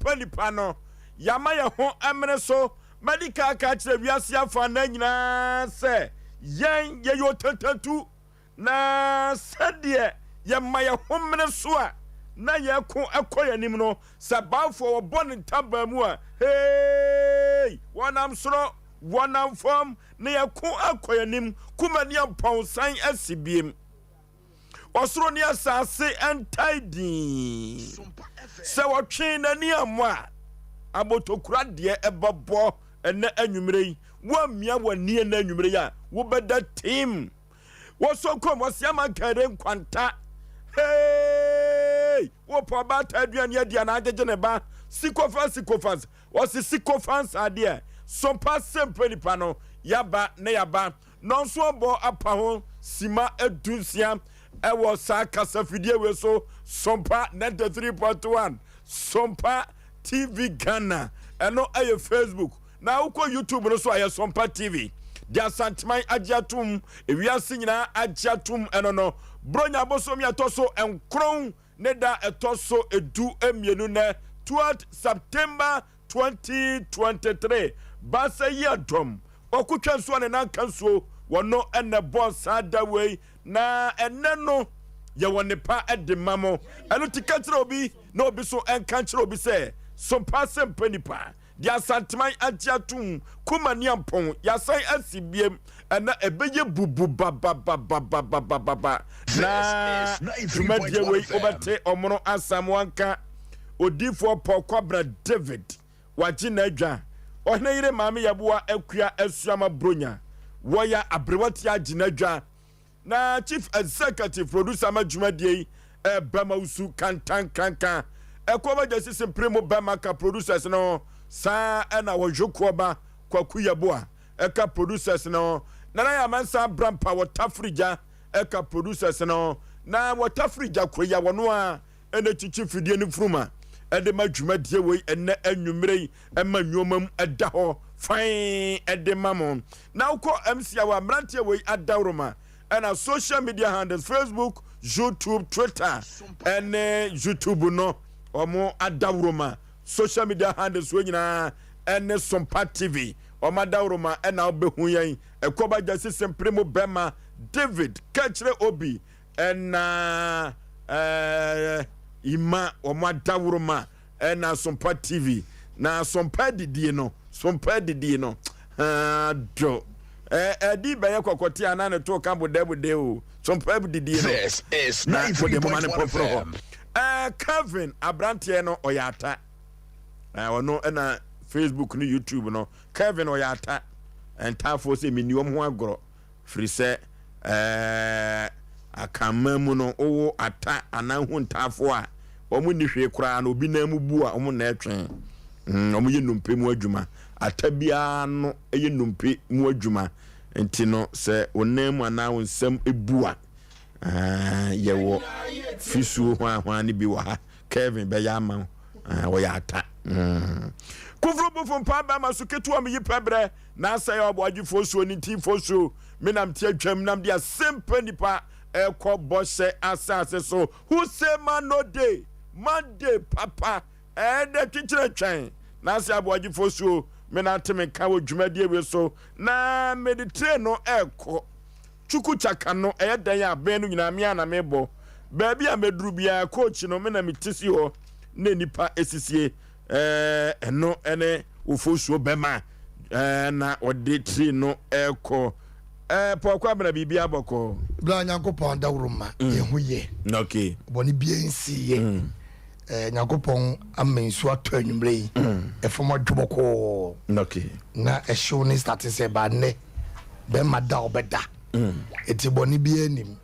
Mpe Nipa no yama ye ho emre so medical ka kire wiase afa na nyina se yen ye yo tatatu na sade ye ma ye ho mre so a na ye ko ekoye nim no sabafo obon ntaba mu a hey wanam soro wanam fam na ye ko ekoye nim kuma ne ampon san asibiem osoro ne asase entaidi se wotwe na ni amwa abotokura de ebabo ene anwumre yi wo mia wani na anwumre ya wo beda team wo so kom wo sia man kare nkwanta hey wo po ba ta aduane adia na agege ne ba sikofans wo sikofans ade Sompa Asem Mpe Nipa no yaba na yaba no so obo apa ho sima edusia ewo sa kasa fidie we so Sompa 93.1 Sompa TV Ghana eno aye Facebook na uko YouTube no so aye Sompa TV dia santiman agiatum ewiase nyina agiatum eno no bronya bosom ya toso enkron ne da etoso edu emienu ne 12 September 2023 basa yadom okutwa so ne nankanso wono ene boss adaway na ene no ye wonipa edemamo eno tikatira obi na obi so enkanchira obi se Sompa Asem Mpe Nipa dia santiman agiatum kumani ampon yasan asibiem ena ebeye bubu baba na jumadie we obate omono asamwanka odifo pokobra David wagina adwa ohnayire maame yaboa akua asuama bronya woya abrewati agina adwa na chief executive producer majumadie bama usu kankan ekoba jesi simpremo bama ka producers no sa ena wojokoba kwaku yaboa eka producers no na ya mansa brampa wotafrija eka producers no na wotafrija kroya wono a ene chichi fidie ni fruma ede majumadie we ene anwumre ema nwomam eda ho fine ede mamon na uko MC awa mrantie we adawroma and social media handles Facebook, YouTube, Twitter, and YouTube no omo adawroma social media handles we nyina and Sompa TV omo adawroma and na obehu yan ekoba jase sempremo bema David kachre obi and ima omo adawroma and Sompa TV na Sompa didie no do di baye kokoti anane to kambo debude o Sompa didie no this is 93.1 Kevin Abrantie no oyata ono na Facebook no YouTube no Kevin oyata entafo se miniom ho agoro free se akamamu no owo ata anahu ntafo a omu ni hwe kura na obi na mu bu a omu na etwen omu ye numpe mu adwuma atabia no ye numpe mu adwuma enti no se onam ana wonsam ebu a yewo fisu hwa ni bi wa ha Kevin be ya ma wo ya ata kufru bu fon pa ba masuketu am yipebre na say Aboagye Oforisuo ni ti Oforisuo menam ti atwam nam dia Asem Mpe Nipa eko bose asase so who say man no day Monday papa de twitire twen na say Aboagye Oforisuo menateme ka wo dwumadie we so na meditate no eko chuku chaka no dan ya ben no nyina me ana mebo baabi a meduru bia coach no me na mitisi ho na nipa esisie eno ene Oforisuo bema na ode tri no eko pokwa bra bibia boko bla nyankopon dawroma yehuye okay boni bia nsiye nyankopon amensu ato anwumre efomo dwoboko okay na ehwo ni start se ba ne be mada obeda eti boni bia nim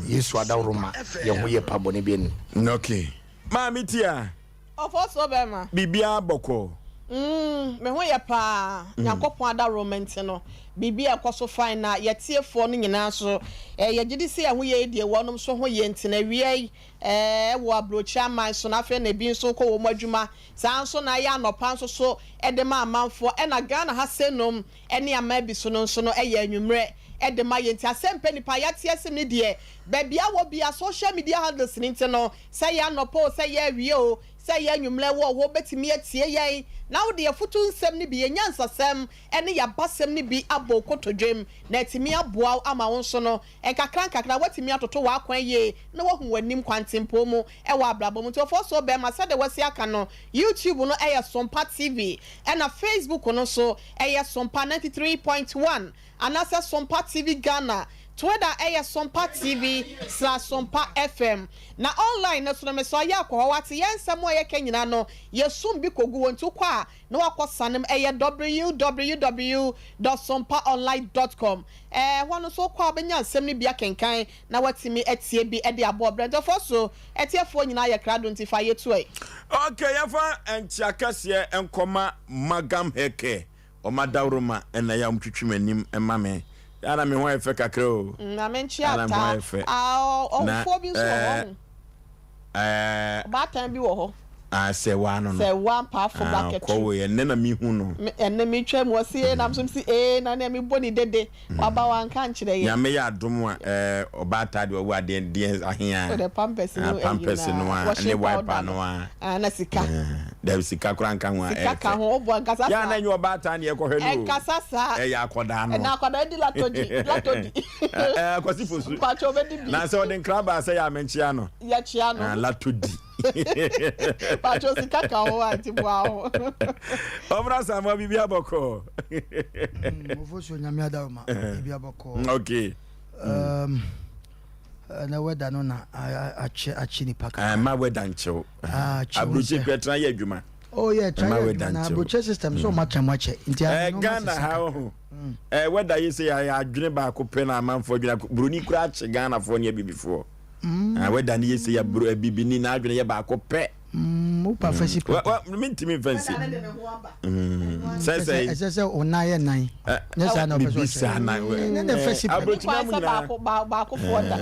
Yesu adawroma yehuye pa boni bia nim okay mami tia Oforisuo bema bibia boko me ho ye pa nyankopon adawroma ntino bibia ekoso fine na yetiefo no nyina so yegidi se ho ye die wonom so ho ye ntina wie wo abrocha man so na fe na bi so ko wo madwuma san so na ya anopa so ede ma amanfo na Ghana ha senom ene ama bi so no so no anwumre ede ma ye nti Asem Mpe Nipa yatie sem ne die bebia wo bia social media handles ni ntino say ya anopa say ya wie o say ya nwumle wo betimi atie yen na wo de afutu nsem ni bi enyansasem ene ya basem ni bi abo kotodwem na etimi aboa ama wo so no kakra watimi atoto wa kwan ye na wo hu wanim kwantempo mu e wa abrabo mu to for so be ma se de wasi aka no YouTube no e Sompa TV and na Facebook no so e Sompa 93.1 anasa Sompa TV Ghana Twitter Sompa TV /Sompa FM na online na so me so ya kwa wati yensam ye kanyina no yesum bi kogu wontu kwa na wakosanem www.sompaonline.com wonu so kwa benya nsem ni bia kenkan na watimi etie bi de abo brand of so etiefo nyina ye krado ntifa yetu okay yafa enchiakase enkoma magam heke o madawroma ena ya mtwitwimanim emame Yana me wan efe kakra o. Na me nchia ta. Ofo bi so ho. Ba tan bi wo ho. Se wa no no. Se wa pa fo bracket. Ko we enne na mi hu no. Enne mi twam wo se na so si na na mi boni dede. Wa ba wan kan kire ye. Ya me ya dom a oba ta de wo ade ahia. So the pampers no. Pampers no a ne wiper no a. Na sika. Da sika kura nka ho a. Sika ka ho obo nkasa. Ya na nyo oba ta ne ko hwe no. Nkasa sa. Ya akoda no. Na akoda di latodi. Kwasi fosu. Pa cho be di bi. Na se o den kraba se ya menchia no. Ya chia no. Latodi. Pacho sika ka ho anti bua. Obra sama bibi aboko. Ofosuo nyame adawma bibi aboko. Okay. Na weda no na achi ni paka. Ma weda nchew. Abruchi kwetra ye adwuma. Oh yeah, try na abruchi system so much amache. Ghana how. Weda you say I adwene ba ko pe na amanfo adwene broni kura achi Ghana fo ne bibifo. Weda ni say ya bro bibini na adwene ye ba ko pe. Upa fancy. Mintimi fancy. Say onaye nan. Yes I know bisa na. Na fancy. Abruchi na mu na. Ba ko fo da.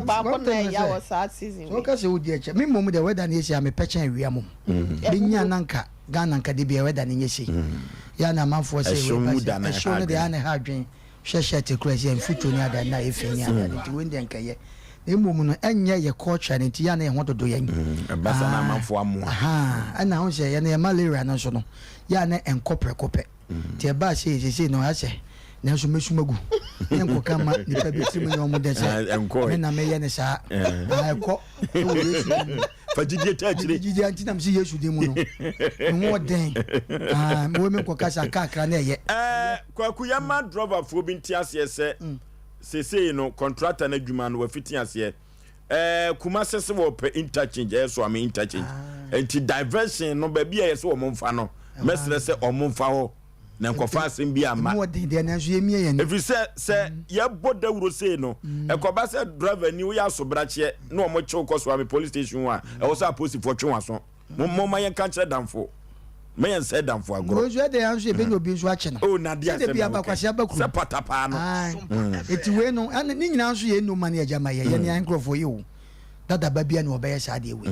Ba ko na ya was that season. So ka se wo die che. Me mom de weda na esi me pechen awia mom. Bi nya nanka Ghana nka de bi weda na nyesi. Ya na manfo se we ba. Show no de ana ha dwen. Hwehwe te crazy en futu ni ada na efeni ada. Ti wende nka ye. Emom no enye ye culture nti ya na ye hododo yen. Basa na manfo amu. Ana ho se ye na malaria no so no. Ya na enkopre. Ti e ba se no ha se. Na so mesumagu. Enko kama ni pa betimu ni omo dese. Me na me ye ne sa. Ko. Fajidie ta chire. Fajidie anti na msi Yesu di mu no. Nwo den. Mo me ko kasa kakra na ye. Kwaku yama driver fo bi ntiase se no contractor na dwuma no wafiti ase kuma sese wo pe interchange so am interchange enti diversion no ba bia ye se wo momfa no mesre se o momfa ho na nkofa asem bi ama mo de na so ye mie ye every se ye boda wuro se no ekoba se driver ni wo ya so brache na o mo chew ko so am police station wa e wo sa police fo twe wa so mo ma ye kan kire damfo me yan say damfo agro wo so de yan so e be no bi so ache no o na dia se bi abakwase abakuru se patapa no eti we no ni nyina so ye no mani ajama ye ye ni ankrofo ye o dada ba bia na obaye sa de we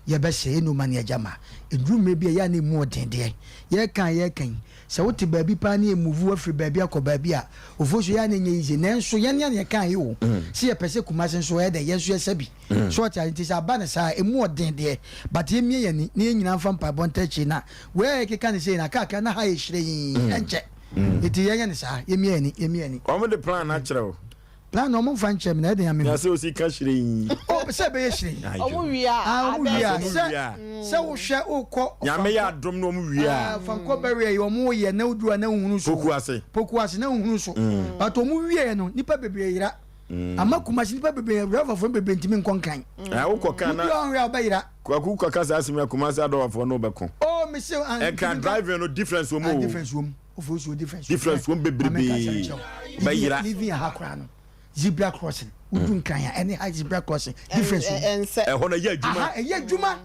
ye be se no mani ajama eduru me bia ya na mu odende ye kan se wo te ba bi pa na emuvu afri ba bia ko ba bia ofoso ya na nye ize nanso ye ne kan ye o se ye pese kumase so ye de ye so ye sabi so ta nti sa ba na sa emu odende but ye mie ye ni nyina mfa mpa bontachi na we ke kan se na kaka na ha ye hire enche iti ye ne sa ye mie ni o mo de plan na kire o plan no mo fan chem na de ya me na se o si ka hire o se be ye hire o mu wia se wo hwe o ko ya me ya dom no mu wia fan ko bere ye o mu ye na udura na hunu so poku ase na hunu so but o mu wie no nipa bebre yira ama kumasi nipa bebre rafa fo bebre ntimi nkonkan wo ko kan na yo nwe obayira kwaku kwa kasa asimi kumasi ado fo no be kon o me se e kan drive no difference wo mu difference wo ofosu difference wo bebre be yira living a hakra no zebra crossing udun kan ya any high zebra crossing difference e ho na ye adwuma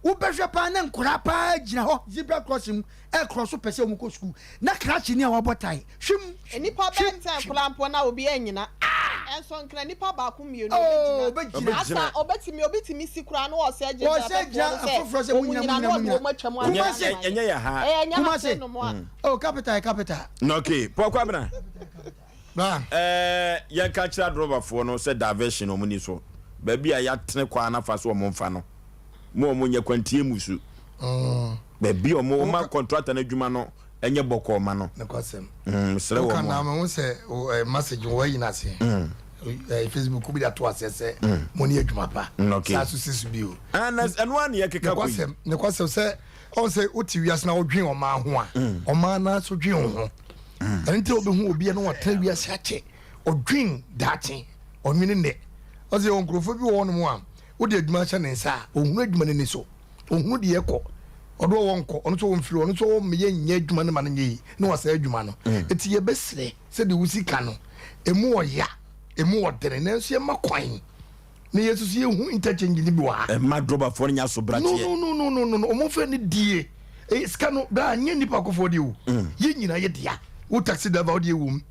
wo behwe pa na nkura pa gina ho zebra crossing e cross pese o mu ko school na crash ni a wabotai hwim nipa benta kulampo na obi anyina enso nkra nipa ba ku mienu be gina asa obetimi sikura no o se agye afofro se munyina enye ya ha kuma se oh capital no okay pokwa bra ba ya catch that driver for no say diversion o muni so ba bia ya tene kwa na fa so o momfa no mo nya kwantie musu be bi o mo ma contract na adwuma no enye boko ma no ne kwasem sere wo kana mo se message wo yi na se Facebook bi da to asese mo ni adwuma pa sa so sisu bi o eno an ye keka ko ne kwasem se on se oti wiase na odwen o ma ho a o ma na so dwen ho enti obi hu obi na wata wiase ache odwen dache onwini ne o se on krofo bi wo no mo a wo de adwuma cha ne nsa ohunu adwuma ne ni so ohunu de yekọ odo wonko ono so wonfiri ono so meye nya adwuma ne ma no nyi ne wasa adwuma no eti ye besre se de wusika no emu oya emu odere na nso ye makwan ne yesus ye hu interchange ni bi wa ma droba for nya so bratie no omo fe ne die ska no bra nya nipa ko for de wo ye nyina ye dia wo taxi driver wo de wum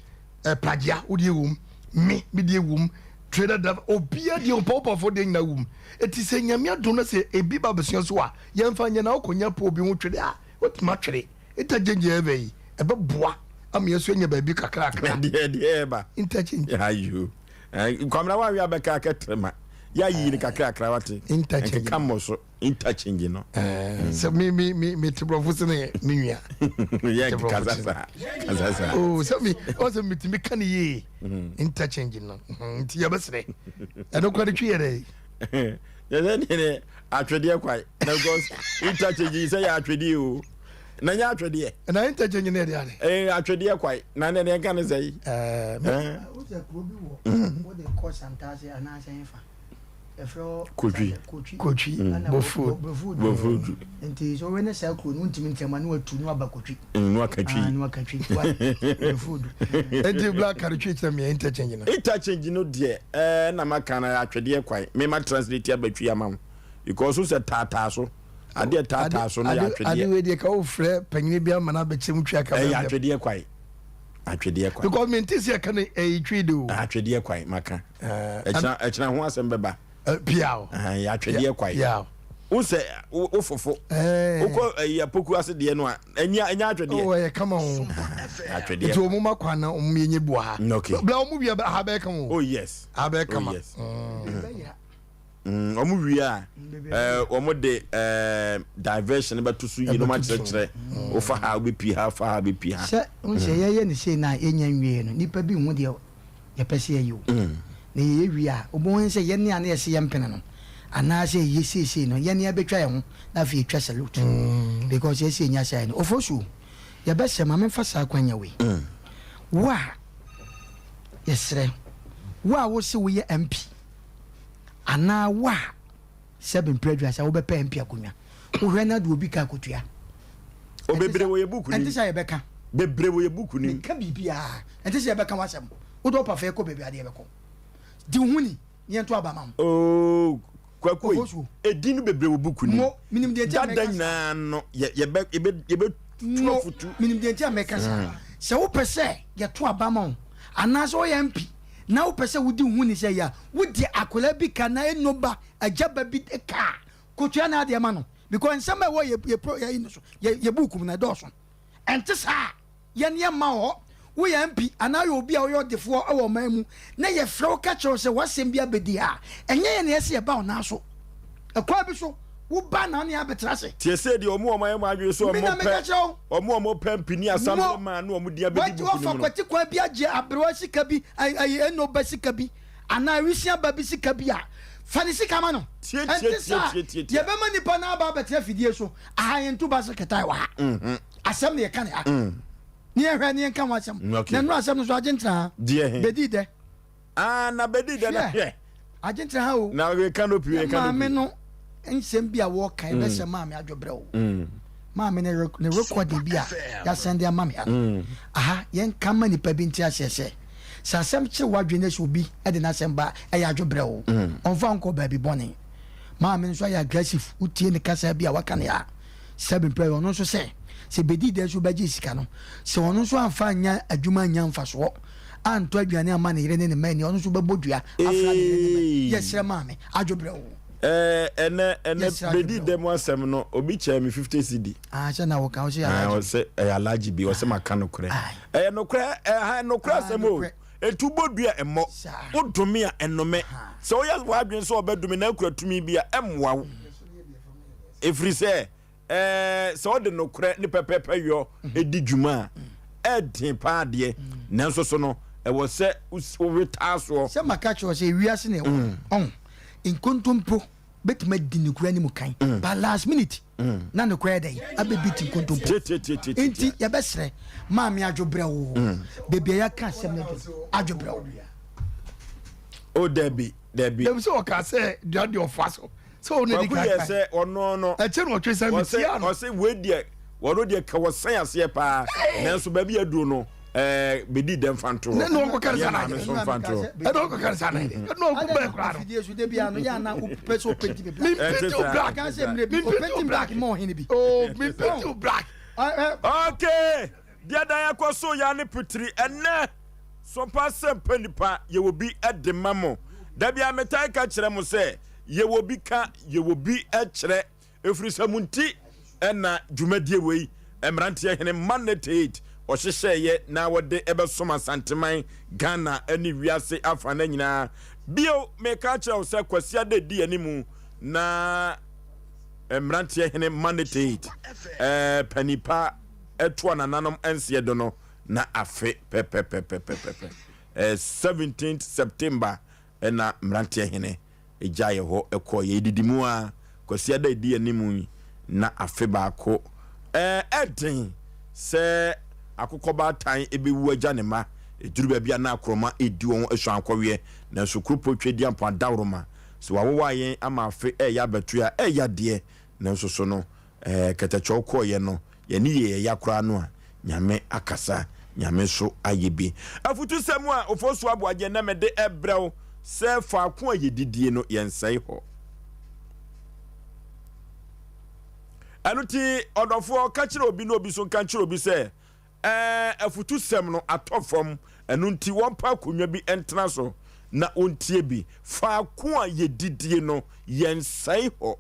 plagia wo de wum me de wum trader driver obia de opo for de nyina wum eti se nyame adom na se ebi ba besuo so a ye mfa nya na okonya po obi ho twede a otima twede interchange ebe yi ebe boa am yesu nya ba bi kakra de ba interchange ayo kwamra wa wi abeka aketrema ya yi ni kakra kakra wate interchange kamo so interchange no so me tibrofo ne nua ya kazasa oh so me also me timi kan ye interchange no nti ya besre eno kwade twiyere ya ne atwede kwai na because interchange say ya atwede o na nya atwede na interchange ne de atwede kwai na ne kan say o se ko bi wo de ko santase anase fa efro kochi bofu enti so we ne sa ko nu ntimi ntema na watu nu abakotwi nu akatwi food enti black cartridge them interchange no de na maka na atwede kwai me ma translate abatwi amam because so tata so ade tata so na atwede ade we de ka o frɛ panyine bia mana bechem twa ka atwede kwai because me ntisi aka na twi do atwede kwai maka echna ho asem beba piao ya atwede kwai wo se wo fofo wo ya poku ase de no a enya atwede oh ya kama ho atwede to mo makwa na mo yenye bua bla mo bia ha be kan oh yes ha be kama omu wi a omu de diversion ba to su yi no ma kire o fa ha be pi ha fa ha be pi ha se on se ye ni se na enya nwie no nipa bi hu de ye pese ye yo na ye wi a obo hen se ye ne ana ye se ye mpene no ana se ye se no ye ne abetwa ye ho na fi twa salute because ye se nya sai no ofosu ye be se ma me fa sa kwanya we wa yesre wa wo se wo ye MP ana wa 7 prejudice wo be pa MP akonya wo hwe na do obi ka kotua o bebre wo ye buku ni enti sa ye beka bebre wo ye buku ni ka bibia enti sa ye beka wasem wo do pa fa ko bebi ade ye beko di huni ye nto abamam oh kwakoi edinu bebre wo buku ni mo minim de tia meka dada no ye be tuafutu minim de tia meka sa wo pese ye to abamam ana so ye MP na wo pese wo di huni se ya wo di akola bi kana enoba ajaba bi ka kotua na ade ma no because nsema wo ye pro ye ino so ye bukum na do so ente sa ye ne ma ho wo ye MP ana ye obi a wo yodefo awo man mu na ye frɛ ka kyerɛ se wasɛm bi abedi ha enye ye ne ye se ba ona so akwa bi so wo ba na ne abetra se tie se de omo adwe so omo pampini asam ma na omo dia bedi buku ni wo fa kwati kwa bi agye abrewa sika bi ayi eno ba sika bi ana wisia ba bi sika bi a fani sika ma no tie ye be mani pa na ba betra fidie so ahayentu ba seketai wa asem ne ye kan ya ni ehwe ni kan wa asem na no asem no so agentra bedi de na bedi de na hwe agentra ha o na we canopy no ensem bia wo kan be se maame adwobre wo maame ne record bia ya send ya maame aha yen kama ni pa bi ntia hyehye sasem kire wadwene so bi e de na sem ba e ya adwobre wo onfa nko ba bi bone maame nso ya aggressive utie ne kasa bia waka ne ya 7 prayer ono so se bedi de so baji sika no se ono so anfa nya adwuma nya mfa so anto adwane ama ne yire ne ne mani ono so babodua afra ne yesre maame adwobre wo ene bedi demo asem no obi che me 50 cedi cha na wo ka wo se alaji bi wo se maka no kure no kure asem o etu bodua emo odumi a enome se wo ya wadwen so obedumi na akura tumi bi a emwa wo ɛfiri sɛ sɛ ɔde nokorɛ ne pɛpɛpɛ yɔ ɛdi dwuma a ɛden paa deɛ nanso so no ɛwɔ sɛ woretaa soɔ sɛ maka kyerɛ sɛ wiase ne ɛwɔ nkontompo bɛtumi adi ne kura ne mu kan but last minute na ne kura dɛn abɛbi ti nkontompo enti yɛbɛserɛ maame adwobrɛ wo baabi a yɛaka asɛm no adwobrɛ wo o Debbie dem sɛ ɔka sɛ duade ɔfa so sɛ ɔno di kan sɛ ɔno no ɛkyɛ no ɔtwe sɛ metia no ɔsɛ wedeɛ wɔno deɛ ka wɔsɛn aseɛ paa nanso baabi aduro no bedi dem fanto ne no ko kan sana ne so fanto e do ko kan sana ne no ko be kra no fidie so de bia no ya na opeso penti be me penti black kan say me bi openti black mo hin bi oh me penti black okay dia dan yakoso ya ne putri enne Sompa Asem Mpe Nipa ye wo bi de mamo da bia metai ka kire mo se ye wo bi ka ye wo bi kire efiri samunti na dwumadie wei emrantie hene manate ɔhyehyɛeɛ na wɔde ɛbɛsom asanteman Ghana ani wiase afa na nyinaa bio meka kyerɛ wo sɛ kwasia da di animu na mmeranteɛ hene mandate panipa ɛtoa nananom ɛnseɛ do no na afe pɛpɛpɛpɛpɛpɛ 17th September ɛna mmeranteɛ hene ɛgyaeɛ hɔ ɛkɔ yɛ didimu a kwasia da di animu na afe baako ɛden sɛ akokɔba tan ebewu agya ne ma eduru ba bia na akroma edi won esuan kɔwe na so krupo twedi ampa dawroma so wawowa yen ama afe ya betu a ya de na so so no katacho kɔ ye no ye ni ye ya kora no a nyame akasa nyame so ayebi afutu semu a Oforisuo Aboagye na mede ebrew se fa ko a yedidie no yensai ho anuti odofo ka kire obi no obi so ka kire obi se afutu sem no atofom enu nti wompa konwa bi entena so na ontie bi fa ko a yedidie no yensai ho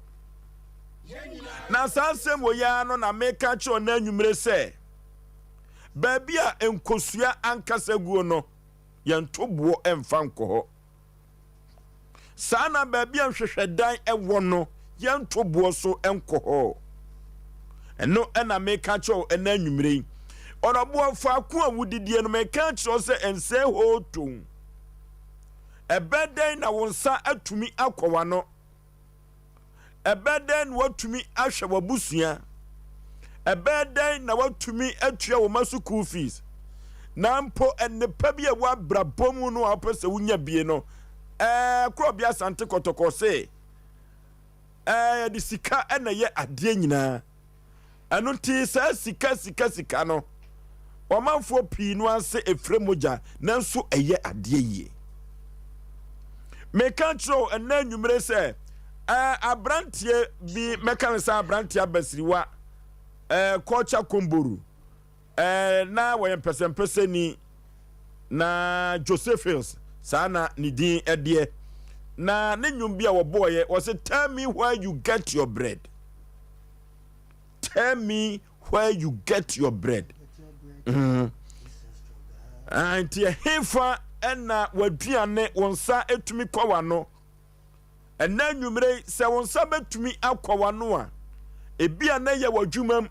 na sansem wo ya no na meka kire na anwumre se baabi a enkosua ankasa guo no yentobo emfa nko ho sana baabi a hwehwedan ewo no yentobo so enko ho eno na meka kire na anwumre Onobo fa ku awudidie no meka kiro se ense ho ton ebeden na wonsa atumi akọwa no ebeden watumi ahwe wabusua ebeden na watumi atua wo masu school fees na mpo ennepa bi a wabrabom no apese wunya bie no kro bia sante kotoko se de sika na ye ade nyina anu ti sa sika no omanfo pii no ase efremoja nanso eye ade yie mekancho ena nwumre se abrantie bi mekansa abrantie abasiriwa kocha komboru na woyen pesempese ni na Josephus sana ni din ede na ne nwum bia wo boye wo se tell me where you get your bread, tell me where you get your bread. Anti hefa ena waduane wonsa etumi kwawa no ena nwumre se wonsa betumi akwawa no a ebia na ye wadwumam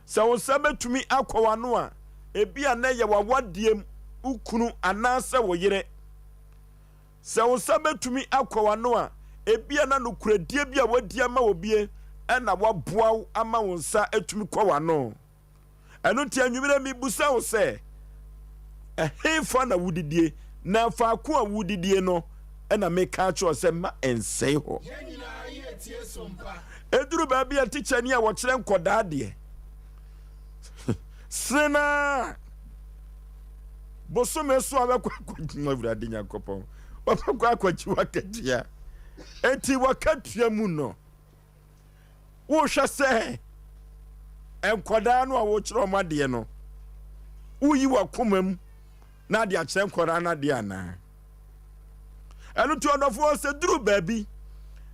se wonsa betumi akwawa no a ebia na ye wawadiem ukunu anase wo yire se wonsa betumi akwawa no a ebia na nokuradie bia wadia ma obie ena waboa ama wonsa etumi kwawa no enu ti anwumre mi busa wo se hefa na wudidie na fa ko a wudidie no ena me ka cho se ma ensei ho eduru ba bia teacher ni a wo kire nkoda de sena bosome so abekwa kwatuma wurade nyankopon wapakwa akwachi wakatia enti wakatua mu no wo hwe se enkoda no a wo kire omade no uyi wakomam na de akye nkora na de ana enu tu odofo se duru baabi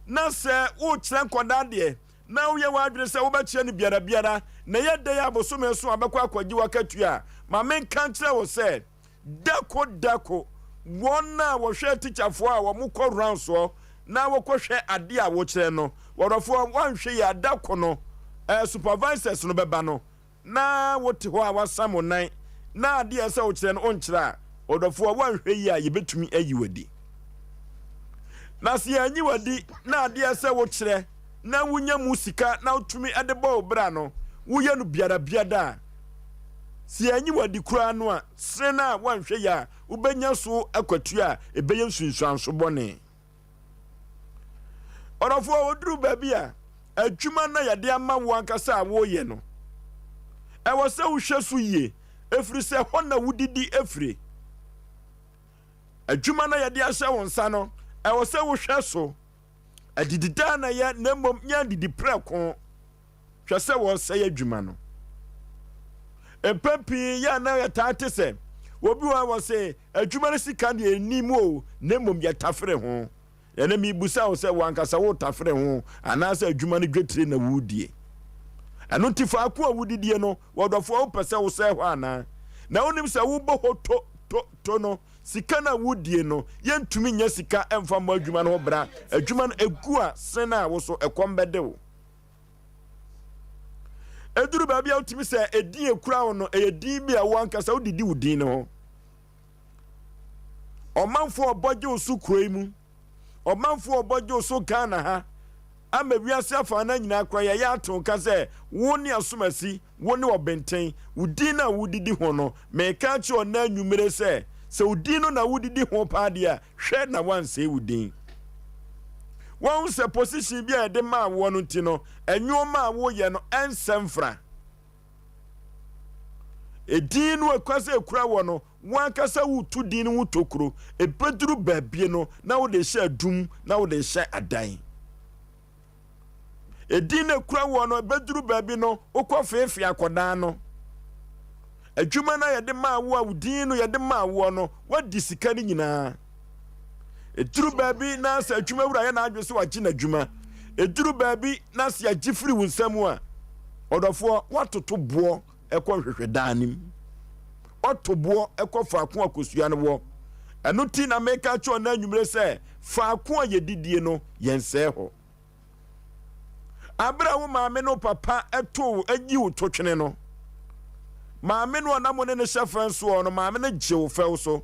na se wo kire nkoda de na wo ye wadwene se wo ba kire ni biara na ye de ya bosome so abekwa akwaji wakatua ma men kan kire wo se dako wona wo hwe teacherfo a wo mukọ round so na wo kọ hwe ade a wo kire no wɔdɔfoɔ wanhwɛ yɛ ada kono supervisors no bɛba no na wote hɔ a wasam nan na adeɛ sɛ wokyerɛ no onkyerɛ a wɔdɔfoɔ wanhwɛ yi a yɛbɛtumi ayi wadi na sɛ yɛanyi wadi na adeɛ sɛ wokyerɛ na wonya mu sika na wotumi ade bɔ obra no woyɛ no biada a sɛ yɛanyi wadi koraa no a sere no a wanhwɛ yi a wobɛnya so akwatu a ɛbɛyɛ nsunsuanso bɔne ɔdɔfoɔ woduru baabi a adwuma na yɛde ama wo ankasa a woyɛ no ɛwɔ sɛ wohwɛ so yie ɛfiri sɛ hɔ na wodidi ɛfiri adwuma na yɛde ahyɛ wo nsa no ɛwɔ sɛ wohwɛ so adididaa na yɛ na mmom nya didi prɛko hwɛ sɛ wɔsɛe adwuma no ɛpɛ pii yɛ na yɛtaa te sɛ obi wɔ sɛ adwuma no sika deɛ ɛnim o na mmom yɛtafere ho yɛne mibusa wo sɛ wankasa wo tafere ho anaasɛ adwuma no dwetire na wudie ɛno ti faako a wudidie no wɔdɔfoɔ wo pɛ sɛ wo sɛ hɔ anaa na wonim sɛ wobɔ hɔ to no sika na wudie no yɛntumi nya sika ɛmfa mmɔ adwuma no ho bra adwuma no egu a sene a wo so ɛkɔm bɛde wo ɛduru baabi a wotumi sɛ ɛdin ekura wo no ɛyɛ din bi a wo ankasa wodidi wo din no ho ɔmanfoɔ ɔbɔgye wo so kuro yi mu ɔmanfoɔ ɔbɔgye wo so Ghana ha ama wiase afa na nyinaa kora yɛyɛ ato ka sɛ wo ne asomasi wo ne ɔbɛnten wo din na wodidi ho no mɛka kye ɔna anwumere sɛ wo din no na wodidi ho paa deɛ a hwɛ na wansɛe wo din wɔn sɛ position bi a yɛde maa wo no nti no ɛnwoma a woyɛ no ɛnsɛm fra edin no akwasa ekura wɔ no wankasa wotu din no tokuro ebeduru baabie no na wo de hyɛ adum na wo de hyɛ adan edin no ekura wɔ no ebeduru baabie no okɔ feefea akɔdan no adwuma na yɛde maa wo a din no yɛde maa wo no wadi sika ni nyinaa eduru baabie na sɛ adwuma wura yɛ na adwe so wagye na adwuma eduru baabie na sɛ agye firi wo nsam a ɔdɔfoɔ watoto boɔ ɛkɔ hwehwɛ danim ɔtoboɔ ɛkɔ faako akosua no wɔ ɛno ti na meka kyɛ na anwumere sɛ faako a yɛdidie no yɛnsɛe hɔ abra wo maame no papa ɛto ayi wo totwene no maame no ɔnam ne hyɛ fɛn so no maame no gye wo fɛw so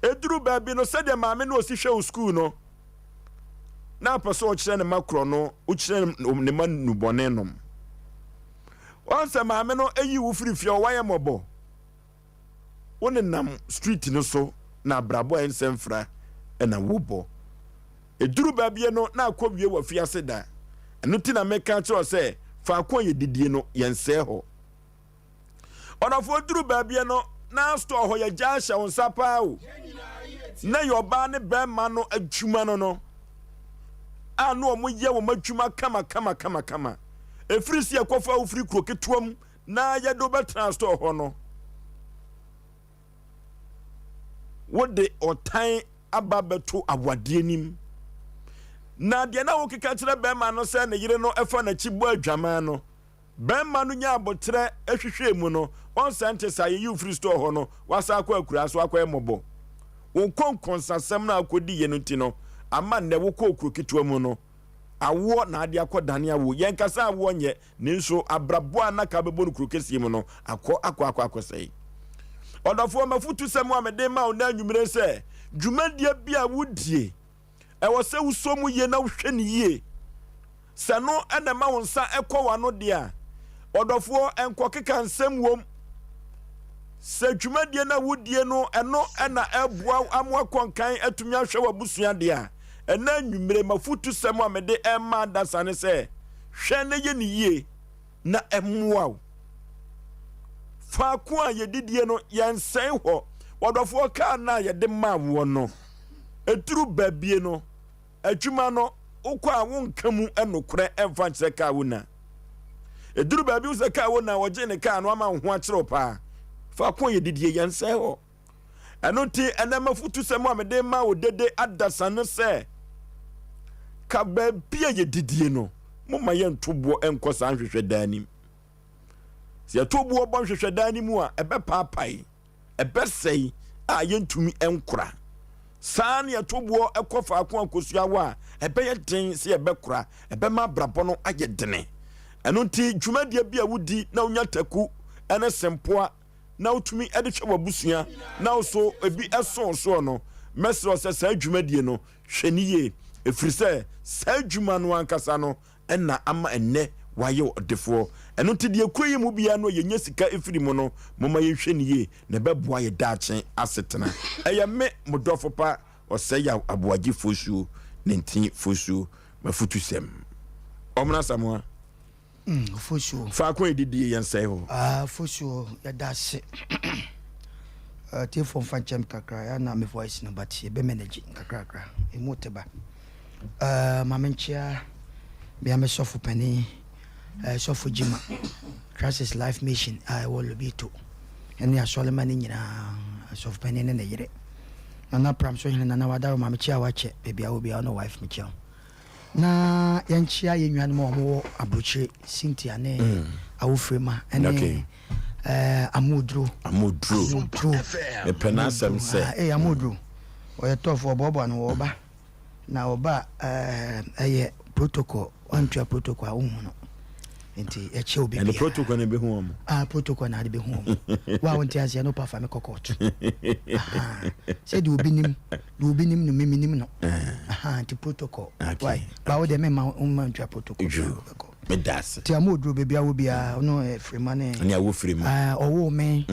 eduru baabi no sɛdeɛ maame no osi hwɛ wo school no na apɛ sɛ ɔkyerɛ ne ma korɔ no wokyerɛ ne ma nubɔne nom onse maame no eyi wo firi fie ɔwayɛ mɔbɔ wo ne nam street no so na brabo ensɛmfra ɛna wobɔ eduru baabie no na akɔwie wɔ fiase da ɛno ti na meka kyerɛ sɛ faako yɛ didie no yɛnsɛe hɔ ɔdɔfo duru baabie no na store hɔ yɛ gya hyɛ wo nsa paa o na yɛ ɔbaa ne bɛrima no adwuma no a no ɔmo yɛ wɔ adwuma kama efiri si ekofa ofiri kuro ketuam na yedo betra store ho no wode otan aba beto awade nim na de na wo keka kire bema no se ne yire no efa na chibo adwama no bema no nya abotre ehwehwe mu no on sente sa ye ofiri store ho no wasa akwa akura so akwa emobo won konkonsasem na akodi ye no ti no ama ne wo kɔ kuro ketuam no awo na ade akɔdane awo yɛn kasa awo nyɛ ne nso abrabo anaka bɛbɔ no kuro kɛsie mu no akɔ ɔdɔfo mafutu sɛm a mede ma wo na anwumere sɛ dwumadie bi a wodie ɛwɔ sɛ wosom yie na wohwɛ ne yie sɛ no ɛna ma wo nsa ɛkɔ wano de a ɔdɔfo ɛnkɔ keka nsɛm wom sɛ dwumadie na wodie no ɛno ɛna ɛboa amoa kɔnkan atumi ahwɛ wabusua de a ɛna nwumere mafutu sɛm a mede ɛma dasane sɛ hwɛ ne ye ne yie na ɛmoa wo faako a yɛdidie no yɛnsɛe hɔ wɔdɔfoɔ kaa na yɛde maa wo no eturu baabie no adwuma no wokɔ a wonka mu ɛnokorɛ ɛmfa nkyerɛ kaa wo na eduru baabi wo sɛ kaa wo na wɔgye ne kaa no ama wo ho akyerɛw paa faako a yɛdidie yɛnsɛe hɔ ɛno ti ɛna mafutu sɛm a mede ma wo dede adasane sɛ ka baabi a yɛdidie no moma yɛntoboɔ ɛnkɔ saa nhwehwɛ daa nim sɛ yɛtoboɔ bɔ nhwehwɛ daa nim a ɛbɛpaapae ɛbɛsɛe a yɛntumi ɛnkora saa ne yɛtoboɔ ɛkɔ faako akosua wa ɛbɛyɛ den sɛ yɛbɛkora ɛbɛma abrabɔ no ayɛ dene ɛno nti dwumadie bi a wodi na wonya taku ɛne sempoa na wotumi ɛde hwɛ w'abusua na wo so ebi ɛso so no mɛsrɛ sɛ saa dwumadie no hwɛ ne yie ɛfiri sɛ saa dwuma no ankasa no ɛna ama ɛnnɛ wayɛ ɔdefoɔ ɛno nti deɛ kuro yi mu bia no yɛnya sika ɛfiri mu no moma yɛhwɛ ne yie na ɛbɛboa yɛ daakye asetena ɛyɛ me modɔfo pa Osei Aboagye Oforisuo ne nti Oforisuo mafutu sɛm ɔmna samoa Oforisuo faako edidi yɛn sɛ ho Oforisuo yɛda ase telefone fan chem kakra ya na me voice no but ye be manage kakra emu teba mamenchia be am sofu pani sofu jima crisis life mission I will be to eni asole mani nyina sofu pani ne yire na pram so hina na wada mamechia wache baby a obi a no wife mechia na yanchia ye nwan mo abrochire Cynthia ne awofrema ene amudro e penasem se amudro o ye tofo bobo no oba na oba eye protocol antua protocol awu no enti e che obi and the protocol ne be hu am protocol na de be hu wa wonti asia no pafa me kokot say di obi nim no me nim no enti protocol why ba wo de me ma antua protocol me das ti amodro bebi a wo bia no frema ne ani a wo frema owo me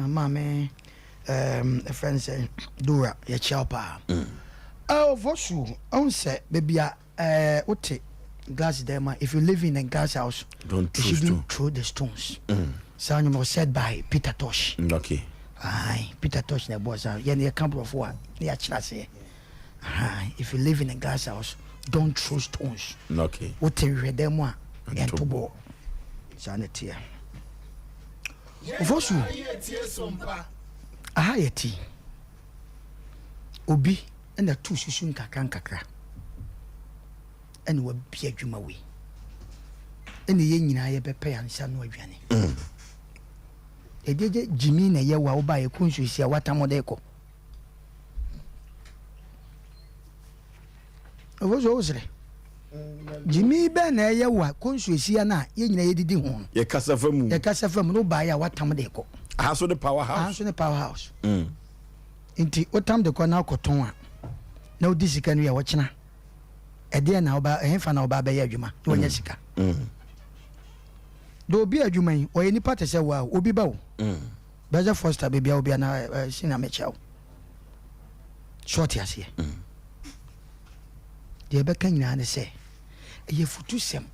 ma me a friend say Dora ya chapa Oforisuo on say bebi a ote glass there if you live in a glass house don't throw the stones sound was said by Peter Tosh okay Peter Tosh na boss ya ne camp of one ya chira say if you live in a glass house don't throw stones okay what you read them one and to bo sanity Oforisuo yeti obi and the two susun kakra and we be adwuma we and ye nyina ye bepe ansa no adwane edeje Jimmy na ye wa wo ba ye konsusi a watamode ko Oforisuo ozre Jimmy be na ye wa konsusi na ye nyina ye didi ho ye kasafamu no ba ya watamode ko aso the powerhouse inti otam de ko na akoton a na odi sika no ya wochena ede na oba ehfa na oba be ya adwuma to nya sika do obi adwuma yi o ye nipa te se wa obi ba wo beja foster baby obi na sina mechawo short yase de be kan nyina ne se eye futu sem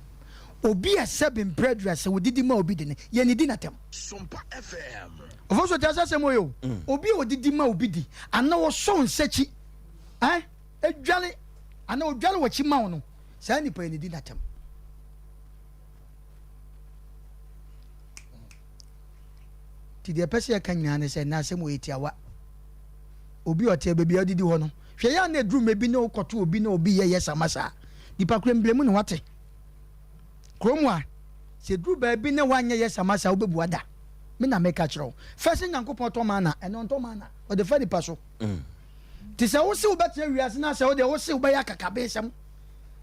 obi a seven brethren se wodidi ma obi de ne ye ne di natem Sompa FM Oforisuo tasa sem oyo obi odidi ma obi di ana wo so nsechi edwale ana odwale wachi ma wo no sa ni pa ne di natem ti de pese kan nyina ne se na sem o etiawa obi ote baby odidi ho no hwe ya na edru mebi na okoto obi na obi ye samasa di pa kremblemu ne wate kromwa se dru ba bi na wanye ye samasa obebu ada me na make chiro first nyankopon to mana eno to mana o de fani paso ti se wo se wo betre wiase na se wo de wo se wo ba ya kakabe sem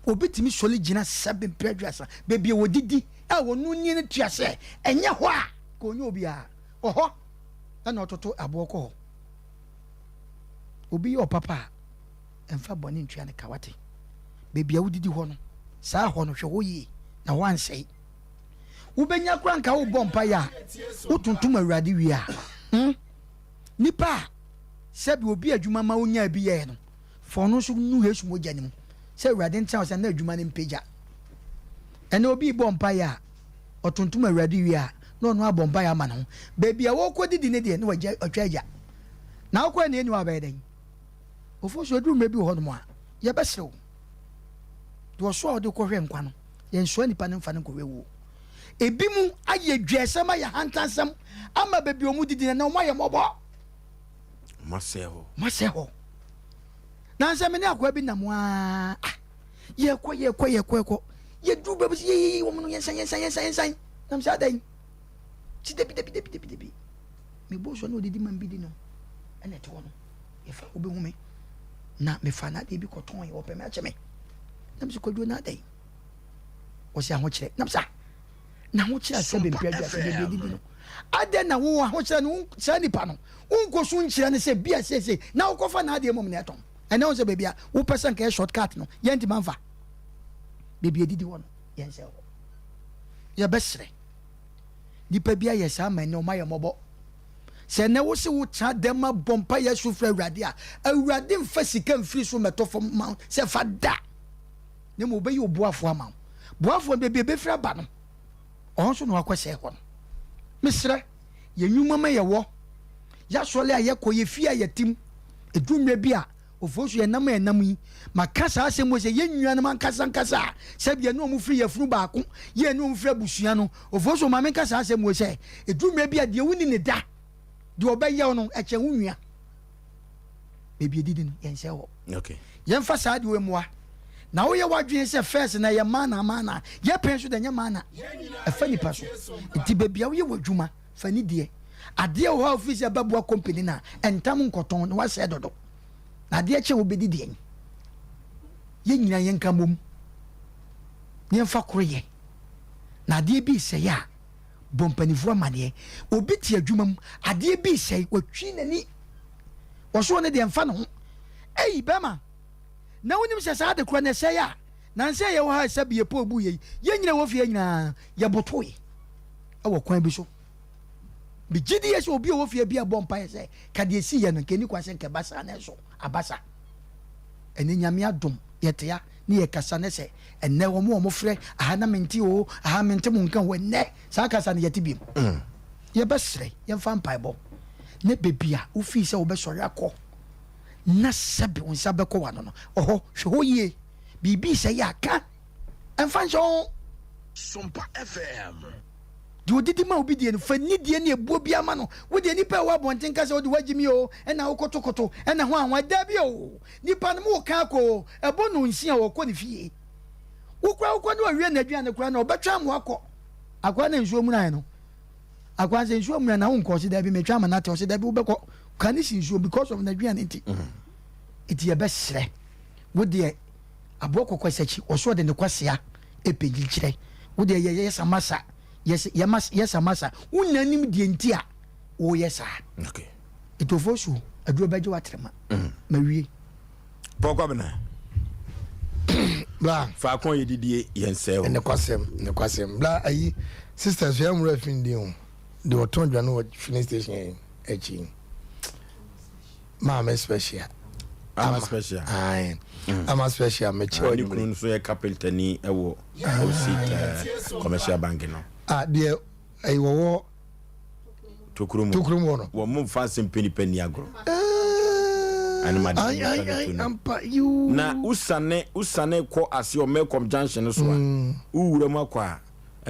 obi timi soli gina 7 preduasa bebi wo didi a wo nu ni ne tuase enye ho a ko nyu obi a oho na ototo aboko obi o papa emfa boni ntua ne kawate bebi a wo didi ho no saa ho no hwe wo yi na wansei wo benya kranka wo bompa ya wo tuntum awurade wi a nipa sebi obi adwuma ma onya bi ye no fo no so nu hesu mogya nim se awurade ntia o se na adwuma ne mpagya ene obi bompa ya otuntum awurade wi a no no abompa ya ma no bebi a wo kodidi ne de ne wagya otwaja na wo ko ne ni wa bayeden Oforisuo duru mebi ho no mo a ye besew do so de ko hwe nkwa no ye nso nipa ne mfa ne ko wewo ebi mu aye dwesema ya hantansam ama bebi omu didi na mo ye mobo maseho na nse me ne akwa bi na mo a ye ko ye duru bebi ye wo mu no yensan nam sa dan ti debi me bo so no didi man bi di no ene to no fa obi hu me na me fa na de bi koton ye ope me ache me na me kwadwo na dai o se ahokyere na sa na ahokyere asebe mpia bia se de bi no ade na wo ahokyere no sa nipa no unko so nkyere ne se bia se na wo kofa na ade mom na eton ene wo se bebia wo person ka shortcut no ye nti manfa bebia didi wo no ye nse wo ye besre nipa bia ye sa ma ne o ma ye mobo se ne wo se wo cha dema bompa ye sufra awurade a awurade mfa sika mfiri so meto fom ma se fa da ne mo be ye obuafo ama boafo bebia be fira ba no on so no akwese ho no misre ye nwuma ma ye wo ya sole aye ko ye fia ye tim edumre bia ofosu ye nam yi makasa asem wo se ye nwua no man kasa se bia no mu firi ye furu ba ko ye no mu firi busua no ofosu ma men kasa asem wo se edumre bia de wuni ne da de obaye no eche nwua bebia didi no yen se wo okay yen fa sa de we moa na wo ye wadwen se first na ye mana ye pen so de nya mana afa nipa so nti bebia wo ye wadwuma fa ni de ade wo ha office ababua company na entam nkoton na wase dodo na de che wo bedi de ye nyina ye nka mom ye mfa koroye na de bi se ya bompanifo amane obi ti adwuma mu ade bi se watwi nani wo so ne de mfa no ei bema na wonim se sa de kro na se ya na nse ye wo ha se bie po bu ye nyina wo fie nyina ye botoe e wo kwan bi so bi gidi ye so obi wo fie bia bompa ye se ka de si ye no keni kwase nke basa na so abasa eni nyame adom yete ya ni ye kasa ne se enne wo mo frɛ aha na menti o aha menti mo nkan wo ne sa kasa ne yete bi ye besre ye fa mpaebo ne bebia wo fi se wo be sɔre akɔ na sabe won sabe ko wano no oho hwe ho ye bibi se ya ka emfa nso Sompa FM. di odidi ma obi die no fa ni die ne ebuo bia ma no wo die nipa wa bonten ka se wo di wagimi o na wo kotokoto na ho anwa da bi o nipa no mo ka ko ebo no nsia wo ko ne fie wo kwa no awie na aduane kwa na obetwa mo akwa na nsuo mu na no akwa se nsuo mu na wo nko se da bi metwa ma na te o se da bi wo beko kan ni nsuo because of na aduane nti iti ye besre wo die aboko kwasachi o so de ne kwasea epegi kire wo die ye samasa yes amasa unanim die ntia wo yesa okay itofosu aduro baje watrema mawie pokwa bena bla fa kon ye didie yense ne kwasem bla ayi sisters we am refin di on de oton dwa no finish station echi mama special ama special ai ama special me che ni kunu so ye capeltani ewo osit commercial bank no de ai wo tokrumu no wo mum fa Asem Mpe Nipa ni agro ai ampa you na usane ko ase o Melcom junction so a uwura mu akwa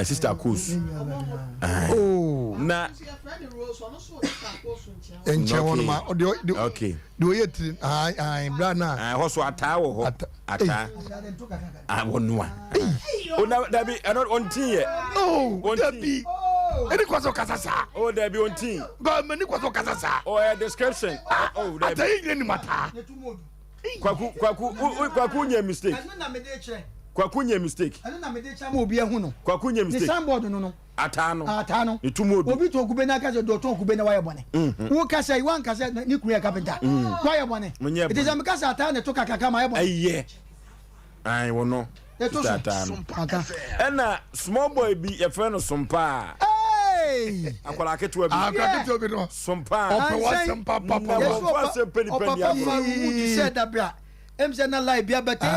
sister Kos oh na enche won ma okay do ye tin ai bra na hoso ata wo ho ata wonu a ona dabi on tin ye oh dabi eni kwaso kasasa oh dabi on tin ba mani kwaso kasasa oh description oh dabi ata yi ni mata kwaku nye mistake kwaku nye mistake anu na me de cha mo obi ehun no kwaku nye mistake ni soundboard no ata no itumodu obi to kube na ka se do to kube na waye bone wo ka se wan ka se ni kuru ya carpenter waye bone it is am ka se ata na to kakaka ma ye bone aye ai wono ata no ena small boy bi e fe no Sompa akwala ketewa bi no Sompa ope wa Sompa papa wa Asem Mpe Nipa ni agro you said that bra emse na lie bia bete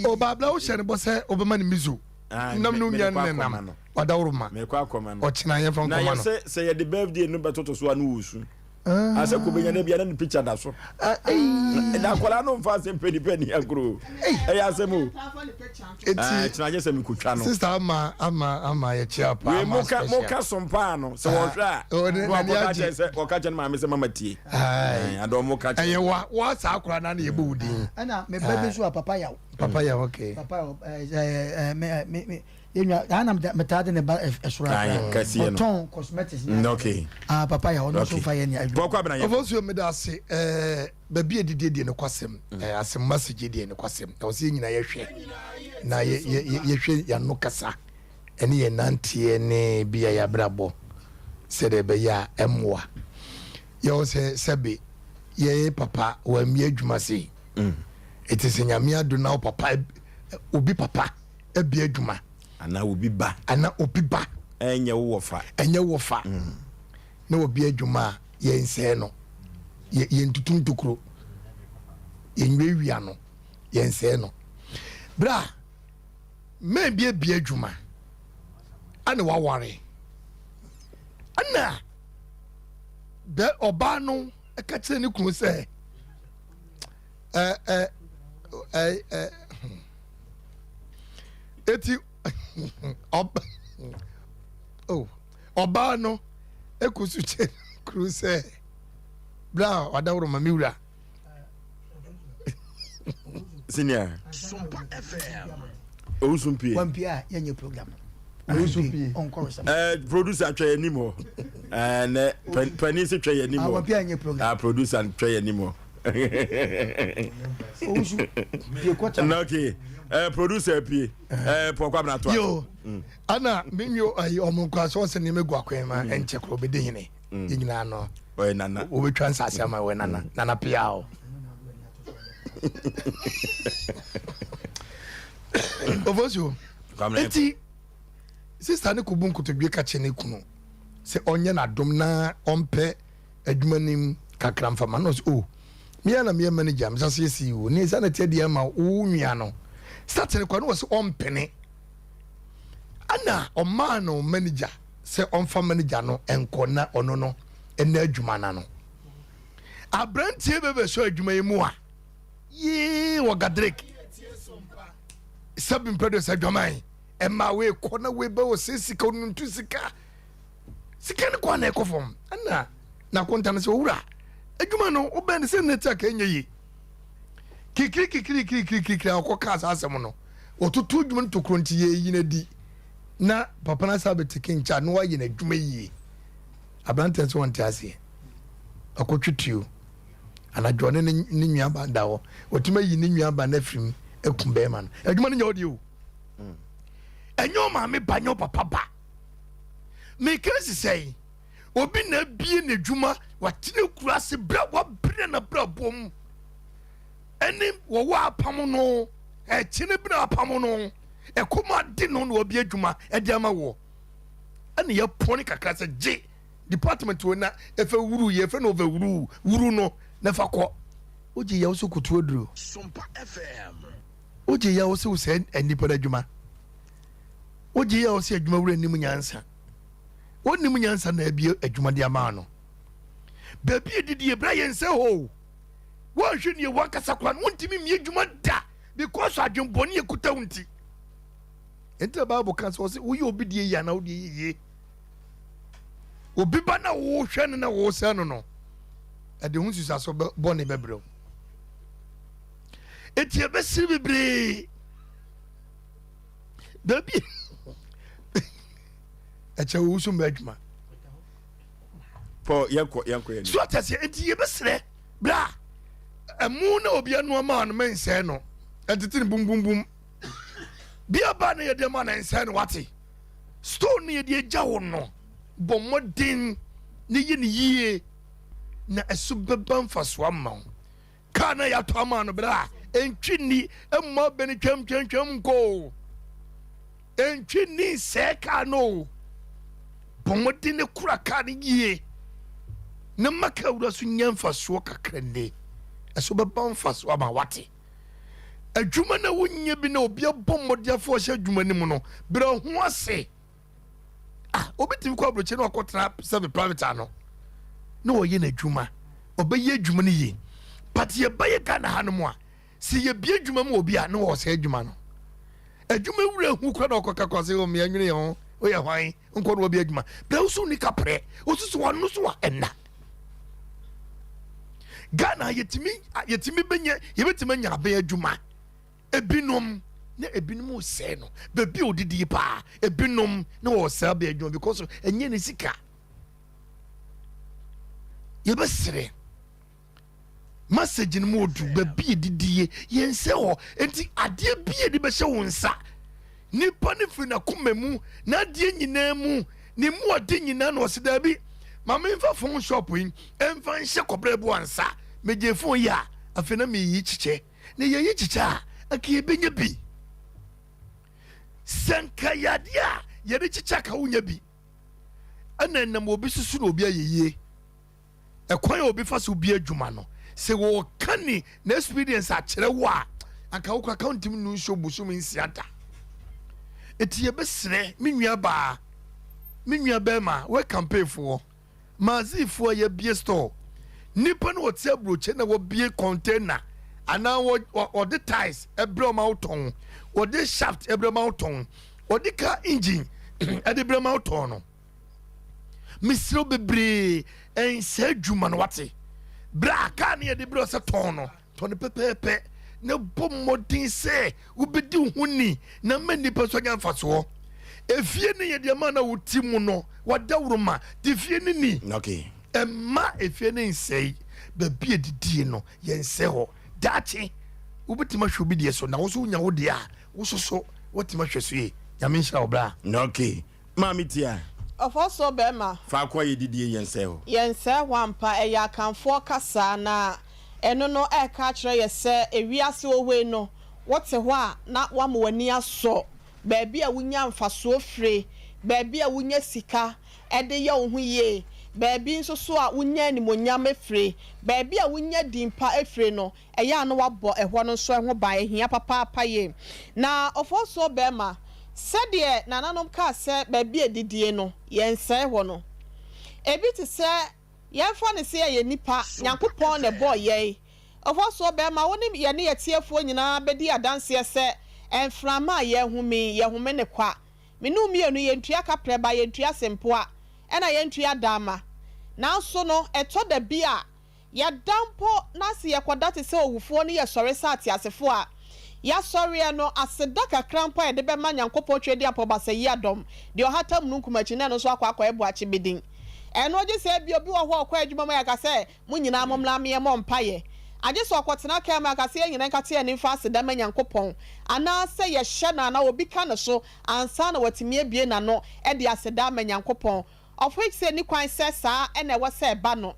o babla o shere bo se obema ni mizu nam no nya nam odawruma me kwa akoma no o china ye from na koma no se ye the birthday no betoto so anu wusu ase ko benya na bia na picture da so na akwala no mfa Asem Mpe Nipa ni agro ya asem o china je se mi kutwa no sister ama ye chia pa we moka Sompa no se wo hwa o ka je ma me se mama tie ado moka aye wa sa akura na ye budi ana me baby so papa yaw okay papa enwa ana metade ne ba esura ton cosmetics okay papa ya ono so fa ye ni adwo pokwa bena ye Ofonsuo me da se ba bi edidie ne kwasem asem message die ne kwasem o se nyina ye hwe na ye hwe ya no kasa ene ye nantie ne bia ya brabo se de be ya emwa ye se sebe ye papa wa mi adwuma se etese nyame ado na papa obi papa ebi adwuma ana obi ba enye wo fa na obi adwuma ye nse no ye ntutum tukuro ye nwewi ano ye nse no bra me bi adwuma ana waware ana be oba no eka kire ne kunu se eti oba no ekusu che kunu se bra wadawro mamiwura senior Sompa FM. Osumpie wampia yenye program producer atwa animo and penisi twa animo wampia yenye program producer twa animo osu die kwata okay producer pie pokwa bna to yo ana menyo ayi omunkwa so se ne megu akwema enche kro bede hine nyina no oy nana obetwa nsase ama we nana piao Ofonsuo eti sister ne kubun kutodwe ka chene kunu se onye na dom na ompe adwumanim kakra mfama no o me na me manager am sase si o ni sana tie dia ma wo nwia no start ne kwa no se ompene ana o man no manager se onfa manager no enko na ono no ena adwuma na no abrantie bebe so adwuma yi mu a ye wagadrek sabin pedo sa dwamai emma we kona we ba o sika ntu sika ne kwa na ekofom ana na konta na se wura adwuma no wo ben se neta ka enye yi kikiri akoka asasem no otutu adwuma ntokro nti ye yi na di na papa na sabet kincha no wa yi na adwuma yi abranten so wonte ase akotwetio ana jone ne nua ba dawo otuma yi ne nua ba na frim ekumbe man adwuma ne nyodi o enyo ma me banyo papa ba me kesi sei obi na bie na adwuma watene kura se bra wa bre na bra bom eni wo wa apam no chine bra apam no ekoma de no na obi adwuma edi ama wo eni ye poni kakra se je department wo na efe wuru ye efe no over wuru no na fa ko oje ya so kutu oduro Sompa FM. oje ya so se enipa da dwuma oje ya so adwuma wura nim nyansa onim nyansa na abi adwuma de ama no baby edidi ebra yense ho wo hwe ne wakasa kwa no ntimi mi adwuma da because adwemboni ekuta unti enta bible kan so wo ye obi die ya na wo die ye obi ba na wo hwe ne na wo se no ade hu susa so bone bebrew etie be siri bebre baby eche wo so madwuma po yanko yani so atase etie be sire bra emu na obi anu ma no mense no entiti bum bum bum bia ba na ye de ma na ense no wate stone ye de agya wo no bomodin ne ye ne yie na esubeba mfaso ama kana ya to ama no bra entwini emma beni twam ko entwini seka no bomodin ne kura ka ne yie ne maka wura so nyamfaso kakrande esubeba mfaso ama wate adwuma na wonye bi na obi abomodiafo hye adwuma ni mu no bra ho ase obetimi kwa broche na okotra sebe private ano na oye na adwuma obaye adwuma ni ye but ye baye Ghana hanom a si ye bie adwuma mu obi a na wo se adwuma no adwuma wura hu kwa na okoka kwase o me anwene ye ho o ye hwan nko na obi adwuma bra usu ni kapre usu wanu so a enna Ghana yetimi benya ye betimi nya ba adwuma ebinom na ebinom sɛ no bebi odidi pa ebinom na wo sɛ be adwuma because enye ne sika yebesere message no mu odu bebi didie yense ho enti ade bie di be hye wo nsa nipa ne firi na komemu na ade nyina mu ne mu ade nyina na osida bi mama mfa phone shop yin emfa nhye kobra bu ansa meje phone ya afena me yi chiche ne ye chiche a ake benye bi sanka yadia ye de chiche ka wonya bi ana nam obi susu na obi ayeye ekwan obi fa so obi adwuma no se wo kani na experience a kire wo a aka wo account mu no show busum nsiata eti ye besre menua ba ma we campaign for mazi for ye bie store nipa no wote abroche na wo bie container ana wo the ties ebre ma uton wo the shaft ebre ma uton wo the car engine ebre ma uton no misro bebre en se djuma no wate bra ka na ye de bro se ton no ton pepepe na bom modin se wo bedi huni na mani pe so nya mfaso efie ne ye de ma na wuti mu no wadawroma de fie ne ni okay emma efie ne nsei ba bie didie no ye nse ho dachi wo betima hwe bi de so na wo so nya wo de a wo so so wotima hwe so ye nyame nhyira obra okay mami tia Ofoso bema fa kwa ye didie yense ho wampa eya kanfo kasa na eno no e ka kire ye se ewiase owe no wote ho a na wamwani aso baabi a wunya mfaso fre baabi a wunya sika ede ye wo hu ye baabi nso so a wunya animonyam efre baabi a wunya dimpa efre no eya no wabɔ ɛhɔ no so ɛho ba ehia papa ye na Ofoso bema sɛdeɛ nananom ka sɛ baabi edidie no yɛnsɛe hɔ no ebi te sɛ yɛmfa ne sɛ yɛ nipa nyankopɔn ne bɔ yɛi Ofoso bɛma wo ne yɛ ne yɛtiefoɔ nyinaa bɛdi adanseɛ sɛ ɛmframa yɛhome ne kwa menu mienu yɛntua kaprɛba yɛntua sempoa ɛna yɛntua dama nanso no ɛtɔ da bi a yɛdampo na se yɛkɔda te sɛ owufoɔ ne yɛsɔre sa ate asefo a ya sorry no aseda kakra mpa ye de be ma nyankopɔ twedi apɔbasa yi adom de ɔhatam nu nkumachi na no so akwa ebuachi bidin eno oje se bi obi wo ho akwa adwuma ma ya ka se mu nyina momla me mo mpa ye agye so akɔtena ka ma ka se nyina nka te ne fa aseda ma nyankopɔ ana se ye hye na obi ka ne so ansa na watimi abie na no e de aseda ma nyankopɔ of which se ni kwan se saa e na wo se ba no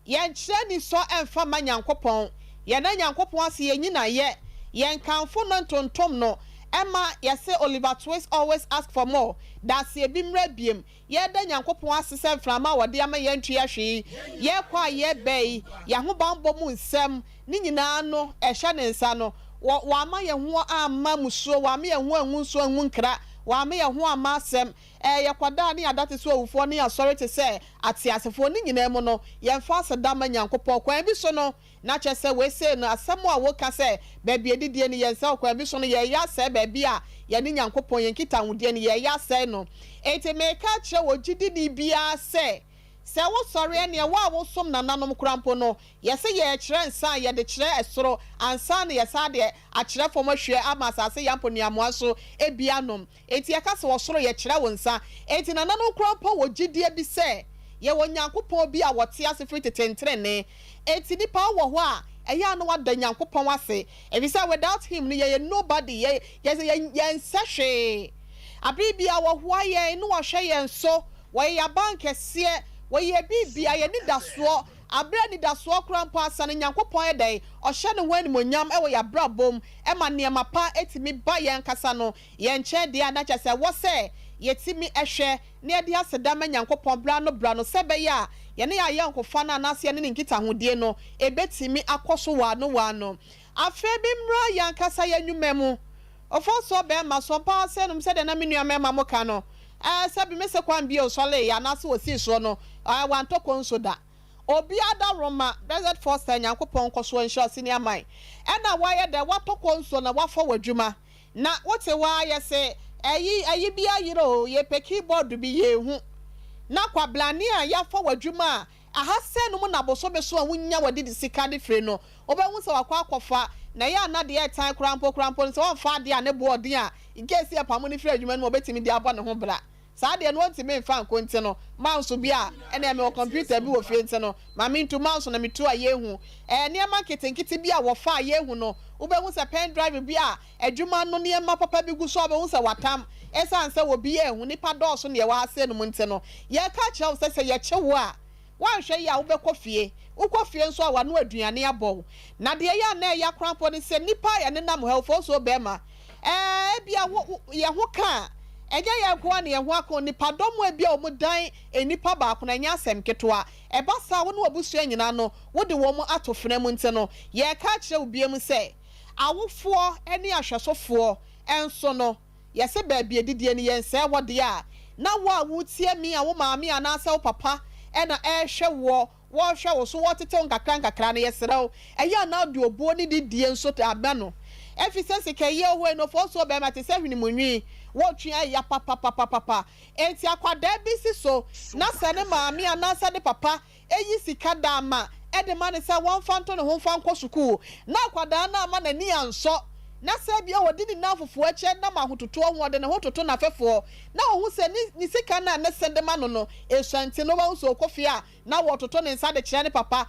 ye nkyerɛ ni so emfa ma nyankopɔ ye na nyankopɔ ase ye nyina ye yen kanfo no ntontom no Emma yese Oliver Twist always ask for more that's ye bimra biem ye da nyankopon asese mframa wode ama ye ntua hwe ye kwa ye bei ye ho bambo mu nsem ni nyina no ehye ne nsa no wa ama ye ho ama musuo wa ama ye ho anwu nso anwu nkra wa ama ye ho ama asem ye kwada ne adate so awufo ne authority say atiasefo ni nyina mu no ye mfa asedama nyankopon kwan bi so no na chese we say no asem a wo ka say baabi edidie ne yensa kwan bi so no ye ya say baabi a ye ne nyankopon ye nkita wudie ne ye ya say no enti me ka kire wo gidi ni bia say se wo sɔre ne wo a wo som nananom krampo no ye se ye kyerɛ nsa ye de kyerɛ esoro ansa ne ye sa de a kyerɛ fom ahwe ama asase yampo niamoa so ebianom enti ye ka se wo soro ye kyerɛ wo nsa enti nananom krampo wo gidie bi se ye wo nyankopɔn bi a wote ase firi tetentre ne enti nipa wo ho a eya no wada nyankopɔn ase ebi say without him ne ye nobody ye nsahwe abibia wo ho aye no wo hwɛ ye nso wo ya bank esie we ye bibia ye ni daso abra ni daso krampo asane nyankopon edai ohye ne ho animonyam e wo ya brabom e ma niema pa etimi ba ye nkasa no ye nche de ana kyese wo se yetimi ehwe ne de aseda ma nyankopon bra no sebe ya ye ne ya yankofa na anase ne nkita hodie no ebetimi akoso wa no afa bi mra ya nkasa ya nwumemu Ofoso be ma Sompa se no se de na menua mema mo ka no sabi me se kwan bi o sole ya na se osi so no wan to konso da obi ada roma desert force nyankopon koso nsho senior man e na wa ye de wa to konso na wa fo wadwuma na wote wa ye se ayi bi ayiro ye pe keyboard bi ye hu na kwa blani a ya fo wadwuma aha se no mu na boso be so a wunya wadi di sika de fre no obehu se wakwa akofa na ya na de time krampo so on fa de a ne board a in case ya pamu ni free adwuma no obetimi de abo ne ho bra saa de no ntimi mfa nkonti no mouse bi a ene me computer bi wo fie nti no ma me ntu mouse na me tu aye hu niam ketenkete bi a wo fa aye hu no wo be hu se pen drive bi a adwuma no niam papa bi gu so wo be hu se watam esan se wo bi ye hu nipa dɔɔso ne wa ase no nti no ye ka kyerɛ wo se ye kyewo a wanhwɛ ya wo be kɔfie ukɔfie nso a wano aduane abɔ na de ya na ya krampo ne se nipa ya ne nam helfo so be ma bia ye ho ka eje ya kwa ne ho akọ nipa dɔm bia o mu dan enipa ba ko na nya asɛm ketewa eba sa wo no abusua nyina no wo de wo mu atofena mu nti no ye ka kyerɛ wo biem se awofoɔ ene ahwɛsofoɔ enso no ye se ba bia didie ne ye nse wo de a na wo a wo tie mi a wo maami anasa wo papa ena ehwɛ wo hwɛ wo so wɔtete nkakra na yɛsrɛw ɛyɛ na de obuo ne didie nso ta aba no efise sika ye ho no fo so be ma te se hwini munwi wo twia ya papa enti akwada bi si so na sane maami anasa de papa eyi sika da ma e de ma ne se won fanto ne ho fan kɔ sukuu na akwada na ama na ni anso na se bia wodi ni na fofo ache na ma hototo ho de ne hototo na fefo na wo se ni sika na ne sende ma no esuante no ba so kofi a na wo toto ne nsa de kire ne papa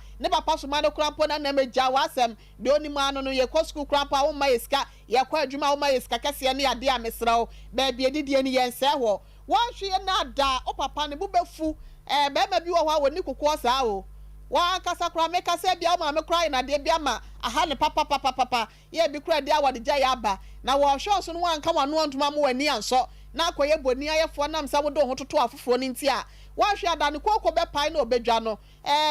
so ma de krampo na na megya wa asem de oni ma no ye kɔ school krampo a wo ma yeska ye kɔ adwuma wo ma yeska kase ne ade a mesrawo ba bia didie ne ye nse ho wo hwe na da o papa ne bu befu ba ma bi wo ho a woni kokɔ saa o wa kasa kura me kasa bia o ma me kura na de bia ma aha ne papa ye bi kura de awade gya ya ba na wo hwe so no wanka wano antuma mo wani anso na akoye boni ayefo nam sa wo do ho toto afoforo ni nti a wa hwe ada ne kokɔ be pai na obedwa no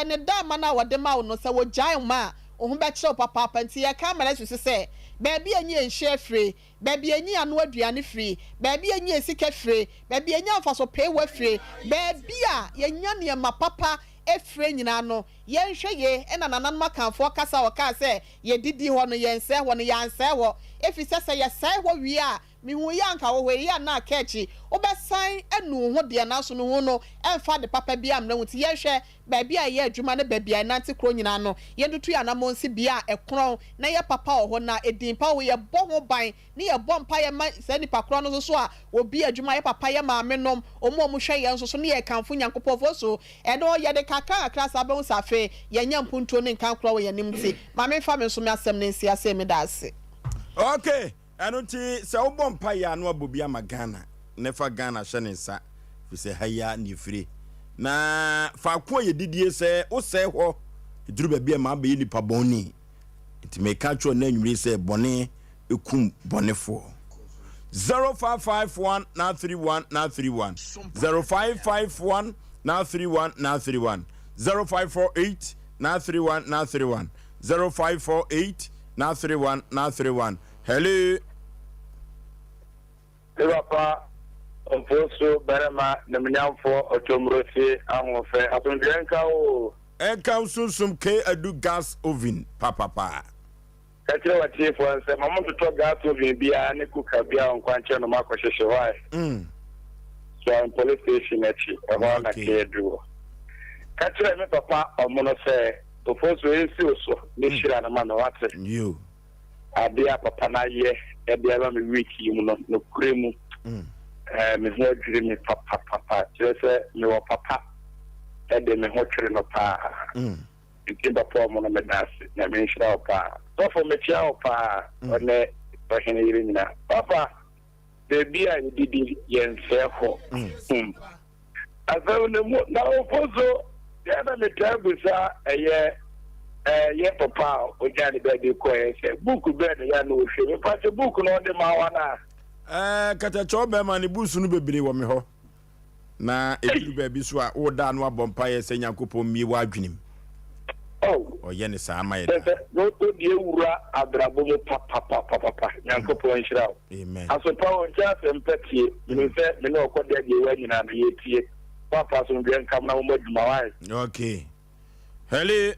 ne da ma na wode ma wo no se wo gyan ma o ho be kire papa nti ye camera so se baabi enyi enhye afre baabi enyi ano aduane free baabi enyi esika free baabi enyi afaso pay wa free baabi a ye nya ne ma papa efre nyina no yenhwe ye ena nanan makanfo kasa o ka se ye didi ho no yense ho no yanse ho efise se ye sai ho wi a mihu ya nka wo we ya na kechi obesan enu ho de na so no ho no emfa de papa bia amna wuti yenhwe baabi a ye adwuma ne baabi a nanti kro nyina no ye dutu ya na monsi bia ekron na ye papa ho na edin pa wo ye bo ho ban ne ye bo mpa ye ma se ni pakro no so a obi adwuma ye papa ye ma amenom omo hwe ye nso so ne ye kanfo nyankopɔ fo so edo ye de kaka krasa be safe ye nya mpuntuo ne nkan kro wo ye nimti ma me fa me so me asem ne nsi asem me da ase okay anunti se wo bom pa ya no abobia magana nefa Ghana hye ne nsa fi se haya ni firi na fa ko ye didie se wo se ho eduru ba bia ma ba yi nipa bonni nti me ka tro na nwure se bone ekum bonefo 0551 na 31 na 31 0551 na 31 na 31 0548 na 31 na 31 0548 na 31 na 31 hello Papa Oforisuo Berema Nemnyamfo Otomrofi Ahofe Atondenka o Enka sunsum ke adu gas oven papa Kachire watie fo nse mama to gas oven bia ne kuka bia onkwanche no makohwehwe why so I'm police station echi e ho na ke edu Kachire me papa omono se Oforisuo ensi oso ne shira na ma no wate you abia papa na ye ebia ba me wiki mu no kuremu me ho adwire me papa just me wo papa ede me ho twere no pa ikimba po mo no me dase na me nhira o pa so for me tia o pa one bahene yire nyina papa de bia ni didi yense ho azawo ne mo na Oforisuo ya na me tabusa ye papa o jani be de ko ese book be de ya no hwe me pa book no de ma wa na kata chobe ma ni busu no bebre wo me ho na eduru ba bi so a wo da no abompa ye se nyankopon mi wa adwenim o ye ne sa ma ye da no to die wura adrabo mo papa nyankopon hira amen aso pa on ja se mpatie me se me no ko de wa nyina na ye tie papa so ndien kam na mo maduma wa okay hello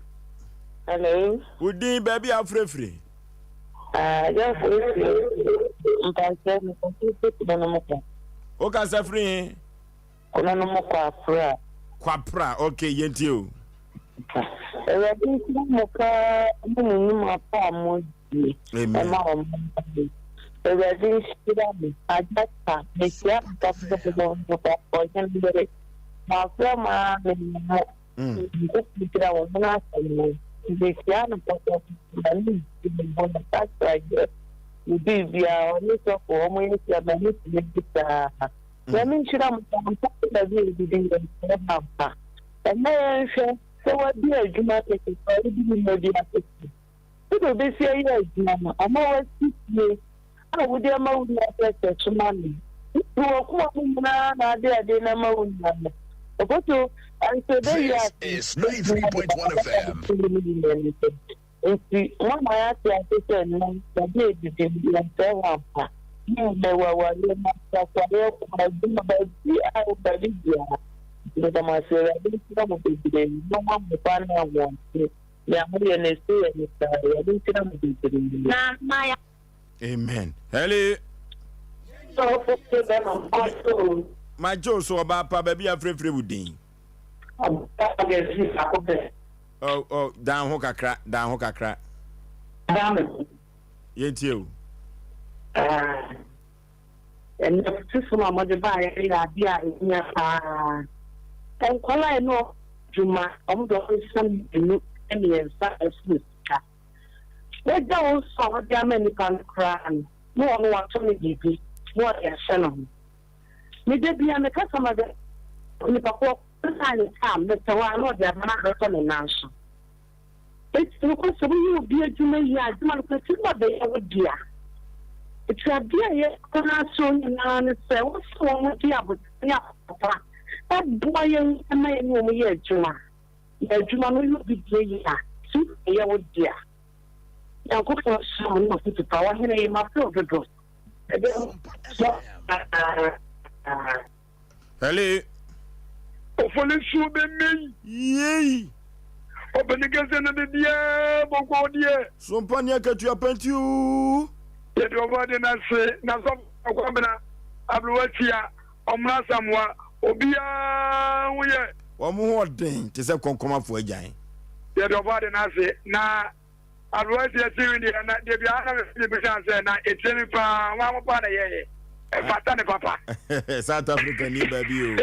udi baby afrefre Yaw Osei Aboagye o ka safri kuna no mo kwapra okay yenti o Ewa bi mo ka mo pa mo bebree ɛma wɔn ɛwɛde nhyira me agyata mehyia mpɔpɔpɔpɔ ɔyɛ mbere maafrɛ maa me mo nkɔkutira wɔn ho asɛm no mehyia no pɔpɔpɔ na ne mbɔ no kakra yɛ biribiara ɔne sɔfo wɔn yɛ hyia na ne tie bi saa nyame nhyira mo mpɔpɔ na bi edidi yɛ nsɛm pampa ɛnna yɛnhwɛ sɛ wɔadi adwuma kɛkɛ sɛ ɔde bi mu adi akɛkɛ sɛ obɛsi ayɛ adwuma no ama wɔasi tie a wode ama wo nua sɛ soma no wɔko a mo nyinaa na ade na ama wo nua no ɔkɔto ansɛ bɛyi This is 93.1 FM. nti mama yɛate ase sɛ no yɛde adidi yɛnsɛ wɔ ampa ne mmɛwawale na sakwareɛ adwuma baabi a wobade biara ntamase yɛde nsira mo bebree na moamopa no awɔnte nea moyɛ no ɛsɛ yɛ ne saa yɛde nsira mo bebree na maya Amen. Hello. My Joe so about baby afrefre wudin. Oh, down ho kakra. Yetio. And the system of the buyer idea is near and call I know Juma the some new and they don't saw the American crown. No one wants to give me more a son. May there be a customer that only Papa time, Mr. One or the other on the nation. It's because you be a Juma yard, man, what they ever dear. It's a dear yet, soon and say, what's wrong with you? Papa, that boy and my woman, yeah, Juma. Yeah, Juma will be dear. See, yeah, dear. Now go for some of the power here in my field. Hello. Oforisuo be me. Yey. Open the gas and the dear, Boko dear. Sompa nia katua pentiu. Yet over the Nase, Nasam, Aquamina, Abluatia, Omna Samwa, Obia, we are. One more thing to say, come up for a giant. Yet over the Nase, na. Abluatia, and the Biana, it's any one part of ye. Fatane papa. South Africa ni baby.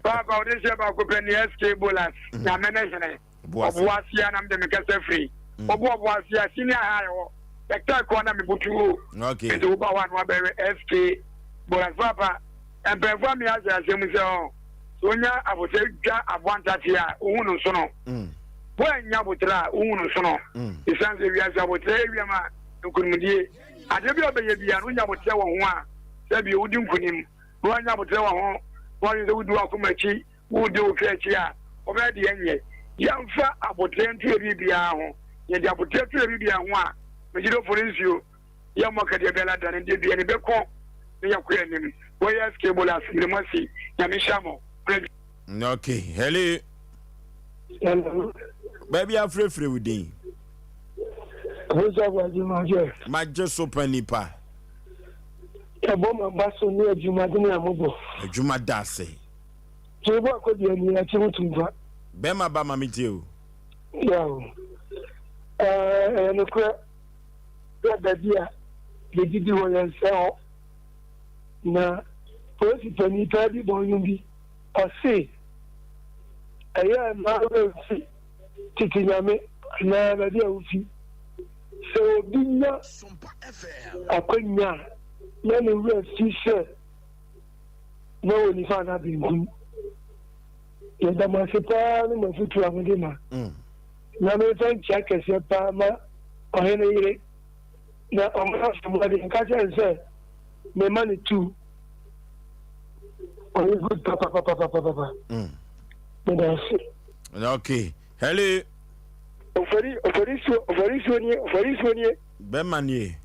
Papa, this is about SK Bolas. Na management. Boasia nam de mekase free. Boasia senior high. Sector corner me butu. Okay. It over one SK Bolas papa. And perform me as a semuso. Sonya abotega abwantatia unu sono. When Yabutra unu sono. The sense we are Sabotre ma nukunmudie. Adebi obeye anu nyabotre wo ho a se bi odi nkunim wo nyabotre wo ho wo ye wudu akomachi wudi okrechi a obe de enye yamfa abotre ntu bibia ho ye de abotre tu bibia ho a Megiro Oforisuo yamaka de bela dan de bia ne beko ne yakwa nim wo ye skable as lemasi nyamishamo. Okay, hello. Baby afrefre wudin. Osei Aboagye Maje Sompa Nipa. Eboma baso ni adwuma de na mobo. Adwuma dase. Tibo akodi ani ati mutumfa. Bema ba mamiti o. Yaw. No kwa da dia de didi wo yense ho. Na polisi pani tadi bonyum bi. Osei. Aya ma ro si titinyame na ba dia ufi. So binya Sompa FM. akwanya na ne wura sise na woni fa na bingu ya da ma se pa ni ma fitu amede ma na me tan cha kese pa ma ohene yire na omra somba de nka se me mani tu o good papa Okay, hello. Oforisuo ni Bema ni.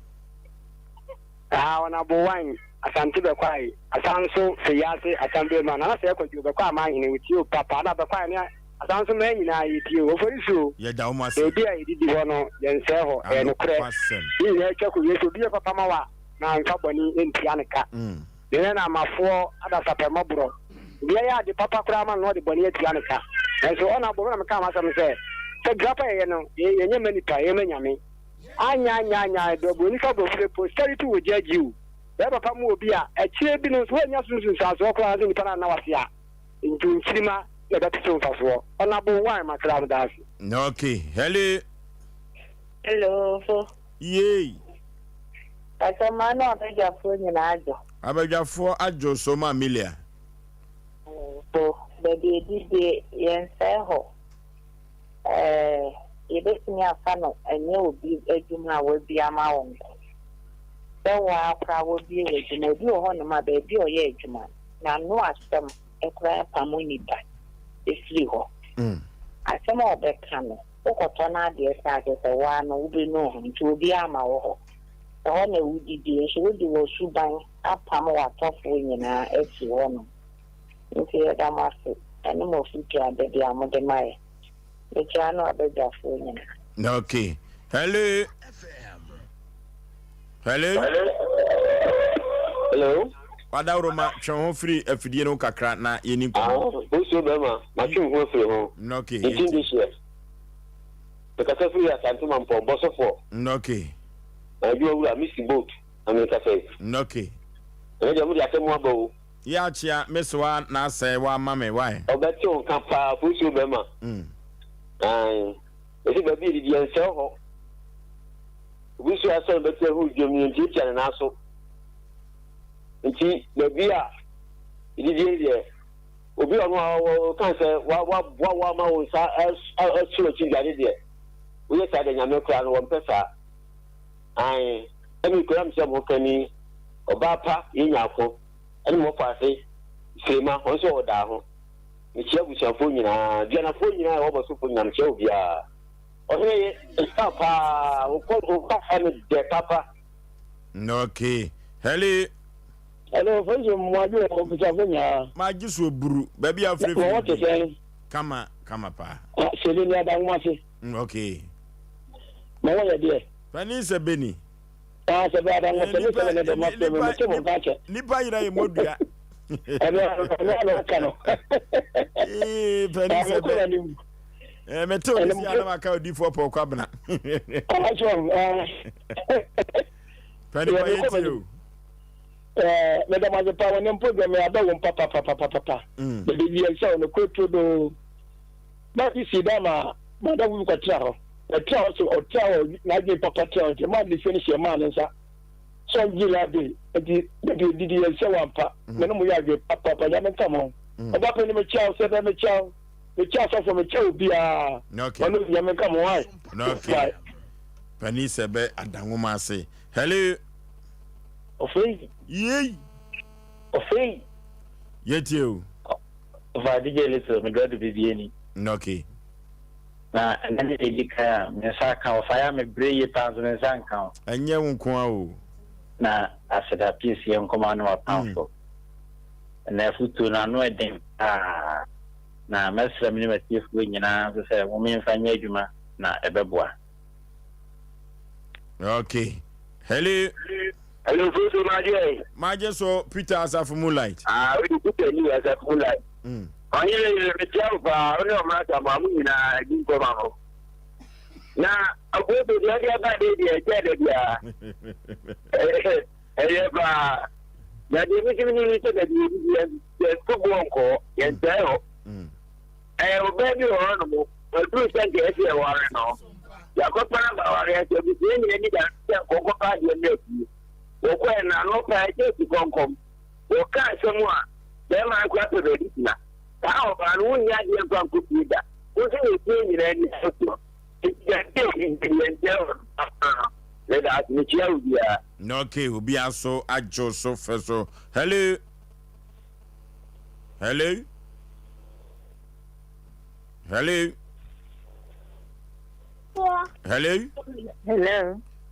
Wana bowan asante be kwai asanso feyase atambe ma na se kwaju be kwa ma hine witio papa na be kwai ni asanso ma nyina yitio Oforisuo Ye da umu ase. e bia ididi ho no yense ho e no kre ni ye twa ko yeso bia papa ma wa na nka boni entia ne ka de na amafo ada sapema bro bia ya de papa kra ma no de boni entia ne ka enso ona bo na me ka ma sam se grapa ye no ye nyema nipa ye manyame anya do boni ka bo fre posterity wo judge you e papa mu obi a e kire bi no so anya sunsun sa so kra ni pa na wase a ntu nkirima e da tso faso ona bo wan ma kra da asi Okay, Hello, so. Yay. Asema no abegyafo nyina ajo. Abegyafo ajo so ma Amelia. So, baby did yense ho. Yebetumi afa no enye obi adwuma wo bi ama wo. So wa akra wo bi adwuma bi ho no ma baby oye adwuma. Na no asem ekra pamoni ba. Efiri ho. Asem obeka no. Okoto na de sa ke se wa no wo bi no ho nti obi ama wo ho. So na wudi di so wudi wo suban apam wa tofo nyina efi ho no. Nti ya damase ene mo futu abedi amode mai. Echano abegyafo nyina. Okay. Hello. Wadawroma twon free afidie no kakra na yeni ko. Osei bema, ma twon ho free ho. Okay. Because free asantuma mpo bosofo. Okay. Na bi owura misi boat. America say. Okay. E je mu di atemu abo. Ya chia meswa na say wa mame why? Obeti on kan pa Osei bema. Esi baby di ense ho. Osei aso beti hu dwomi nti tia na so. Nti baby a di die obi onu kan say wa ma wo sa asuro chi gade die. We say the nyame kra no wompesa. Emi kra mse mo kani obapa yinyafo. Eni mo kwase sema onso oda ho. Ni chiabuchafo nyina, biana fo nyina wo boso fo nyina mche obia. Oheye papa, o ame de papa. Okay. Hello, fonso mwaje o buchafo nya. Magisu oburu, baby afre. Kama pa. Sele ni adamwase. Okay. Mawo ya die. Pani se beni. Se ba adamwase se ne de mape me ke mo kache. Nipa yira e modua. Ano kano. Pani se beni. Meto ni ana maka odi fo po kwabna. Pani pa yetio. Madam Azepa when em program me aba papa. The bibi say on ko to do. Na di si dama madam wu kwatra ho. The trial so o trial na di papa trial the man dey finish your man nsa. So gila be the say wampa. Me no mo ya ge papa ya me come on. Oba pe ni me chow say me chow. Me chow so me chow bia. Okay. No ya me come on. Okay. Pani sebe adanwoma ase. Hello. Osei. Yey. Osei. Yetio. Va DJ leso me do bibi ni. Okay. Na nani edika me saka o fire me breye panzo me sanka. Anye wonko a o. Na aseda pisi en komano wa panfo. Na futu na no eden. Na mesra me ni matifu nyina so se wo me mfanya adwuma na ebeboa. Okay. Hello. Hello, Osei Maje so Peter Asaf Moonlight. We put ni Asaf Moonlight. Onye le tell ba onye o mata ma mu na gi ko ma ho. Na agodo dia dia ba dia de dia. Ba. Ya di mi to dia ko bonko, ya tell. O baby o no mo. O tu se ke e wa re no. Ya ko para ba wa re se bi ni da ko pa dia ne. Okwe na no pa je konkom o ka semua be ma kwa to de na ta o ba no nya de kwa ku pida o se ni ti ni ni so ya te ni le da ni chia ubia no ke obi aso ajo so feso. Hello.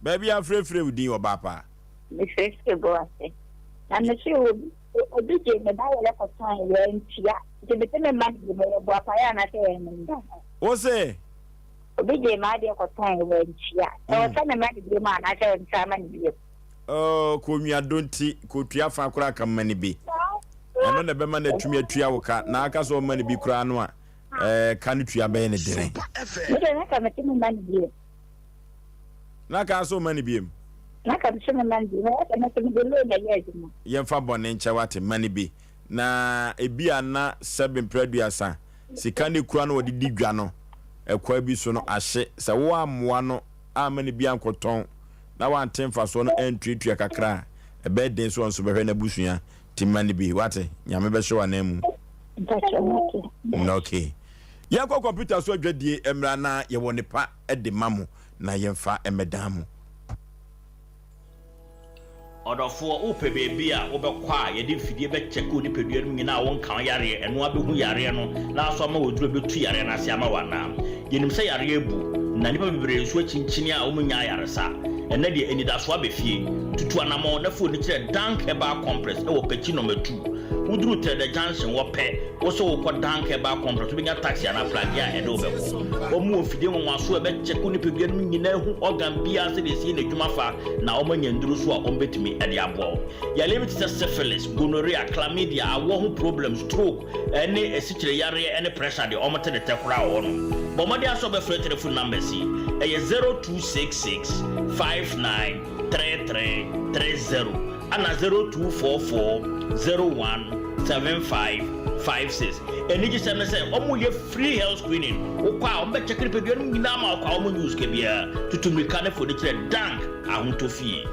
Baby afre udi obapa. Osei Aboagye. And the show obi je me ba wele for time we ntia. Je be me man de me bo apaya na se en. Ose. Obi je ma de for time we ntia. O se me man de ma na se ntia man bi. Ko nwa donti ko tua fa kura ka mani bi. Eno na be ma na tumi atua wo ka na aka so mani bi kura no a ka ne tua be ne dire. Me de na ka me tumi man bi. na ka so mani biem na ka so mani bi na ka me belo na ye adwuma yemfa bone nche wate mani bi na ebia na 7 preduasa sika ne kura no wodi digwa no ekwa bi so no ahye se wo amoa no amani bi ankoton na wantemfa so no entwetwe kakra ebe den so onso behwe na busua timani bi wate nyame be hwe na mu okay ya ko computer so adwadie emra na ye woni pa de mamu na yemfa emedamu Odofo upe bebi a wobekwa ye de fidie be check odi peduanum nyina won kan yare eno abehu yare no na so ma woduro betu yare na se ama wana yenim se yare ebu na nipa bibere so chinchini a omunya yare sa ene de enidaso abefie tutu anamo na fo ni kire dank eba compress e wo pechi no metu wuduru te the junction wo pe wo so wo ko dank eba compress bi nya taxi na flag ya ene obeko omu ofidie won so be check odi peduanum nyina hu organ bia se de si na dwuma fa na omanya nduru so a ombetumi ede abo ya limit syphilis gonorrhea chlamydia awo hu problem stroke ene esichire yare ene pressure de omote de tekura wo no bomode aso be free telephone number si eye 0266593330 ana 0244017556 eni ji se say omo ye free health screening okwa ombe check peduanum nyina ma okwa omo news ke bia tutumika ne fo de kire dank ahutofie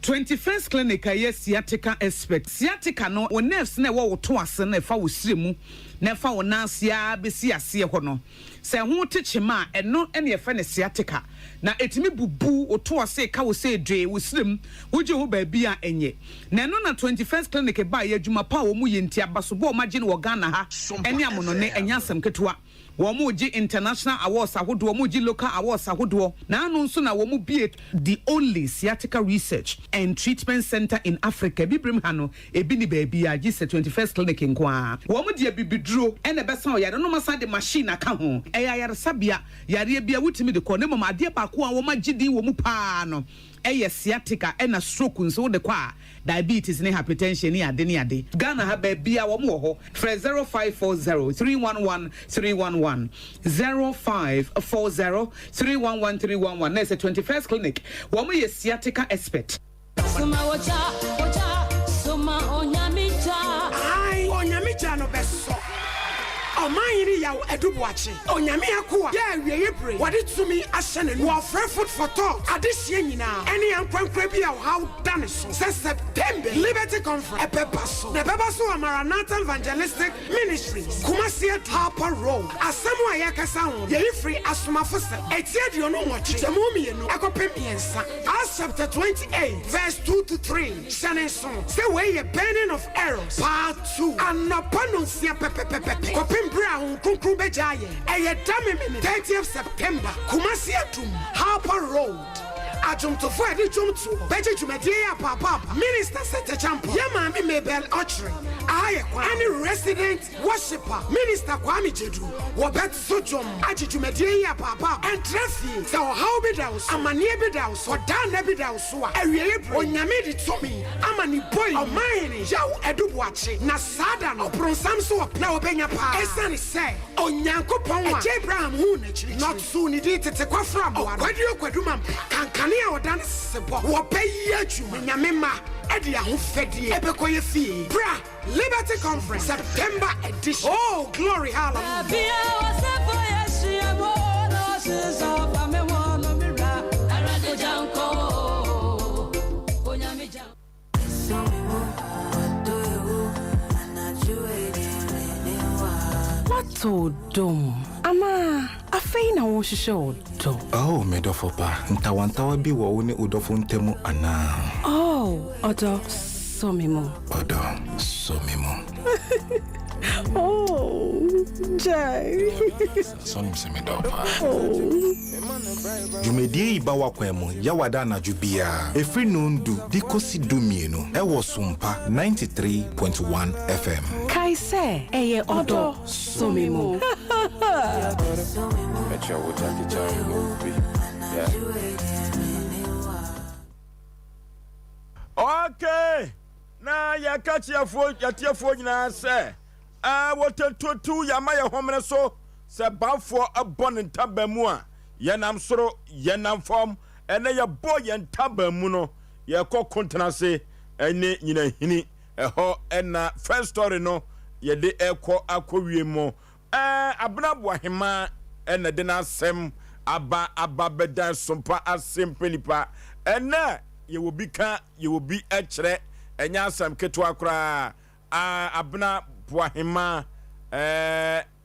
21st clinic aye sciatica expert sciatica no wo nerves na wo to ase na fa wo siremu na fa wo nansia besi ase ho no se ho techema eno ene ye fa ne sciatica na etimi bubu wo to ase ka wo se dwe wo sirem wo je ho ba bia enye na eno na 21st clinic ba ye adwuma pa wo mu ye ntia baso bo magine wo Ghana ha ene amono ne enyasem ketewa Womuji international awards ahodo womuji local awards ahodo na anu nso na womu be the only sciatica research and treatment center in Africa bibrim hano ebi ni baby a gise 21st clinic nkwa womu de bibiduro ene besa o yare no masa de machine aka ho eya yare sabia yare bia wutimi de ko ne mama ade ba ko a womu gidi womu pa no eye sciatica ena stroke nso de kwa diabetes ne hypertension ni ade Ghana ha ba bia womu wo ho 0540311311 0540311311 na 21st clinic womu ye sciatica expert Suma onyamija no beso Omayini Yaw Edubuachi Onyame akoa ya wieye bre wade tumi ahyene no afre food for thought adehye nyina ene yankwankwa bi a how dane so September Liberty Conference ebebaso na bebaso Maranatha Evangelistic Ministries Kumasi Harper Road asemu ayakasa ho ye free asomafo se etie no nwochi temumi no akopem yensa Acts chapter 28 verse 2 to 3 shane so say we burning of arrows part 2 anopano sia pepepepe kopem Brown Kunkru Bejaye, a 30th September, Kumasi Atum, Harper Road. Ajum to Friday Jumtu, Beji Jumedia Papa, Minister Sete Champo, Yama Mabel Archery, any resident worshipper, Minister Kwame Jedu, Wabet Sojum, Aji Jumedia Papa, and Trafi, so how be those, Amani Bedaus, or Dan Ebidaus, a really Onyamidi to me, Amani boy, or mine, Yaw Edubuachi, Nasada, no Bronsamso, now Benya Pa, Esan say, Onyanko Poma, Abraham Hunich, not soon it to take off from, Quadio Quadumam, Kankania or dance support, Wapay Yachu, Yamema, Edia who fed ye, Ebekoye fee, Bra, Liberty Conference, September edition. Oh, glory, hallelujah. What dom? Ama, afei na wo hwehwe odo. Oh, medofo pa. Ntawantawa bi wo ne odofo ntemu ana. Oh, odo somimo. Odo somimo. Oh, Jai. Sonim se medofa. Jumedie ibawa kwemu yawada na jubia. Efri nundu dikosi dumienu. Ewo Sompa 93.1 FM. Kaise eye odo somimo. Okay. Na ya catch ya tiafo nyina se wotentotu ya ma ye homene so se bafo abon ntabamu a yenam soro yenam fam ene ye bo yen taba mu no ye ko kontrase ene nyina hini eho ena first story no ye de ekọ akọwie mo abna boahema ene de na asem aba beda Sompa Asem Mpe Nipa ene ye wo bi ka ye wo bi ekere enya asem ketwa kra abna boahema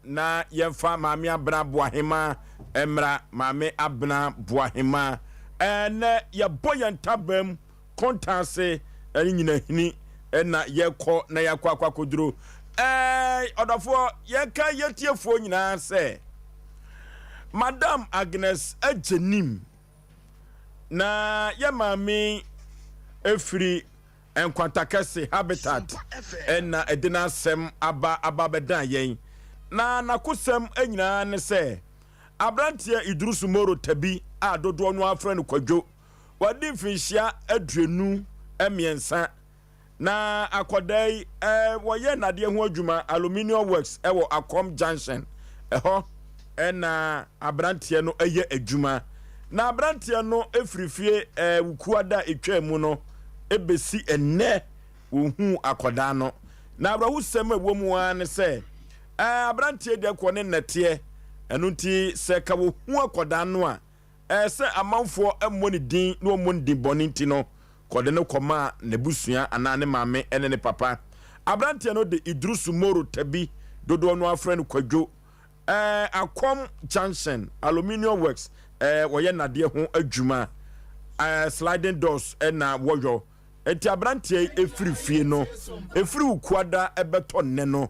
na yemfa maame abna boahema emra maame abna boahema ene ye boyen tabam kontanse ene nyina hini ena yekọ na yakọ akwakoduro odofo yeka yetiefo nyina se Madam Agnes Ejenim na ye maame efiri enkwantakese habitat ena edina sem aba bedan yen na nakosem enyina ne se abrantie Idrusu Moro tabi a dodo no afra no kwadwo wadi finhia aduenu emiensa na akodai woye nade ho adwuma aluminium works ewo Akom Junction eho ena abrantie no eye adwuma na abrantie no efrifie wukuada etwam no ebesi enne ohu akoda no na abrahu sem ewom an se abrantie de ko ne nete enu nti se ka wo hu akoda no a se amanfo emmoni din no omoni boni nti no kode ne koma ne busua ana ne maame ene ne papa abrantie no de Idrusu Moro tabi dodo no afra no kwadwo Akom Junction aluminium works woye nade ho adwuma sliding doors na woyo enti abrantie efirifie no efiri ukuada ebeto ne no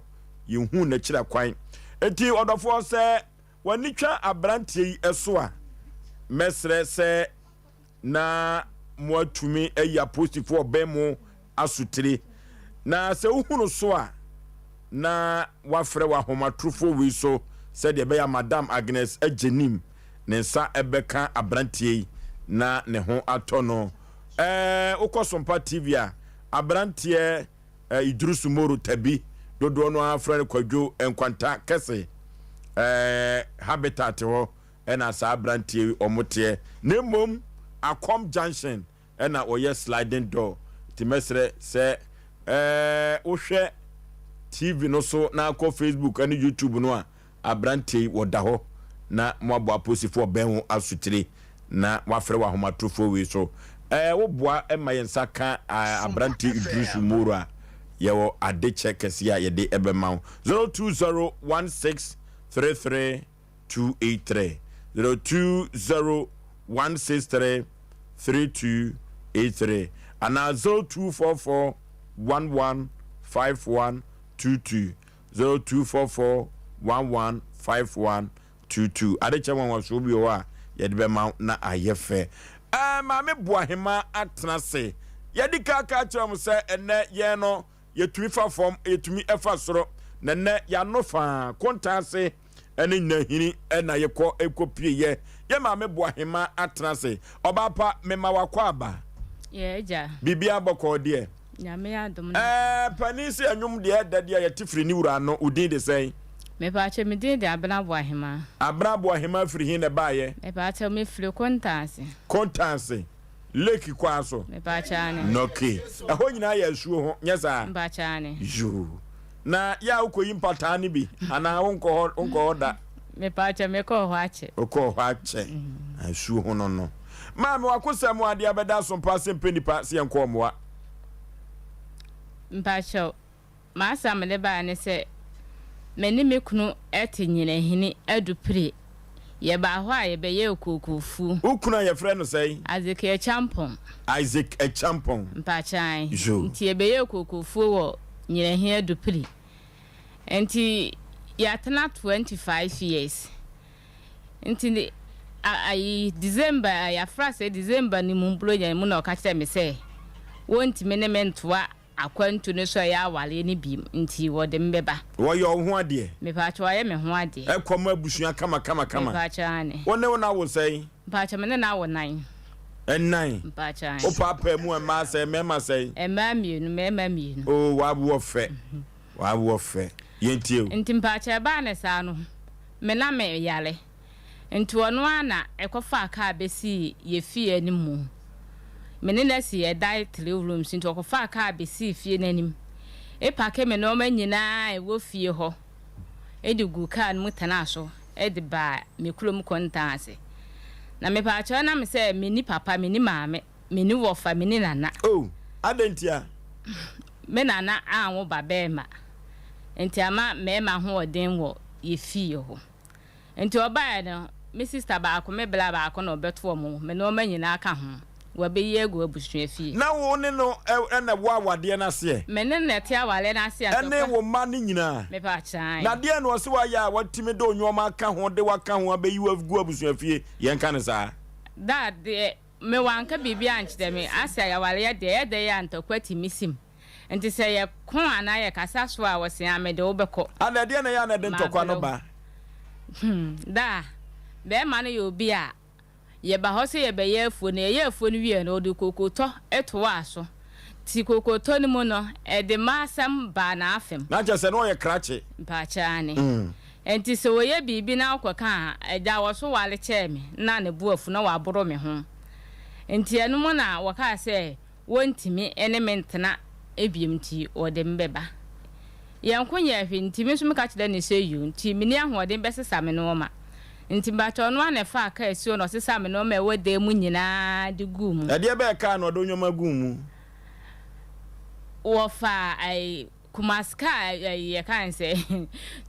yehu na kira kwan enti odofo se wanitwa abrantie eso a mesre se na moatumi eya positive obemo asutire na se uhunu so a na wafre wa homatrufo wi so said ye be Madam Agnes Ejenim ne nsa ebeka abrantie na ne ho atono Sompa TV a abrantie Idrusu Moro tabi dodo no afra kwadwo enkwanta kese habitat ho ena sa abrantie omote nemom Akom Junction ena oye sliding door timesre se ohwe TV no so na ko Facebook and YouTube no a abrantie woda ho na moabo aposifo ben ho asutire na wafre wa homatrofo wi so wo boa emayensa ka abrantie Idrusu Moro a yewo ade checkers ya yede ebema 0201633283 0201633283 ana 0244115122 0244115122 ade chewa wanso bi o a yede bema na ayefe maame boahema atena se yedi kaka kyerem se enne ye no yetumi fa form yetumi efa soro na ne ya no fa kontase ene nyahini ena ekopie ye maame boahema atena se obapa mema wakwa aba eja bibia boko de nyame adom panisi anyum de dade yetifiri ni wura no udin de sei me pa che me din de abna boahema firi hin ne baaye me pa che me firi kontanse leki kwa so me pa cha ne noki eho nyina ya asuo ho nyesa me pa cha ne ju na ya ukoyi mpata ni bi ana wonko oda me pa che me ko ho ache asuo ho no maame wakosam ade abeda Sompa Asem Mpe Nipa se enko moa mpacho ma sam le ba ne se meni mekunu etinyine hini adupre ye ba ho a ye be ye kokofu ukuna ye frɛ no sei Isaac Echampon mpachan nti ye be ye kokofu wo nyine hini adupre enti ya tena 25 years nti ai December ya frase December ni mumblo nya mu na o ka kire me se wonti me ne mentoa akwantu ne so ya awale ni bi nti wode mbeba wo yo ho ade me pa cho aye me ho ade ekoma abusua kama me pa cha ne wone na wo sei pa cha me na wo nan ennan pa cha o papa mu ma sei me ma sei ma mienu o wa wo fe yentie nti pa cha ba ne sa no me na me yale nti ono ana ekofa aka besi ye fie animu mene na si e die 3 rooms nti okofa aka besi fie nanim e pake me no manyina e wo fie ho e di gu kan mutana so e di ba me kulom kontanse na me pa cho na me se me ni papa me ni maame me ni wofa me ni nana oh adentia me nana anwo ba bema enti ama me ma ho odin wo ye fie ho enti oba no me sister ba ko me bla ba ko no beto mo me no manyina aka ho wa be ye gu abusua fie na wo ne no na wo awade na se me ne na te awale na se aso ene wo ma ne nyina me pa chan na de no se wa ya watime do nyoma aka ho de waka ho abeyi wa gu abusua fie yen kan sa da de me wanka bibi anchi de me asa ya wale ya de ya ntokwati misim enti se ye ko ana ye kasa so a wose amede wo beko ana de na ya na de ntokwa no ba da be ma no yo bi a ye ba ho se ye be ye afuo na ye afuo no wie na odi kokoto eto aso ti kokoto ni mu no e de masam ba na afem na je se no ye krache ba chaane enti se wo ye bibi na akwaka a eja wo so wale che me na ne bu afu na wa boro me ho enti enu mu na waka se wontimi ene mentena ebiem ti ode mbeba yankonya hwe ntimi so meka kide ne se yu ntimi ni ahode besesa me no ma nti ba cho no na fa aka esi no sesa me no ma wode mu nyina de gu mu ade be ka no do nyoma gu mu wo fa ai kumaska ye kan se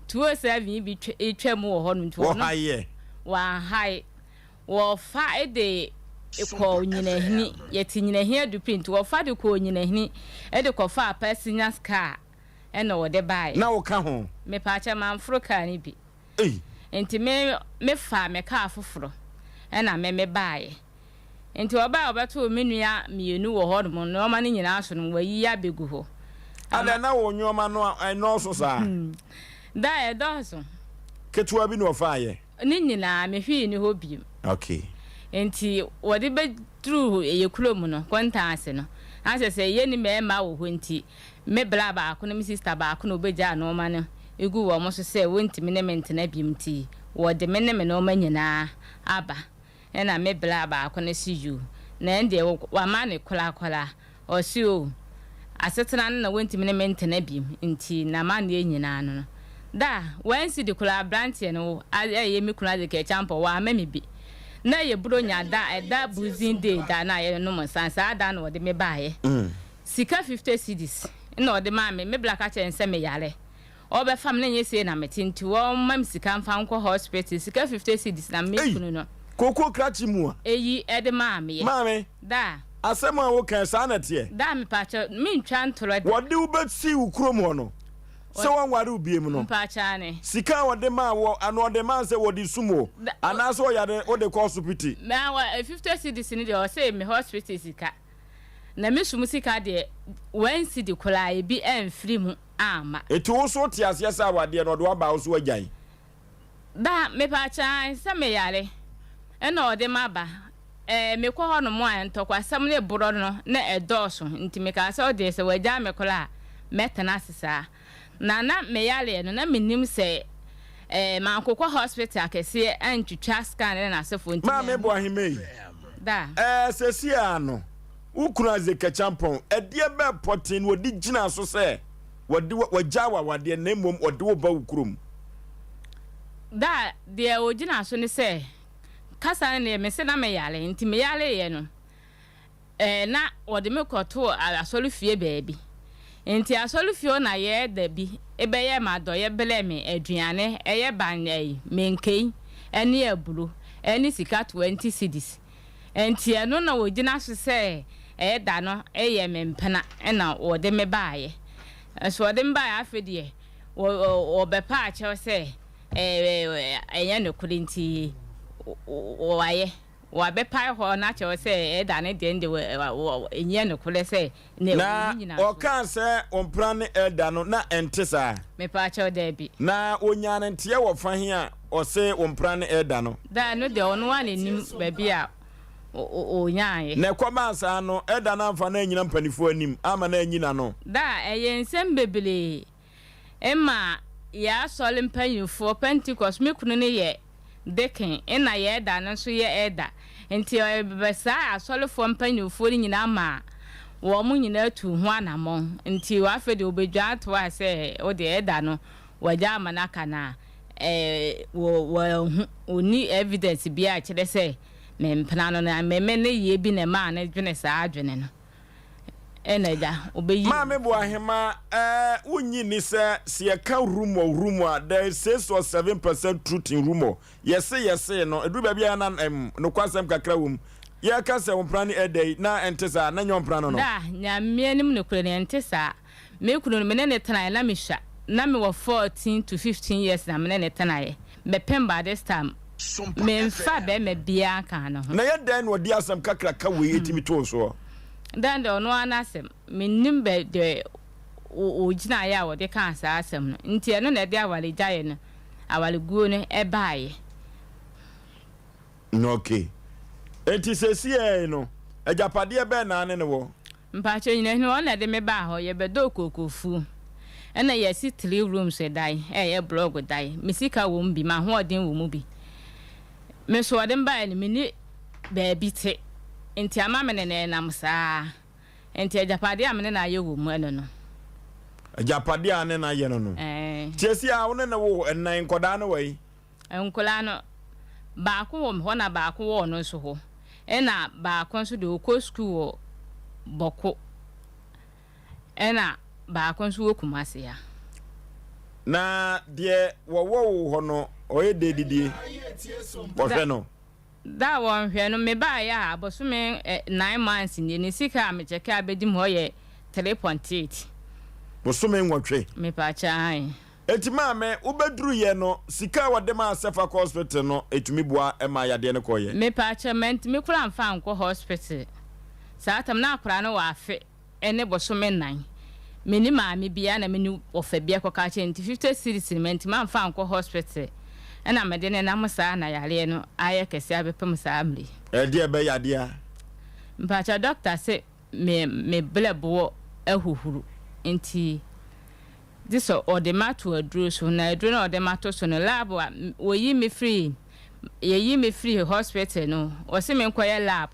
207 bi twam wo ho no nti wo haye wa hai wo fa ede ko nyina hini yeti nyina hia du print wo fa de ko nyina hini ede ko fa passenger car ena wo de bai na wo ka ho me pa cha man froka ni bi enti me fa me ka afoforo ena me bai enti oba obeto menua mienu wo ho no no ma ni nyina aso no wayi ya begu ho ala na wo nyoma no no so sa da e doso ketua bi no fa ye ni nyina me hwi ni ho bi okay enti wode be true ye kulom no kontanse no asese ye ni me ma wo ho enti me bla ba ko na me sister ba ko no beja no ma no egu wo mo so se wonti me ne mentena bimti wode me ne me no ma nyina aba ena me bla ba ko na si you na ende wa ma ne kola o si o asetena na wonti me ne mentena bim enti na ma ne nyina no da wansi de kola brantie no aye me kuna de ke champo wa ma me bi na ye bro nya da eda buzin day da na ye no mo sansa da na wode me baaye sika 50 cedis na wode ma me blaka che nse me yare obe fam na nyese na metinti wo mam sika mfa nko hospital sika 50 cedis na me kunu no koko krachi mu a eyi ede ma me da asem a wo kan sa na tie da me pa che me ntwa ntoro wode wo beti wo krom ho no se wan ware ubiem no mpacha ne sika wode ma wo ano de man se wode sumo ana so ya de ode ko hospital na wa 50 cedis ni de o say me hospital sika na me sumu sika de 1 cedi kola e bi enfri mu ama etu wo so tie ase sa wade no do aba wo so agyan da me pacha se me yare e na ode maba me ko ho no mo an tokwa sam ne boro no na edoso nti me ka se ode se wagya me kola metana sisa na me yale no na menim se ma kokwa hospital akese antwitwa scan na asefo nti ma me bo ahimei da sesi ano ukuna zeka champon edie be potin wodi gina so se wodi wajawa wade na mom wodi wo ba ukrum da de ogina so ne se kasa ne me se na me yale nti me yale ye no na wodi me koto asolu fie baabi enti asolu fie na ye da bi ebe ye ma do ye bele me aduane eye banai menkei ene aburu ene sika 20 cedis enti eno na wogina so se da no eye mempena na wode me baaye so wode me baaye afedie wo bepa a che se eye no kurinti waye wa bepa ho na che se da ne de enye no kule se ne na o kan se on plan elda no na entesa me pa che da bi na onyane ntie wo fa he a o se on plan elda no da no de ono wa nim ba bi a o nyaaye na kwamansa no elda na mfa na nyina mpanifo anim ama na nyina no da ensem bebele emma ya sole mpanifo Pentecost me kunu ne ye deken ena ye da no so ye eda enti besa asolefo mpanyufo ni nyina ma wo mu nyina tu ho anamon enti wa fe de obedwa ato ase o de eda no waja manaka na wo oni evidence bi a kire se me mpena no na me ne ye bi na ma na dwene sa adwene no enaja obeyi ma me bo ahema unyi ni se ka rumor there is 6 or 7% truth in rumor yes no edu ba bia na no kwasem kakra wom ye ka se wompra ni edey na entesa na nyompra no da nya meanim no kure ne entesa me kunu no me ne tena na me hwa na me wo 14 to 15 years na me ne tena ye be pemba this time me mfa be me bia ka no na ye den wo di asem kakra ka we etimi to so dan do no anasem menim be de o gina ya wo de kan sa asem no nti no na de awale jaye no awale guo no e baaye no okay enti sesie no ajapade be na ne wo mpacho nyina no na de me ba ho ye be do kokofu ena ye si 3 rooms e dai ye blog dai misika wo mbi ma ho odin wo mu bi me so odin ba ni mini ba bi te enti ama me ne nam saa enti ajapade amene na ye wo mu eno no ajapade ane na ye no no tiesi a wo ne wo enan koda no wai enkola no ba ko wo ho na ba ko wo no so ho ena ba ko so de ko school wo boko ena ba ko so wo kumase ya na de wo ho no oye dedidie bo hwe no da won hwe no me ba ya abosume 9 months ni sika me cheka abedim ho ye 3.8 bosume nwotwe me pa cha han eti ma me ubeduru ye no sika wode ma Sefa hospital no etumi bua e ma yade ne koye me pa cha ment me kura mfa nko hospital saatam na akura no wa afe ene bosume 9 meni ma me bia na meni ofa bia koka che 50 series ment ma mfa nko hospital ena me de ne na musa na yare no aye kese abepem sa amri de be yade a mpa cha doctor se me blebo ehuhuru enti this odemato aduro so na aduro na odemato so no lab oyi me free hospital no o se me nkoye lab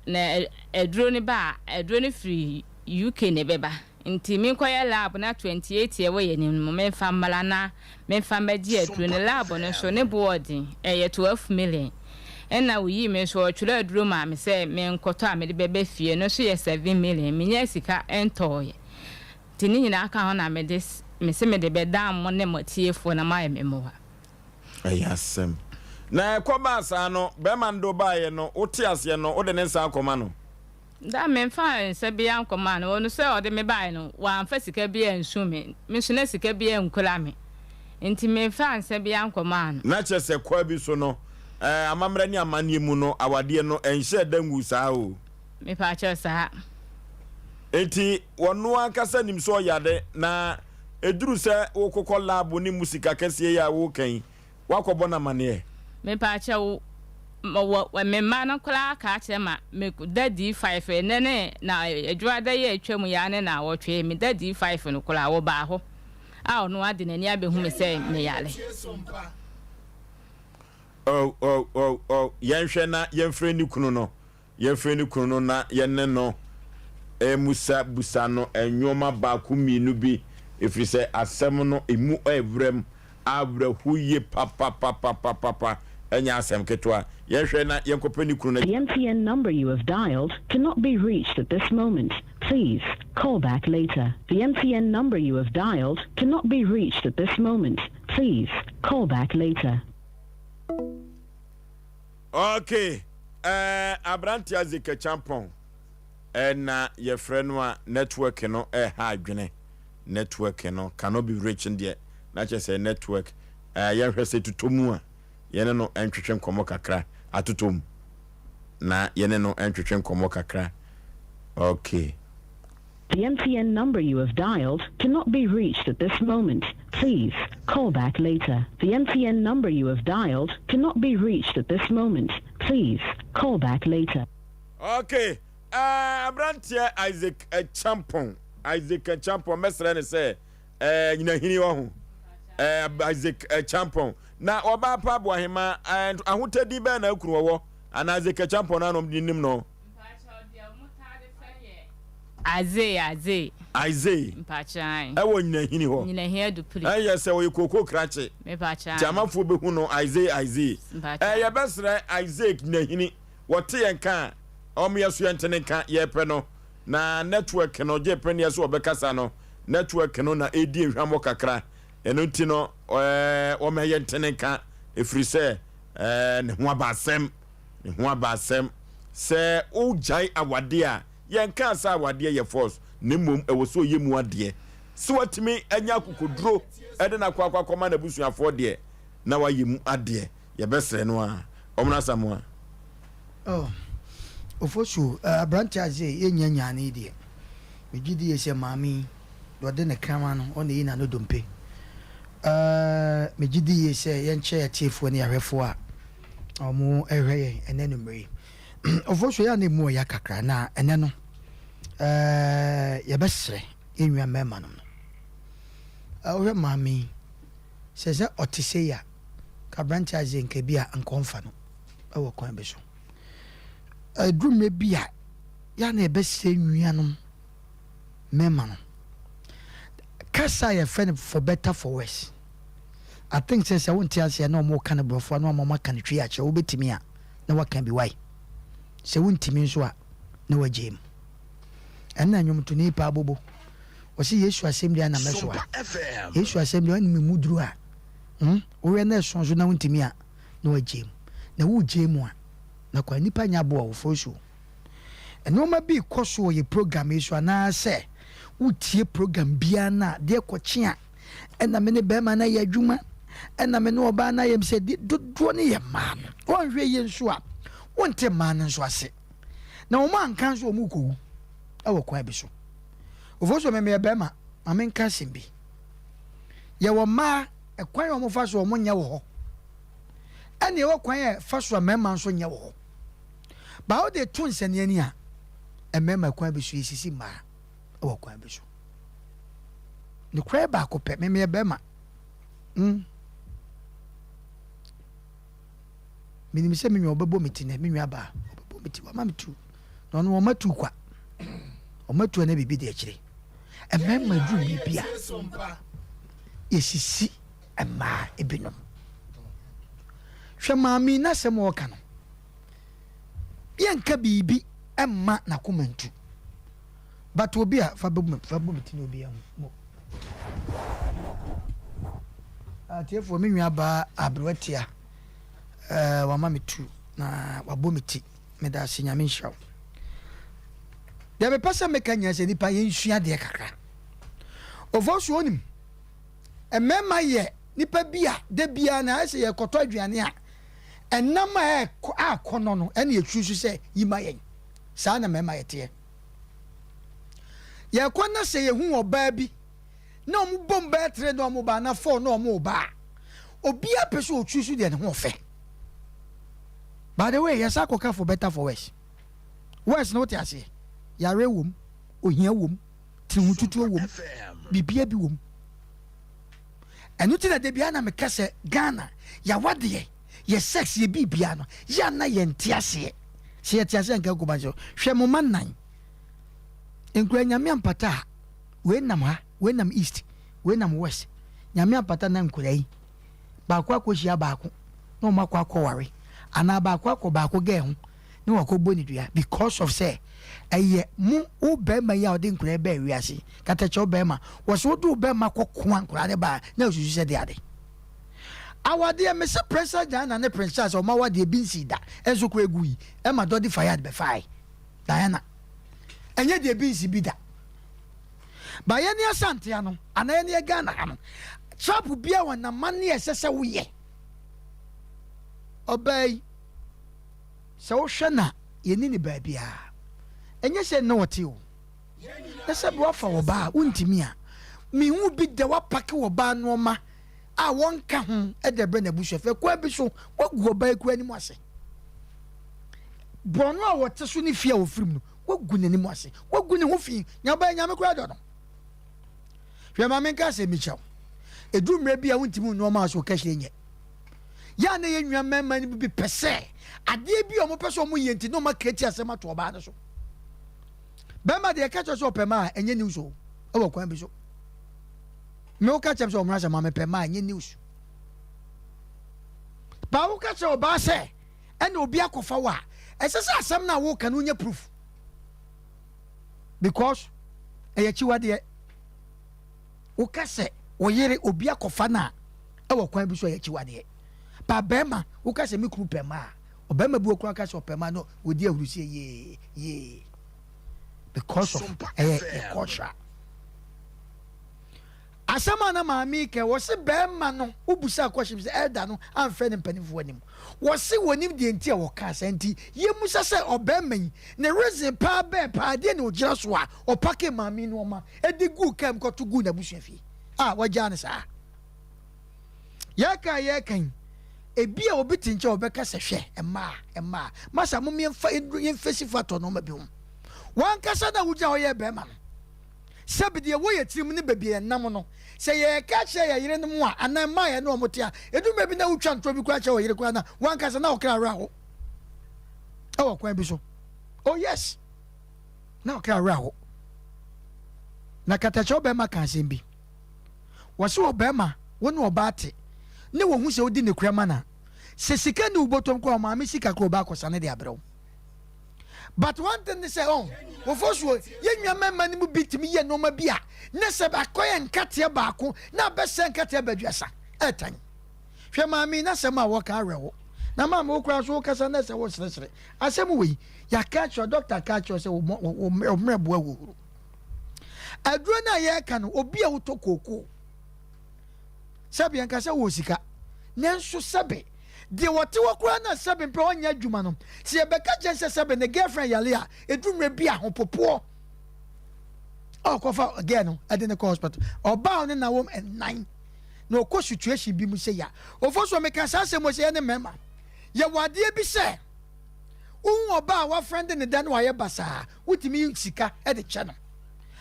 na aduro ni ba aduro ni free UK ne beba nti me nkoye lab na 28 ye we ni me fa mala na me fa magi aduro ni lab no so ne boarding 12 million ena oyi me so otwere aduro ma me se me nkoto a me de bebe fie no so ye 7 million me nya sika entoye tini nyina aka ho na me se me de beda mo ne motiefo na ma me mo ha ayasem na kwaba asa no be mando baaye no oti ase no ode ne nsa akoma no da me mfa nsa bia akoma no no se ode me baaye no wa mfa sika bia nsu me so na sika bia nkula me enti me mfa nsa bia akoma no na che se kwa bi so no amamra ni amanie mu no awade no enhye dangu saa o me pa che saa enti wonu akasa nim so yade na eduru se okokọ lab ni musika kese ya wo kan wakobo na mane me pa che wo me ma na kula ka che ma me daddy 5 nene na adwada ye atwam ya ne na wotwe me daddy 5 no kula wo ba ho a ono ade na ni abehu me se me yale yenhwe na yenfre ni kunu no na yenne no musa busa no enwoma ba ku minu bi efrise asem no emu evrem abrahuye papa enya asem ketwa yenhwe na yenkopani kunu na The MTN number you have dialed cannot be reached at this moment. Please call back later. The MTN number you have dialed cannot be reached at this moment. Please call back later. Okay. Abranti azike champon. Na your friend wa network no ha adwene. Network no cannot be reached there. Na just say network. Yen hwese tutomu a. Yene no entwetwe komo kakra atotom. Na yene no entwetwe komo kakra. Okay. The MTN number you have dialed cannot be reached at this moment. Please call back later. The MTN number you have dialed cannot be reached at this moment. Please call back later. Okay. Abrantia Isaac Champon. Mesra ne say nyina hini wo ho. Isaac Champon. na oba pa boahema and ahotadi be na akuru wo anaze ka champion anom dinim no Azee mpachan ewo nyina hini ho nyina hia du pli se wo kokoko krache me pachan jamafo be hu no Isaac ye besre Isaac na hini wote yenka omeyeso yentene ka ye pe no na network no je pe ne yeso obekasa no network no na edi ehwamo kakra eno ti no o me yentene ka efri se ne ho abasem se o jai awade a yenka sa awade ye force ne mom e wo so ye mu ade se watimi anya kokoduro ede na kwakwa na busuafo de na wa ye mu ade ye besre no a omna samoa Oforisuo branchaze enya ne de megidi yese mami do de ne krama no o ne yina no dompe megidi yese yenche yetiefo ne yahwefo a omo ehweye ene no mri Oforisuo ya ne mu ya kakra na ene no ye besre enwa mema no ohwe mami sese otise ya ka branchaze nke bia ankonfa no ewo kwan beso drume bia ya na ebese nnuanom mema no kasa ya friend for better for worse. I think says I won't tell you no more kind of brofo no more can twi ache wo betimi a na what can be why se wontimi nso a na wagem enna nwom to ni pa bobo o si Yesu assembly na meso a Yesu assembly ani me muduru a wo we na sonzo na wontimi a na wagem na wo gem a na kwa nipa nya bo Oforisuo eno ma bi koso ye program Yesu na se utie program bia na de koche a ena me ne be ma na ya adwuma ena me ne oba na yem se do ne ye ma no wonhwe ye nso a wonte ma no nso ase na o ma nkan so o mu ko awo kwa bi so Oforisuo me be ma amenka simbi ye wo ma ekwan o mo fa so o mo nya wo ho ene wo kwan e fa so ma ma nso nya wo ho ba o de tun sene ani a emema kwan bi so yesisi ma awo kwa bi so ne kwa ba ko pe me be ma minim se me nwa obebo meti na me nwa ba obebo meti wa ma metu no no ma tu kwa o ma tu na bibi de akire emema du bibia yesisi ema ebinom hwe maami na se mo ka no yanka bibi emma na komantu but obi a fa bo meti no obi am atiefo me nwa ba abrotia wa ma metu na wa bo meti me da se nyame nhyaw de be pasa me kanya se nipa ye nsua de kakra Oforisuo onim emema ye nipa bia de bia na ase ye koto aduane a enam a kono no ene etwusu se yima yen saa na mema yete ye kwana se ye hu oba bi na omu bomba tre na omu ba na fo na omu ba obi apeso otwusu de ne ho fe. By the way, yes I could for better for worse. Worse no tiase yare wom ohia wom timututu wom bibia bi wom enu ti na de bia na me kase Ghana ya wade ye sex ye bibia no ya na ye ntiase se ye tiase nka ko banjo hwe mo manan enkura nyame ampata we nam ha we nam east we nam west nyame ampata na nkura yi ba kwa koshia ba ko no makwa ko ware ana ba ko ge ho ni wakobo ni dua because of say eye mu obema ya odi nkura ba wiase katache obema wo so do obema kokko nkura de ba na osusu se de ade awade me se president Diana ne princess o ma wade binsi da enso ko egui e ma do di fire be fire Diana enye de binsi bi da ba ye ne asante ano ana ye ne Ghana ano chap bia wana mane esese wo ye obey se wo hwe na ye ni ba bia enye se na wote o ese bo afa wo ba untimi a mi hu bi de wa pake wo ba no ma a won ka ho e de bre na buhwefe kwa bi so wagu ba ku ani mu ase bono a wote so ni fia wo firim no wagu nani mu ase wagu ne ho fi nya ba nya me kura do no hwe ma men ka se mi chaw edu mre bia untimi no ma so ka hye nye ya na ye nwa mema ni bi pese ade bi o mo pese o mo yenti no ma kreti asema to oba ne so bema de ka cho so pema enye news o e wo kwan bi so me o ka che so o mra ma me pema enye news ba wo ka che oba se ene obi akofa wa esese asem na wo kan unye proof because eyachiwa de wo ka se wo yere obi akofa na e wo kwan bi so eyachiwa de ba bema wo ka se me kru pema obema bi okura ka se opema no odi ahurusie ye because of culture asama na maami ke wo se bema no ubusa question se elder no amfe ne mpanifo anim wo se wonim de ntia wo ka santi ye musa se obema yi ne reason pa be pa de ne ogira so a opake maami no ma edigu kam ko to gu na busuafi wagya ne sa ya kan ebi a obi tinche obeka se hwe emma masa mo yemfesi fato no ma bi hum wan kasa na wugya hoye bema no sabide wo ye tirim ne bebie nam no se ye ka che ye yire no mu a anan ma ye no omotia edu mebi na wutwa ntro bi kwa che wo yire kwa na wan kasa na okra ra ho kwan bi so oh yes na okra ra ho na katacho bema kan sembi wose obema wo ne obate ne wo hu se odi ne kura mana se sika ne ubotom kwa ma me sika ko ba kosa ne de abrew but one thing they say wo fosuo ye nwa mema ne mu bitimi ye no ma bia ne se ba koye nkate ba ko na be se nkate ba duasa etan hwe ma mi na se ma wo ka arewo na ma mo kura so kasa na se wo sere asem we ya ka cho doctor ka cho se wo mrebo awu aduro na ye ka no obi a wo to koko sabi anka se wo sika nenso sabe de wote wakura na sabe mpe onya adwuma no se beka jense sabe ne girlfriend yale a edumre bia hopopo kofa again no ade ne hospital oba on na wom en9 no ko situation bi mu se ya ofoso me kan sa se mo se ne mema ye wade bi se oba wa friend ne dan wa ye basa wutimi sika e de che no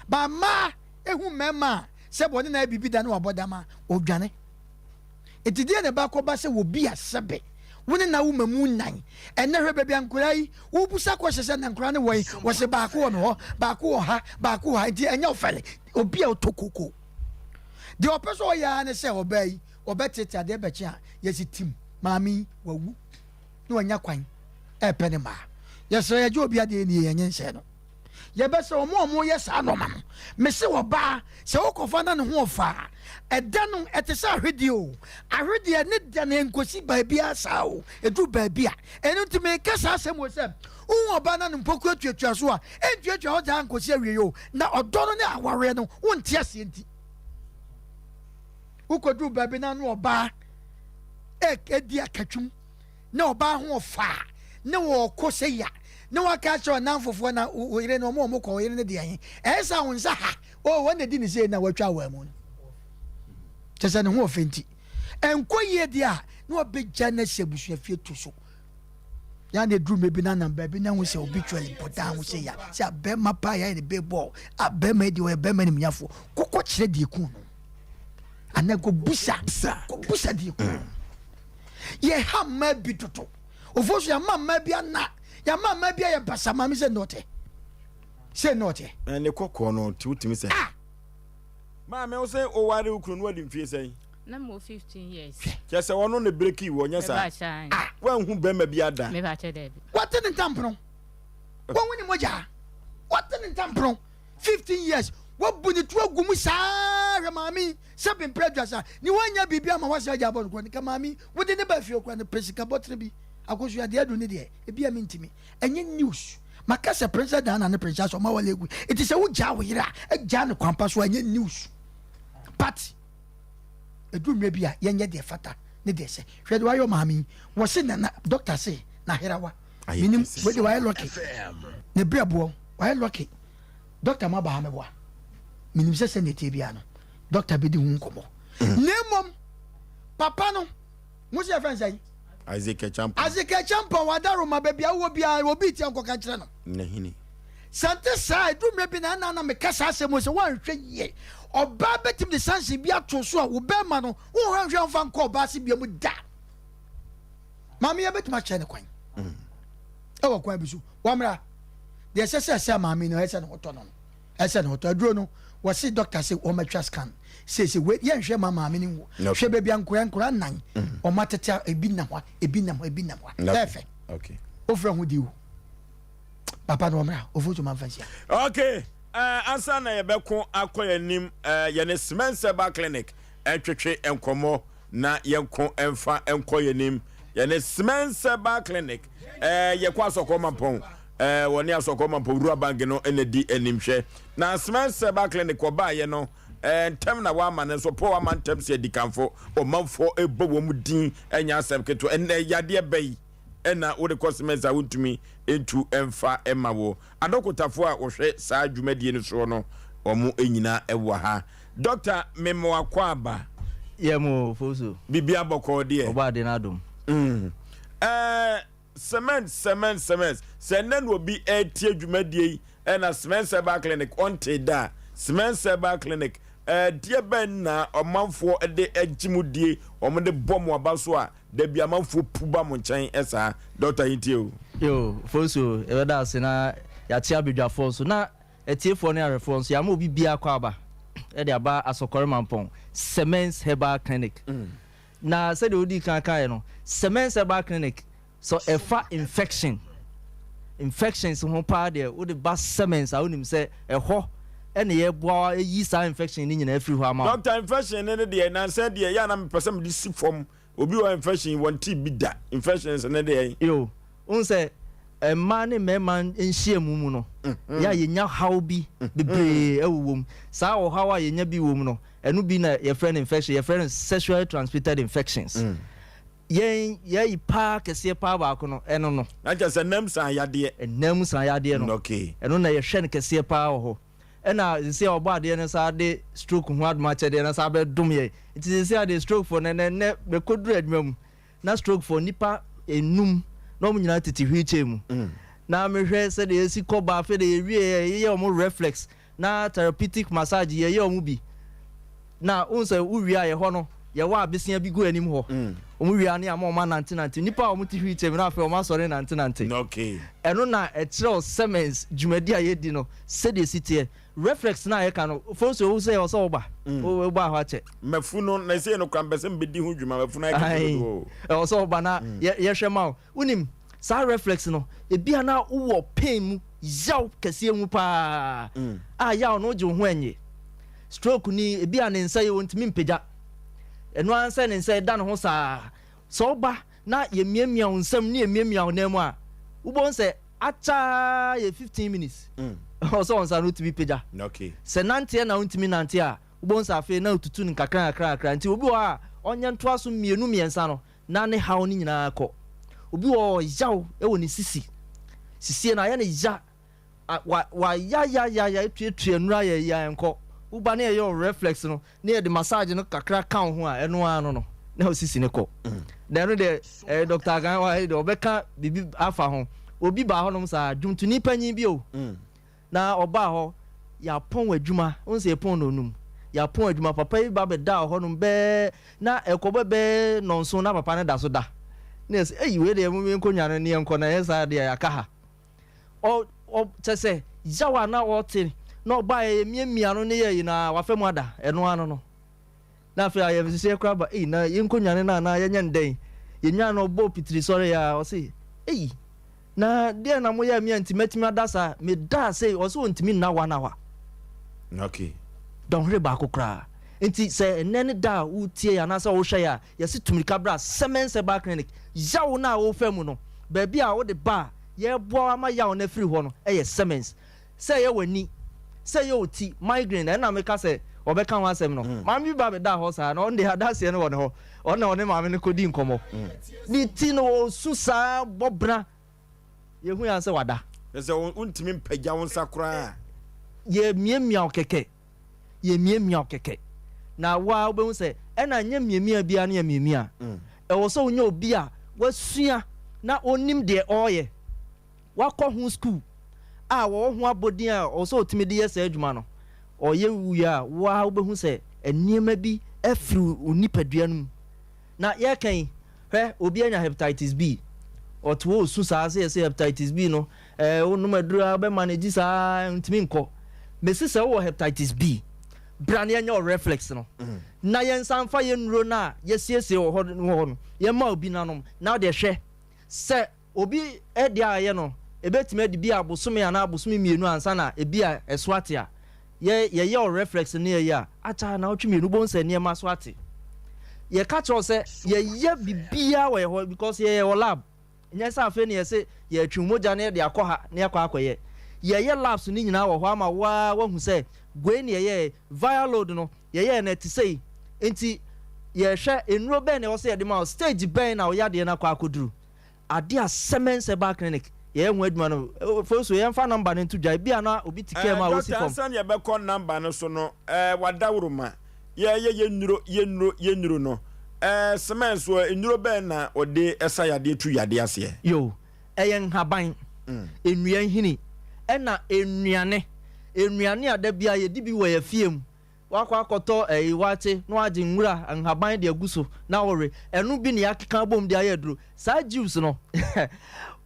ba ma ehu mema se bone na bibi dan wa bodama odwane etidie ne ba ko ba se wo bi asebe woni na wo mamu nan enne hwe bebia nkura yi wo busa ko hye se na nkura ne woi wo se ba ko no ho ba ko ha enti enya ofele obi a otokoko de opeso ya ne se obai obetete ade bechi a yesitim maami wawu no anya kwan e pene ma yesere ye obi ade ni ye nyense no ye be se omo ye sa no ma me se wo ba se wo kofa na ne ho ofa edanu etesa ahwede ne dan enkosi baabia sao edu baabia enu ntime kasa asemo se oba na npoku atuatua so a entuatua ho dan enkosi awie yo na odono ne aware no wonte ase enti ukodu baabi na no oba edi akatwum na oba ho ofa ne wo koseya ne waka cho na mfofo na oyire no mo ko oyire ne de ahin esa wonsa ha wona di ne se na watwa wa mu tese ne ho ofenti enkoye dia na obegya na sebusu afie to so ya ne drum bi na namba bi na ho se obitually podan ho se ya se abema pa ya ne bebo abema di we abema ne mnyafo kokko kire di ku no anago busa di ku ye hamma bi toto ofosu ya mamma bi ana ya mamma bi ya basa mami se note ne kokko no ti utimi se Mama, I say, oh, why do you couldn't wedding fee say? No 15 years. Just a one on the breaky one, yes, well, who be maybe at that. What in Tampron? What winning Moja? What in Tampron? 15 years. What would it work? Gumusa, Mammy, something prejudice. You want your baby, I was your job on Mammy. What did the Buffalo when the Presica Bottreby? I was your dear Dunidi, a beer mean to me. And your news. Makasa Princess Dan and the Princess of Mawalegu. It is a wood jawira, a Jan Compass when your news. But a dream maybe a young yet fata, Nede say, Fred, why your mammy was in a doctor say, Nahirawa. I mean, where do I lock it? The Brabo, why lock it? Dr. Mabahamewa. Minim send the Tibiano. Dr. Bidi Wunkomo. Name Papano. What's your friend say? Isaac Champo, Wadaro, my baby, I will be Uncle Cachano. Nehini. Santa side, do maybe Nana Mecassa was a 1 year. Or Babet in the Sansi Biato, so Ubemano, who have your fan called Bassi Biamuda. maame ya betima che ne kwan ewo kwan bisu wamra de se maame no ese ne hoto no ese ne hoto aduro no wo se doctor say o matwa scan say we ye nhwe maame ni hwe bebia nkora nan o matete ebi na hwa efe okay ofra hu diwo papa no wamra ofoto manfansia okay ansa na ye beko akoyanim ye ne Smenseba clinic etwetwe enkomo na yenko emfa enkoyanim ye ne Smenseba clinic ye kwa sokoma pon woni asokoma pon rua bank no enedi enimhwe na Smenseba clinic oba ye no ntem na wa man so po wa man tem se dikanfo o manfo ebo wo mu din enya asem keto yade bai ena wo de cosmesa wuntumi entu emfa emawo adokotafo a wo hwe saa dwumadie no so no omo enyina ewo ha doctor memo akwaba yemo foso bibia boko de oba de na adom cement senen obi etie dwumadie ena Smenseba clinic onte da Smenseba clinic die ben na omanfo de agimudie omo de bom abaso a da bia manfo puba mo nchen esa doctor hitio yo foso e weda asena ya tia bedwafo so na etiefo ne arefo so ya ma obi bia kwa aba e de aba asokore mampon Smenseba clinic na se de odi kan no Smenseba clinic so efa infections ho pa de wo de ba semens a wonim se eho ene ye boa yi sa infection ni nyina afiri ho ama doctor infection ne de na say de ya na me person de si form obi wa infection won ti bi da infections ne de yo unse ma ne mema enhie mu no ya yenya how bi bebre ewuwom sa o how a yenya bi wom no enu bi na your friend infection your friend sexually transmitted infections ye ipa kese pa ba ko no eno no na just nam san yade no okay eno na ye hwe ne kese pa ho ena se obo ade ne sa de stroke hu adma che de na sa be dum ye it is say the stroke for ne be kodru adwam na stroke for nipa enum no mu nyina tete hwiche mu na me hwe se de esi koba fe de wie ye omo reflex na therapeutic massage ye omo bi na unse uwia ye ho no ye wa abesia bi go anim ho omo wia ne ama nante nipa omo ti hwiche mu na fe omo sore nante okay eno na etro semens jumadi a ye di no se de sitie reflex na ye kan fonso wo say oso oba o ba ho ache mafuno na say no kwambese mbedi hu dwuma mafuno ayi oso oba na ye hwema unim sa reflex no ebia na wo pain mu yaw kese mu pa yaw no je ho enye stroke ni ebia ne nsa ye wontimi mpega eno ansa ne nsa da no ho sa so oba na ye miamia onsam ne ye miamia onam a ubon se acha ye 15 minutes also on sa no to be peja okay se nante na untimi nante a ubon sa fe na otutu nkakra nti obi wa onye nto aso mienu miensa no na ne haw ni nyina akọ obi wo yaw e woni sisi na ya ne ya wa ya etuetu nura ya enko uba na ye reflex no na de massage no kakra kan ho a eno ano no na osisi ne ko then de doctor gan wa de obeka bibi afa ho obi ba ho no sa dwuntuni panyin bi o na oba ho ya pon adwuma onse pon no num ya pon adwuma papa yi ba be da ho no be na ekobo be nonso na papa ne da so da na eyi we de mu enkonya no ne enko na yesa de ya ka ha o chese jawa na wote na oba ye miamia no ne ye na wa femu ada eno ano no na fe aye se kra ba na enkonya ne na ye nya ndɛn ye nya no bo pitiri sore ya o se na dia na moya mi antimatimi adasa me da say oso ontimi na wa okay don hre ba kokra enti se enene da utie ya na sa wo hwe ya yesi tumika bra Smenseba clinic yawo na wo fam no ba bia wo de ba ye bo ama yawo na free ho no eye semens se ye wani se ye oti migraine na me ka se obeka ho asem no mami ba be da ho sa na on de hadase ne wo ne ho on na one mami ne kodi nkomo ni ti no susa bobra yehu ya se wada ese untimi mpagya won sakura ye miemia okeke na wa obehu se ena nya miemia bia na miemia e wo so nya obi a wasua na onim de oye wakọ hu school a wo hu abodin a o so otimi de yesa adwuma no oye wuya wa obehu se eniema bi afiri onipadua no na ye kan obi anya hepatitis B oto osu saa say hepatitis B no onum adura be manage saa ntimi nko mesi se wo hepatitis B brane anya o reflex no na yen sanfa ye nuro na yesiesie wo ho no ye ma obi nanom na de hwe se obi edi aye no ebetime de bi abosome ana abosome mienu ansa na ebi a eswate a ye o reflex ne ye a acha na otwe mienu bonsa ne ma swate ye ka cho se ye bibia we ho because ye lab nya sa afa ne ye se ye atwi moja ne de akọ ne akọ ye labs ni nyina wo ho ama wa hu se gwe ne ye viral load no ye na ti sei enti ye hwe enuro ben ne wo se ye de ma stage ben na wo ya de na akọduru ade a semense ba clinic ye hu aduma no foso ye mfa number ne to dwai bia na obi tike ma wo si form Dr. ye be call number no so no wadawruma ye nuro no semense wo enuro ben na ode esa yade tu yade ase yo eyen haban enua hini ena enuane ada bia ye di bi wo ya fiem wakwa akoto wate no age nwura haban de aguso na wore enu bi ne yakeka bom de ayedro sa juice no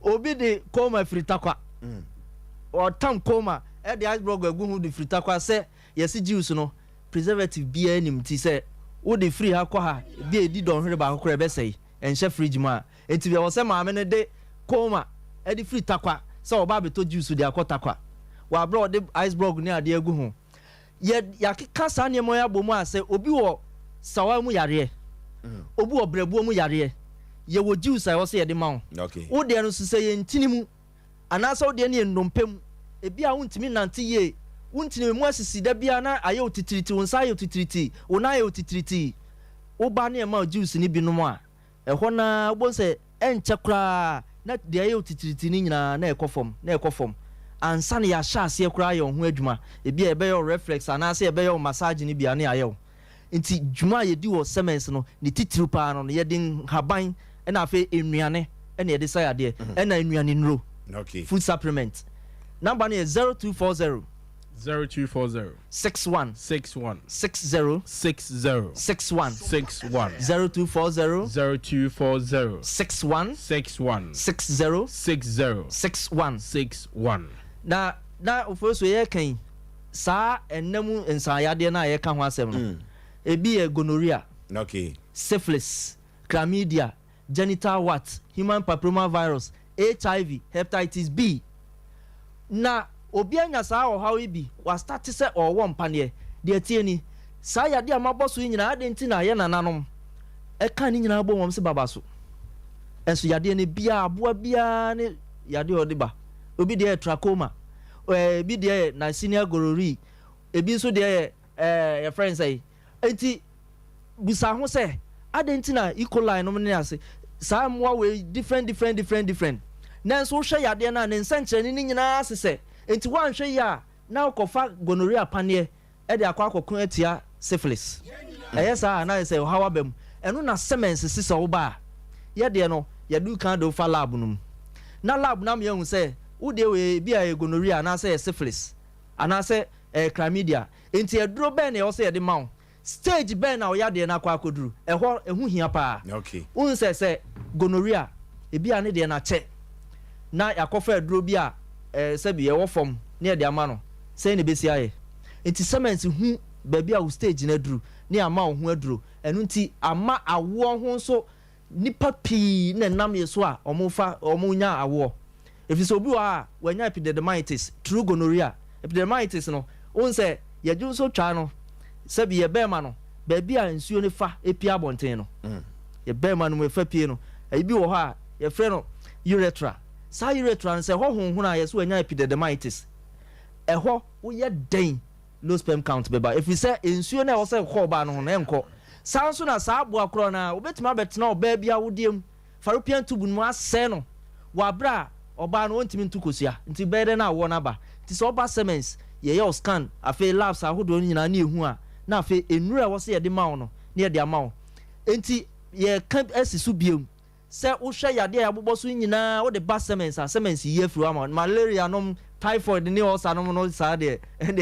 obi de koma fritakwa o tam koma de iceberg agu hu de fritakwa se yesi juice no preservative bia nim ti se wo de free ha kwa ha bia edi don hwere ba kokora be sei enhye fridge ma enti bia wo se ma me ne de koma de free takwa se oba beto juice de akota kwa wa bro de iceberg ne ade agu hu ye yakeka sa ne mo ya bomu ase obi wo sawa mu yare obi wo brebuo mu yare ye wo juice I was ye de ma okay wo de no se ye ntini mu anasa wo de ne nnompem ebi a wontimi nante ye wontini mu asisi da bia na aye otitiriti wonsa aye otitiriti wona aye otitiriti wo ba ne ma juice ni binom a ehɔ na wo se enche kra na de aye otitiriti ni nyina na ekofom ansa na ya sha ase kra ye ho adwuma ebi ebe yo reflex anasa ebe yo massage ni bia na aye nti dwuma ye di wo semens no ni titiru pa no ye din haban na afi enuane na ye de sayade na enuane nro okay food supplement number is 0240 61 60 61 0240 61 61 na ofoso ye kan sa enamu ensayade na ye ka ho asem no ebi e gonorrhea okay syphilis chlamydia genital wart human papilloma virus HIV hepatitis B na obi anya saa ohaw ibi wa start se owo mpane de atie ni saa yade amaboso nyina ade nti na ye nananom e kan ni nyina bo wom se babaso enso yade ne bia aboa bia ne yade odiba obi de trachoma bi de na senior gorori ebi so de your friends say enti busa ho se ade nti na E. coli no ne ase saa moa we different nanso hwe yade na ne nsenkyere ni nyina asese enti wan hwe ya na okofa gonorrhea pane e de akwa atia syphilis saa na say how abem eno na semens sise wo ba ye de no ye du kan do fa lab num na lab na me hu say wo de we bia gonorrhea na say syphilis ana say chlamydia enti eduro ben e wo say de mawo stage ben na wo ya de na akwa akoduru ehu hia pa okay un say gonorrhea ebia ne de na che na yakofa eduro bia sebi ye wo fom ne de ama no say ne besi aye enti cement hu ba bia wo stage na duru ne ama wo hu aduro enu nti ama awo ho so nipa pi na nam yeso a omunya awo efiso obi wa wanya epidermitis true gonorrhea epidermitis no un say ye ju so twa no sebi ye be ma no ba bia nsuo ne fa epia bonten no ye be ma no me fa pie no ebi wo ha ye fre no urethra sa urethra se ho honhun a yeso anya epidermitis eho wo ye den low sperm count beba if we say ensuo na wo se ho ba no na enko sanso na sa abo akro na obetima betena oba bia wodiem faropian tubu no ase no wa bra oba no ontimi ntukosia nti bede na wo na ba nti so oba semens ye scan afi labs ahodo nyina na ehu a na afi enura wo se ye de mawo no na ye de amawo enti ye kan asisu biem se wo hwe yade ya bobbo so nyina wo de ba semens a semens ye afiri ama malaria no typhoid ni o sanom no sa de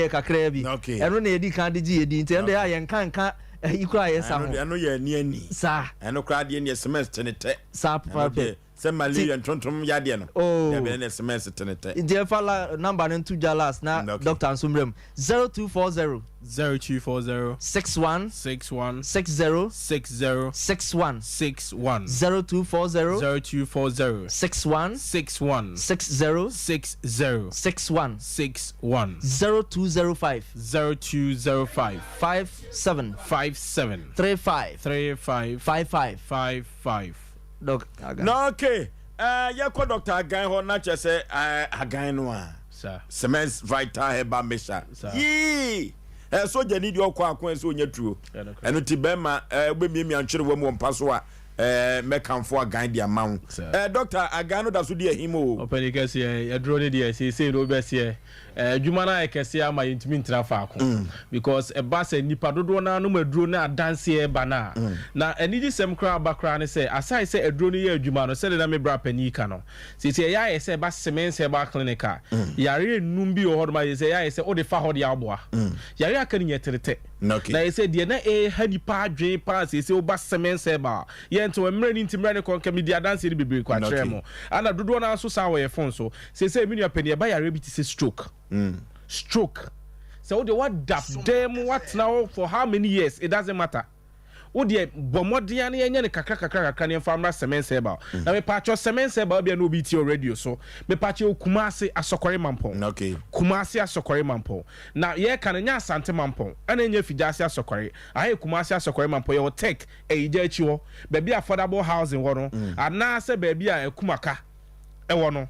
kakra bi eno na edi kan de gi edi nti ende ya ye nkanka ikura yes am I know ye ni sir eno kra de ne semester ne te sir papa se malaria ntontom yade no oh be ne semester te ne te the fala number no to jalas na Dr. Ansumrem 0240 0240 61 61 60 60 61 61 0240 0240 61 61 60 60 61 61 0205 0205 57 57 35 35 55 55 Doc no okay yakọ Dr. Agan ho na che say Agan no a sir cement vital heba mesha yi so je ni di okọ akon so onya tuo eno ti be ma gbe mi ankyere wo mo mpa so a mekanfo Agan di amawo Dr. Agan no da so di ahimo opani kase ya dro ne di say no be say adwuma na ekese ama yentimi ntra faako because e ba se nipa dodo na no maduro na dance e ba na na eniji sem kra bakra ne se asai se aduro ne ye adwuma no se na me bra panika no se ya ye se ba semen se ba clinical yare enum bi o hodoma ye se ya ye se o de fa hode aboa yare aka ne yeterete na ye se de na hanipa adwen pa se o ba semen se ba ye nto emre ni ntimre ne konka media dance ni bebre kwa tremo ana dodo na so sa wo ye fon so se minu apani e ba yare bi ti se stroke stroke. So the what dap them what now for how many years? It doesn't matter. Wo de bomodian ye ne kakra ne famra semen seba. Na me patcho semen seba bia no bi ti radio so. Me patcho Kumasi asokore mampon. Okay. Kumasi asokore mampon. Na ye kan nya asante mampon. Ana nya fidase asokore. Aye Kumasi asokore mampon ye take e ija achi wo. Ba bia affordable housing wo no. Ana se ba bia ekumaka e wo no.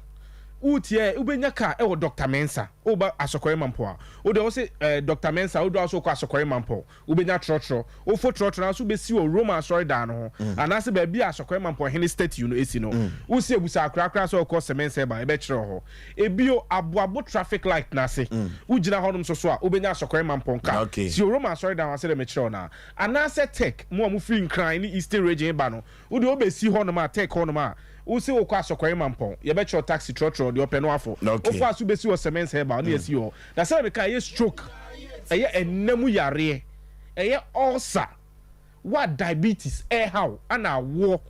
Utie ubenya ka e wo Dr. Mensa oba asokore mampo a wo de wo se Dr. Mensa wo do aso ko asokore mampo ubenya trotro wo fo trotro na so be si wo Roma sorry da no ho anase ba bia asokore mampo hene state you no esi no wo se ebusa akra so ko semense ba e be kire ho ebio aboabo traffic light na se wo gina honum so a ubenya asokore mampo ka si Roma sorry da se de me kire na anase tech mo amu free nkran ni eastern region ba no wo de obesi honum a tech honum a usi wo kwa asokore mampon ye be cho taxi trotro de open afo ofo asu be si wo cement heba na yesi ho na say be ka ye stroke eye ennamu yare eye ulcer what diabetes how ana wo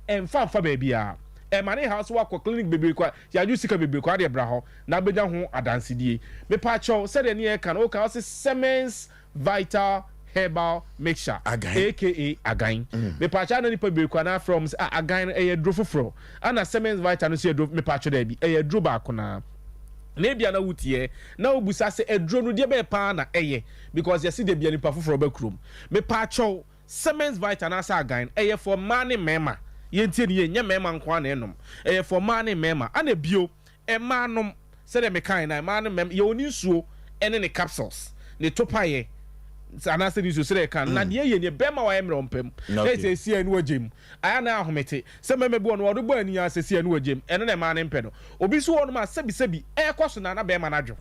emfa baby a mane house wa ko clinic bebre kwa ya ju sika bebre kwa de bra ho na benya ho adansedie me pa cho say de ne e kan o ka say cement vital herbal mixture aka Agan me pacha na nipa be kwana from Agan e dro foforo ana cement vital no se dro me pacha da bi e dro ba ko na bia na wutie na obusa se edro no de be pa na eye because you see de bia nipa foforo ba krom me pacha cement vital na sa Agan eye for mane mema ye ntie ne nya mema nko na enom eye for mane mema ana bio e manom se de me kan na mane mem ye oni nsuo ene ne capsules ne topaye ana se niso sere kan na de ye ne bema wa emre ompem e se si anu agem aya na ahomete se meme bi ono odo ba ani ya se si anu agem ene na ma ne mpe no obi so ono ma sebi e kwaso na bema na dwo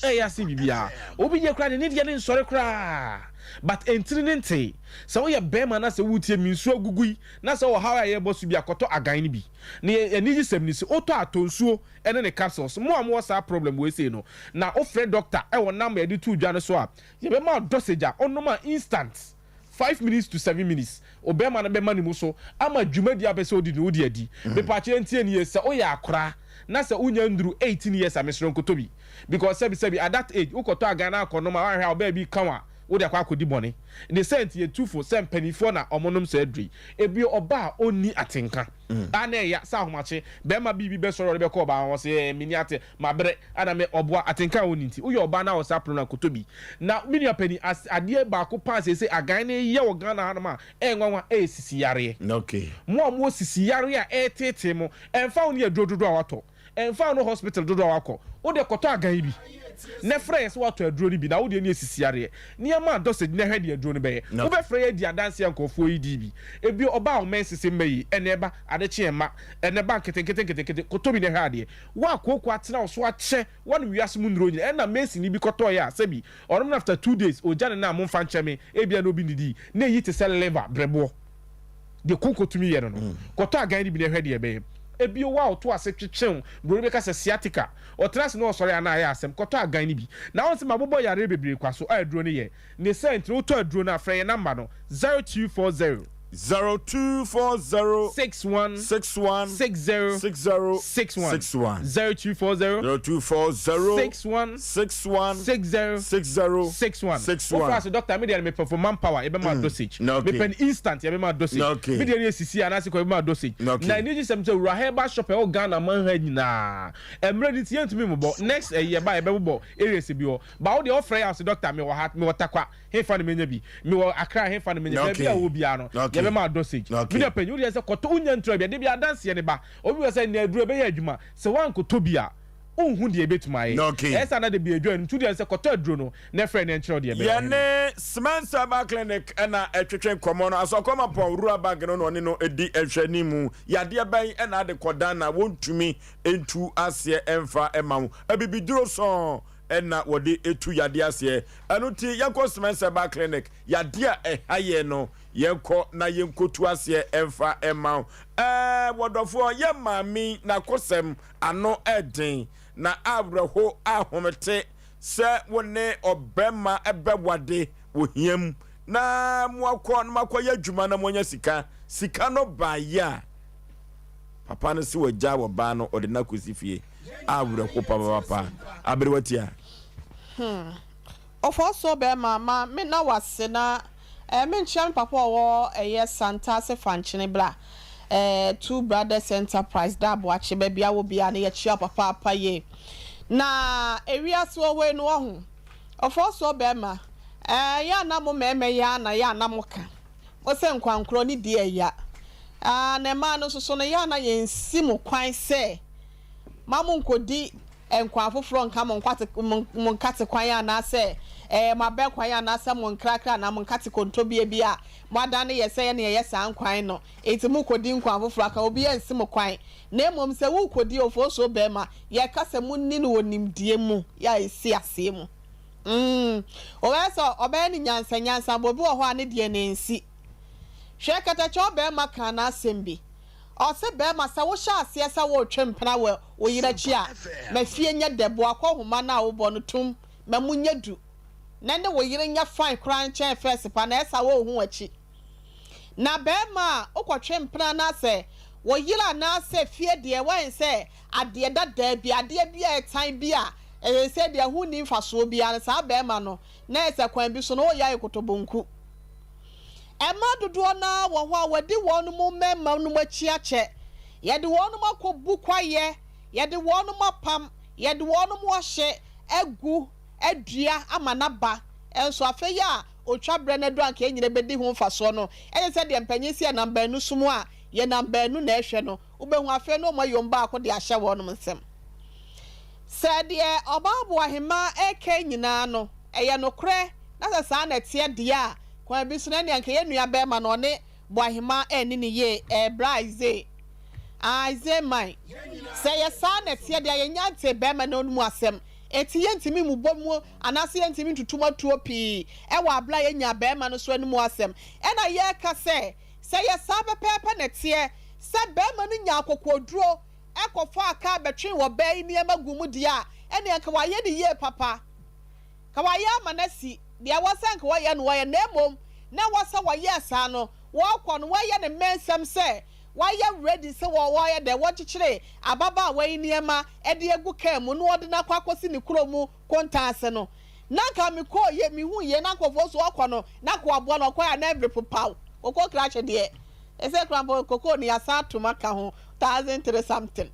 e ya se bibia obi ye kra ne de ne nsore kra but entrinente so ye bema na se wutie minsu agugui na se wo hawa ye bosu bi akoto Agan ni bi ne eniji semni se oto atonsuo ene ne capsules mo am sa problem we say no na ofre doctor e wo number edi tu dwa no so a ye be ma dosage a ono ma instant 5 minutes to 7 minutes obema na be ma ni mu so ama dwumadi abese odi ne odi adi be pa che ntie ne ye se o ya akora na se unya nduru 18 years amesro nkotobi because sebi at that age ukoto Agan na akono ma wa be bi kanwa wo de akwa akodi bone ne sent ye tufo sem panifo na omonom so adri ebi oba oni atenka ana ya sa homache be ma bibi be soro be ko ba won se miniate mabre ana me oboa atenka oni nti uyo oba na wo sa pro na kotobi na mini apani ade ba ko pass se Agan ne ye wo Ghana hanama enwanwa sisi yare okay mo sisi yare a etete mo emfa oni adrododo awato emfa no hospital dodo awako wo de koto Agan bi ne fresh wato aduro ni bi na wo de ni esisiare ni ma dosage ne hwede aduro ni be wo be frey di adanse ankofo yi di bi ebi oba o mensese meyi ene ba adeche ema ene ba nkete kotobi ne hade wa akoko atena so ache won wiase mu nduro ni ena mensi ni bi koto ya sebi orom after 2 days o jane na mo mfa ncheme ebia no bi nidi na yi te sell liver brebo de koko tumi ye no koto Agan ni bi ne hwede be ebi wa oto ase twetwen bro be ka se sciatica o trans no sorry ana ya asem koto agan ni bi na won se mabobo yare bebre kwaso aduro ne ye ne sent no to aduro na frɛ number no 0240 0240 61 60 61 0240 61 61 Offer doctor me dey me perform manpower e be ma dosage me pen instant e be ma dosage me dey sisi anase ko e be ma dosage na ni gisem say wura heba shop e o Ghana man ha nyina emre di tie ntumi mo next year ba e be bo area se bi o ba wo dey offer house doctor me wo hat me watakwa he fa ne menya bi me wo Accra he fa ne menya bi a wo bia no e be ma dosage me dey pen wo dey say koto unya ntro bi de bia dance ye ne ba obi we say na aduro be ya adwuma se wan koto bia ohun de betumaye esa na de bi adwo ntu de se koto aduro no na frɛ ne nkyerɛ de be ya ne Sompa clinic na etwetwen komo no asokoma pon rura bag no no ne no edi ehwani mu ya de ban na de kodan na wontumi entu ase emfa emawo abibiduro so na wode etu yade ase anu ti yakɔ Sompa clinic yade a ehaye no yenko na yenkotu ase emfa emawo wodofo ye mami na kosem ano eden na abraho ahomete se wone obema ebewade wohiam na mwakɔ na makoya dwuma na monya sika no ba ya papa no se wagya wo ba no ode na kosifie abraho papa abrewatia ofo so be mama me na wase na me nkyɛn papa wo Santa se fanchene bla Two Brothers Enterprise da Aboagye bia wo bia na ye chia papa ye na ewia so we no ho ofo so be ma ya na mo meme ya na mo ka o se nkwankro ni die ya na ma no so no ya na ye nsi mo kwan se ma mo nkodi enkwa foforo nka mo nkate kwan ya na se ma be kwan ya na se mo nkrakra na mo nkate kontobie bia mo adane ye se ye na ye san kwan no enti mo kodi nkwa foforo aka obi ensi mo kwan na emom se wo kodi ofo so be ma ye kasa mu ni no onimdie mu ya esi ase mu o we so obe ni nyansa bobi wo ho ane de na ensi hwe kata cho be ma kan na asembi o se be ma sa wo sha ase sa wo twempena wo yira chi a ma fie nya debo akohoma na wo bo no tum ma munya du na ne wo yira nya fine kran chen first pa na esa wo hu achi na be ma okotwempena na se wo yira na se fie de wan se ade dada bi ade bia etan bia se de hu ni mfaso bia na sa be ma no na esa kwan bi so no ya ekotobonku Emma dodo na wo ho awadi wonu mu memma nu machi ache ye de wonu makobu kwaye ye de wonu mapam ye de wonu mu ohye egu adua amanaba enso afeya otwa bre na do anka enyire bedi ho mfaso no enye se de mpanyisi ya namba nu sumu a ye namba nu na ehwe no ubehu afe no mo yomba akọ de ahye wonu nsem se de obabo ahema eke nyina no eye no kre na sa na tie de a kwa bisu na nyanka ye nua be ma no ne boahema eni ne ye braize aize mai se ye sa na tie de ye nyante be ma no mu asem eti ye ntimi mu bomu anase ye ntimi tutuma tuo pi e wa abla ye nya be ma no so anu mu asem e na ye ka se ye sa be pepe na tie se be ma no nya akokoduro e kofa aka betwen wo be ni emagumu dia e ne ka wa ye de ye papa ka wa ya manasi dia wasanka waya no waya nemom na wasa waya sa no wo kɔ no waya ne mensam sɛ waya ready sɛ wo waya de wo kyekyere ababa wai niema e de egu ka mu no ɔde na kwakosi ne kuro mu kontaase no na ka me kɔ ye me hu ye na kɔfo so ɔkɔ no na kɔ abo no kɔ ya na every popaw okɔ krache de ese krampo kokɔ ni asa toma ka ho 1003 something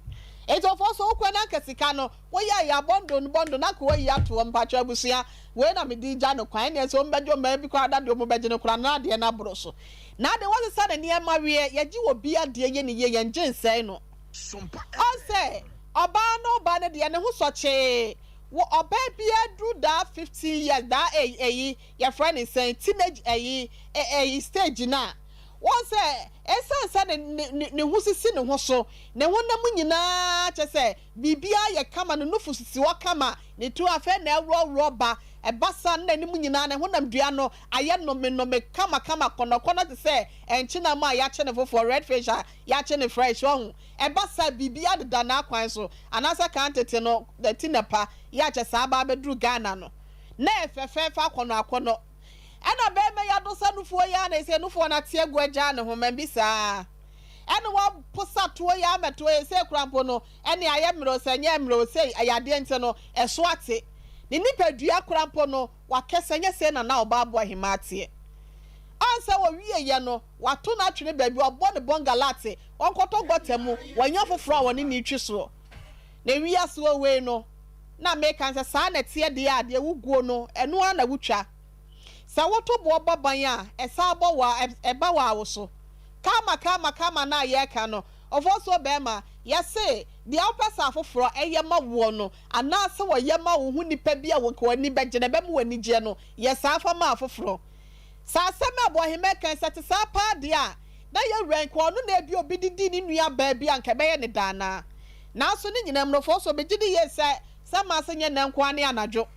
eto fo so kwa na kasika no wo ya bondo na ko ya to mpacho abusia we na me di ja no kwan ne so mbejo ma bi kwa da do mo beje no kura na de na bro so na de wo se na ne ma wie ye ji obi ade ye ne ye ye nje nsai no o se oba no ba ne de ne ho soche wo oba bi adu da 15 years da your friend is saying teenage stage na won say esan ne ho sisi ne ho so ne honam nyina che say bibia ye kama no nufu sisi wa kama ne tu afa na roba ebasa na ne mu nyina ne honam dua no aye no me kama kono te say enchina ma ya che ne for red fish ya che ne fresh won ebasa bibia de na kwan so anasa kan tete no the tinapa ya che sa ba bedru Ghana no na efefefa akono ana be me ya do sanufuo ya na ese nufuo na tie gu agya ne ho mambisa ana wa posa to ya meto ese krampo no ene aye mro sanye mro sei ayade nte no eso ate ni nipadua krampo no wa kesanye se na oba abo ahimate ansa wo wie ye no wa to na twene baabi obo ne bongalate onkoto gotemu wanya foforo woni ni twi so na wiya so we no na make kan sa na tie de ade wuguo no eno ana wutwa sa woto bo baban a esa bo wa eba wa awoso kama na ye ka no ofoso be ma ye se de opesa afoforo eye ma wo no ana se wo ye ma wo hu nipa bia wo ko ani begene be mu ani je no ye sa afa ma afoforo sa Asem Aboagye kan sete sa pa de a na ye rank wo no na bi obi didi ni nua ba bia nka be ye ne dana na so ni nyina mrofo so be gidi ye se sama se nye na nkwa ne anadwo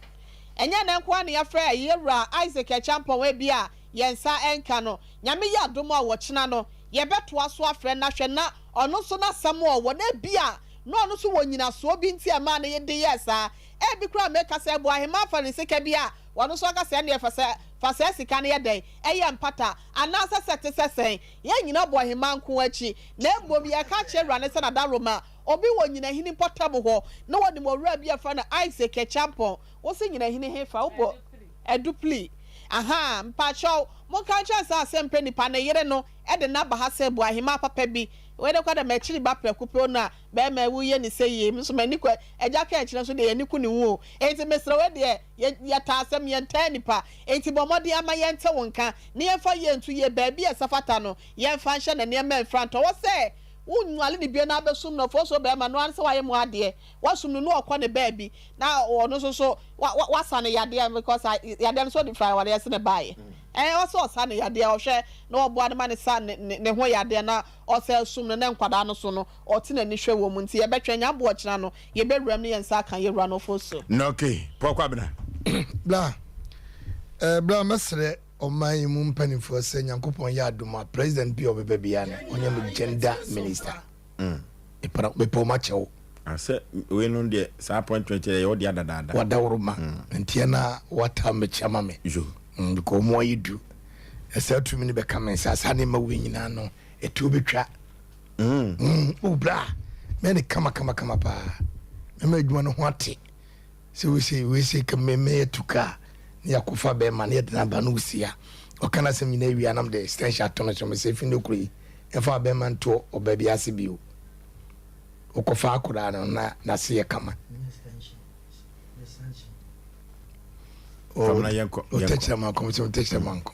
enye na nkwa ne ya fra yewra Isaac Echampon we bia yensa enka no nyame ya dom a wo chena no ye beto aso afre na hwe na ono so na sam wo na bia no ono so wo nyina so obi nti e ma na ye de yesa e bi kra make Asem Aboagye ma fa ne sika bia wono so aka se na fasa sika na ye den eye mpata anasa sete sesen ye nyina Aboagye ma nko achi na mbom ye ka cherwa ne se na daroma obi wo nyina hini portable ho na wodi mo wura bia fa na Isaac Echampon wo se nyina hini hefa wo edupli aha mpacho mo kan chance Asem Mpe Nipa na yere no e de na ba ha Asem Aboagye ma papa bi we de kwa da mechiri ba prekupe no a be ma wu ye ni seye mi so mani kwa eja ka echire so de ye ni ku ni wu enti mesra we de ye ta Asem ye nta nipa enti bomode ama ye nta wonka ne ye fa ye ntu ye ba bia safata no ye fa nhye na ne ma front wo se unwale ni bia na besum no fo so be ma no anse waye mu ade wasum no okwa ne baabi na ono so wasane yade because yade so different wale yese ne bae waso osane yade ohwe na obo ade ma ne sa ne ho yade na ose sum no ne nkwada no so no otena ni hwe wo mu nti ye betwe nya bo okira no ye bewuram ne yensa kan ye wura no fo so no okay pokwa bina bla mesre Omai mumpani for saying Yankupon Yaduma, President Pio Bebiana, on your gender minister. Before macho. I said, we know the 7.20 or the other dada. What Dauruma and Tiana, what time chamame, you because more you do. A certain many becoming as animal winning, no, a two be trap. Oh, blah, many come up. I made one what it. So we say, come me to car. Ya kufa be man yet na banusia o kana sem nyina wi anam de extension atono so me se fi no kuri e fa be man to o ba bia se bio o ko fa akura na se ye kama o na yanko teacher man ko so teacher man ko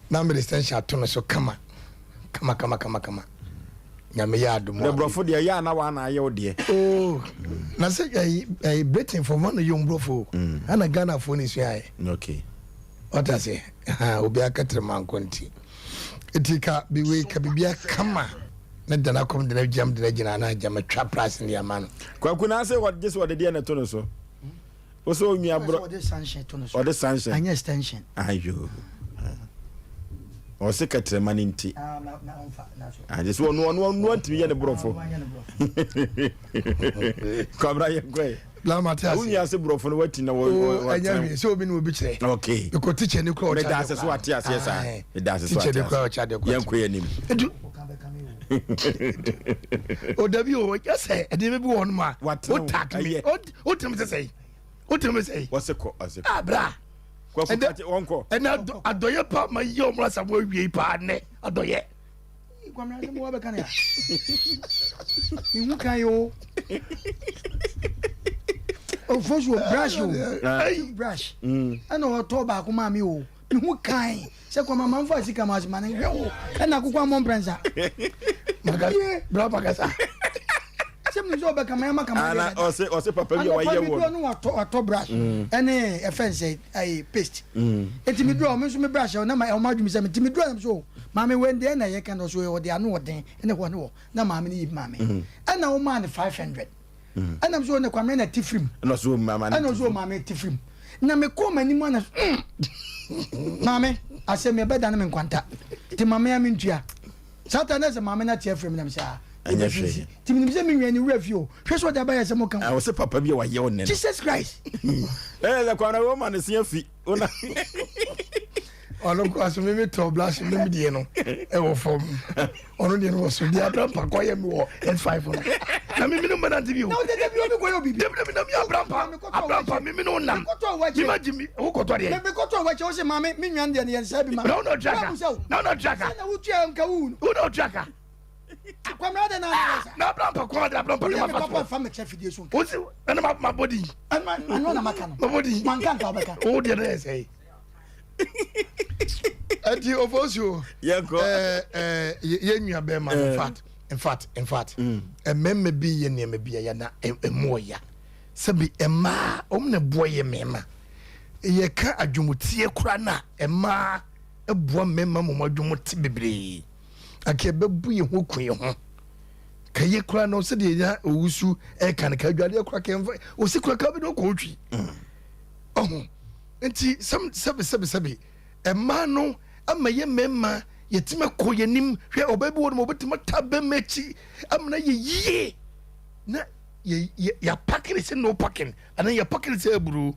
na me extension atono so kama nyame ya adumo the brofo de ya na wa na aye ode oh na say I Britain for one young brofo ana Ghana for ni so aye okay what I say obi akatre man konti etika biwe ka bibia kama na dana kom de na jam de na gina na jam twa price ni amano kwaku na say what just what de na to no so o so mi abro the sunshine to no so or the sunshine anya extension ayo o se katre maninti na just one ntimi ye ne brofo kabra ye gwe la mata uni ase brofo no wati na wo anya so obi no obi kire okay because teacher ni ko o cha so wati ase esa e da ase so teacher ni ko o cha de ko ye ko ye nim o dabi o ya say e de be won ma o tak me o tem say what's ko ase bra kwa fukati onko ena adoye pa ma yi o mra sabo wie pa ne adoye kwamra se mo wa be kan ya mi hu kan yo o fosu brush ana o to ba ko ma mi o mi hu kan se kwa mama mfa sika ma ma ne o ana ko kwa mo prensa bra bagasa asem ni so be kama ma kama ana ose papa bi wa ye wo no wato brush ene offense ai paste enti mi draw me so me brush na ma o ma dwumi se me ti mi draw na so maame wende na ye kan so o de ano oden ene ko no na maame ni maame ana o ma ne 500 ana so ne kwame na tifrim no so maame ana so maame tifrim na me ko mani mo na maame asem me beda na me nkwanta ti maame ya me ntua Satan se maame na tie frame na me sha anya hwe ti mi se me nwani review hwe so da ba ya se mo kan I was papa bi wa ye onen Jesus Christ the kwana woman is here fi ona ono ko aso me to blast me die no e wo form ono die no so dia brampa ko ye me wo N5 no na me no man anti bi o no de bi o mi ko yo bi dem na mi abrampa me no nam mi ma jimi wo ko to de me ko to wa che o se mame me nwan de ne sa bi ma no jaka na wo tua nka wu no jaka akwamra de na abrampa ko da abrampa de ma fa papa fa me chefi de so o si na ma body no na maka no ma body man kan ka baka o de na say Ati Oforisuo ye nua be ma in fact memme bi ye ne me bi ya na emoya sabi emma omne boye mema ye ka adwumutie kura na emma eboa mema mo adwumuti bebre ake bebu ye ho kun ye ho ka ye kura no se de ya owusu e kan ka adwade kura ke mfa o se kura ka bi no ko otwi enti sabi emma no ama ye mema yetima ko yenim hwe obabi wo no obetima tabe mechi amna ye na ya packing se no packing and ya packing se aburu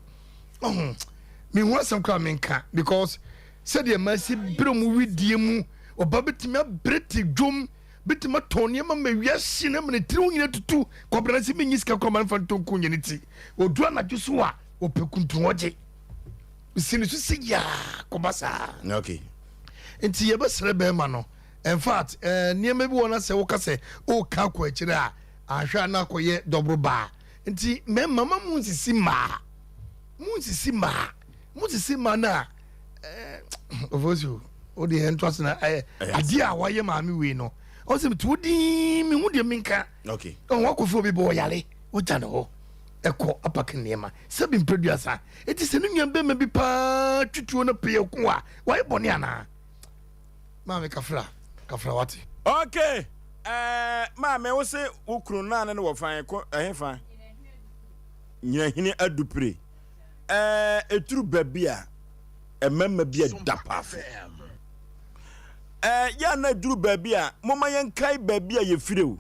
me hu asem kwa menka because said the mercy brom widie mu obabetima breti dwom betima tonie ma wiase na mne tiri nyina tutu kwabra se menyi sika kwa man fa tonko nyini ti odua na dwuso a opekuntu oje sini so se ya kobasa okay enti ye besere be ma no in fact niema bi wona se wo ka se o ka kwa akire a ahwa na koye dobro ba enti me mama musisi ma na Oforisuo o de entwas na ade a waye ma me we no o se tu di me hu de minka okay on wa kofu obi bo yale o jana ho eko apak niema sabi producer eti se nua be ma bi pa tutuo na pe ko a waye boni ana Mame kafra wati. Okay. Mame wo se ukru na ne wo fan ko ehfa. Nyahini adupre. Eturu babia ememma bia dapa. Ya na duru babia moma yenkai babia ye firew.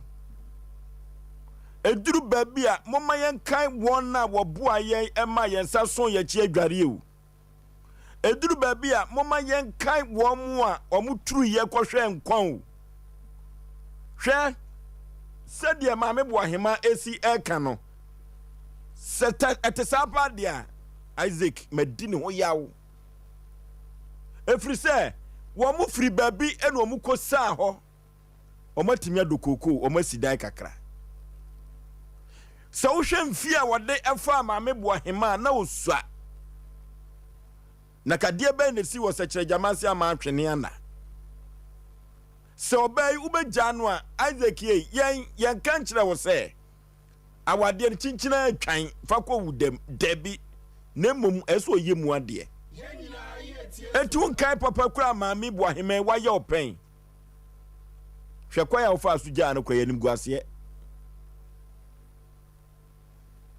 Eduru babia moma yenkai won na wo boa yen ema yensa so ye chi adware o. Eduru babia moma yenkai wo mu a omuturu ye kohwe nkwan hwe sadia maame bo ahema esi eka no seta etesapa dia Isaac medini ho yawo efrise wo mu firi babi ene wo mu kosa ho omatimi adokoko omasidan kakra so wo hwe mfi a wode efa maame bo ahema na osua na kadie be ne si wo sekere jamasi ama atwene ana so obey ubegya no a Isaac yen kan kire wo se awade ne chinchina atwan fa ko wudem debi na mom eso yemu ade etu kai papa kura maami bo aheme wa ye open hwe kwa ya wo fa asugya no kwa yanim guase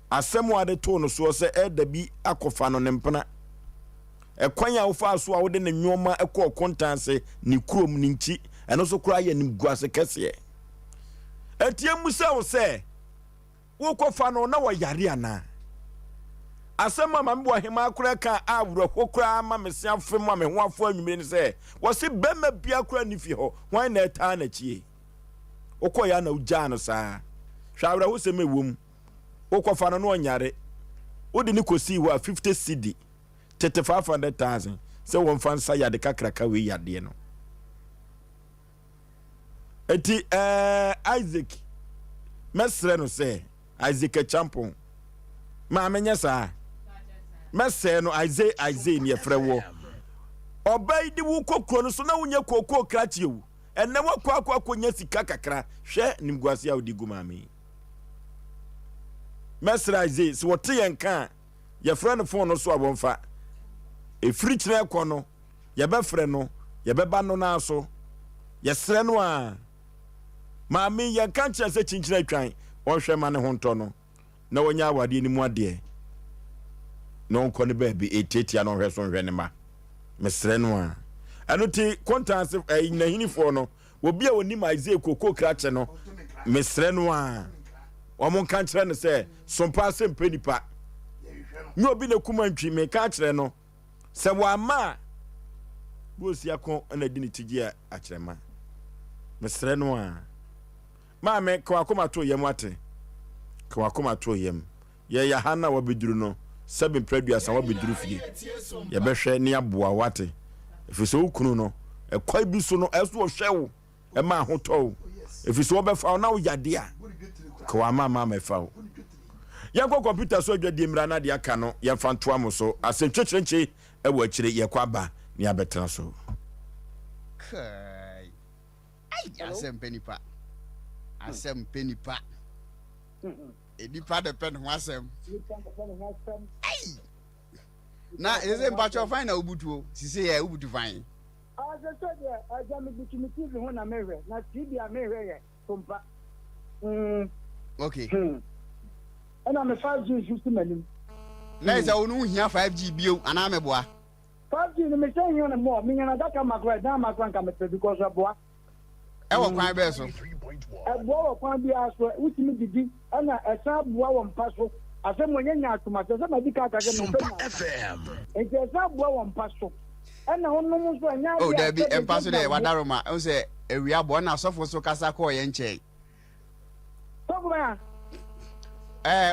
asemu ade to no so se edabi akofa no ne mpena ekwanya wo fa so a wo de ne nwoma ekọ kontanse ni kurom ni nchi eno so kura ye nim guase kese etie musa wo se wo kofa no na wo yare ana asema ma mbo ahema akura ka awuro kokura ma mesi afem ma me ho afo anwumire ni se wo se bema bia kura ni fi ho wan na eta na chie wo ya na uja no sa hwawra wo se mewom wo kofa no no nyare wo de ni kosi wa 50 cedi 500,000 se won fan sa ya de kakraka we yade no eti Isaac mesre no se Isaac champon ma amenya sa mesre no Isaac ne frɛ wo obai di wo kokro no so na wonye kokko kratie wo enne wo kwa nya sika kakra hwɛ nimguase a odi gu maame mesraize so wote yen kan ye frɛ no phone no so abonfa e free kyerɛ kɔ no ye be frɛ no ye be ba no na so ye srɛ no a maame yen kan kyerɛ sɛ kyinkyina atwan ɔhwɛ ma ne ho ntɔ no na wonya awade ni mu ade no nkɔ ne baabi etetia no hwɛ so hwɛ ne ma mesrɛ no a ɛno ti kontanse nahinifoɔ no obi a onim Isaac kokoko krache no mesrɛ no a ɔmo kan kyerɛ no sɛ Sompa Asem Mpe Nipa me obi na kuma ntwi me ka kyerɛ no sɛ wama bosi akɔ na di ne tigi a akyerɛ ma mesrɛ no a ma me kwa koma to yam ate kwa koma to yam ye ya hana wabeduru no sɛbe mpradua sa wabeduru fie ye bɛhwɛ ne aboa wate efisɛ ukunu no ɛkwai bi so no ɛso hwɛwo ɛma ahotɔ efisɛ wɔbɛfa na wo yade a kwa mama mefa yankɔ computer so adwadi mra na de aka no yɛmfa ntoa mo so asentwetwetwe ɛwɔ akyire yɛkɔ aba ne abɛtena so kai Asem Mpe Nipa Asem Mpe Nipa Nipa de pen ho asem na eze mpacho fine na ubutu sise ya ubutu fine so de ajami butu mi TV ho na mehwe na TV a mehwe ye Sompa okay ana me 5G justu manim na eza onu hia 5G bio ana meboa 5G ni me say you na mo me nyana daka makwa da makwa nka me because aboa e wo kwan be so aboa wo kwan bia so utimi didi ana esa aboa wo mpa so asem onye nya atuma se ma dika ka ge no FM enti esa aboa wo mpa so ana honum so anya oh there be mpa so de wadaroma o se ewia aboa na asofo so kasa ko ye nche Sofo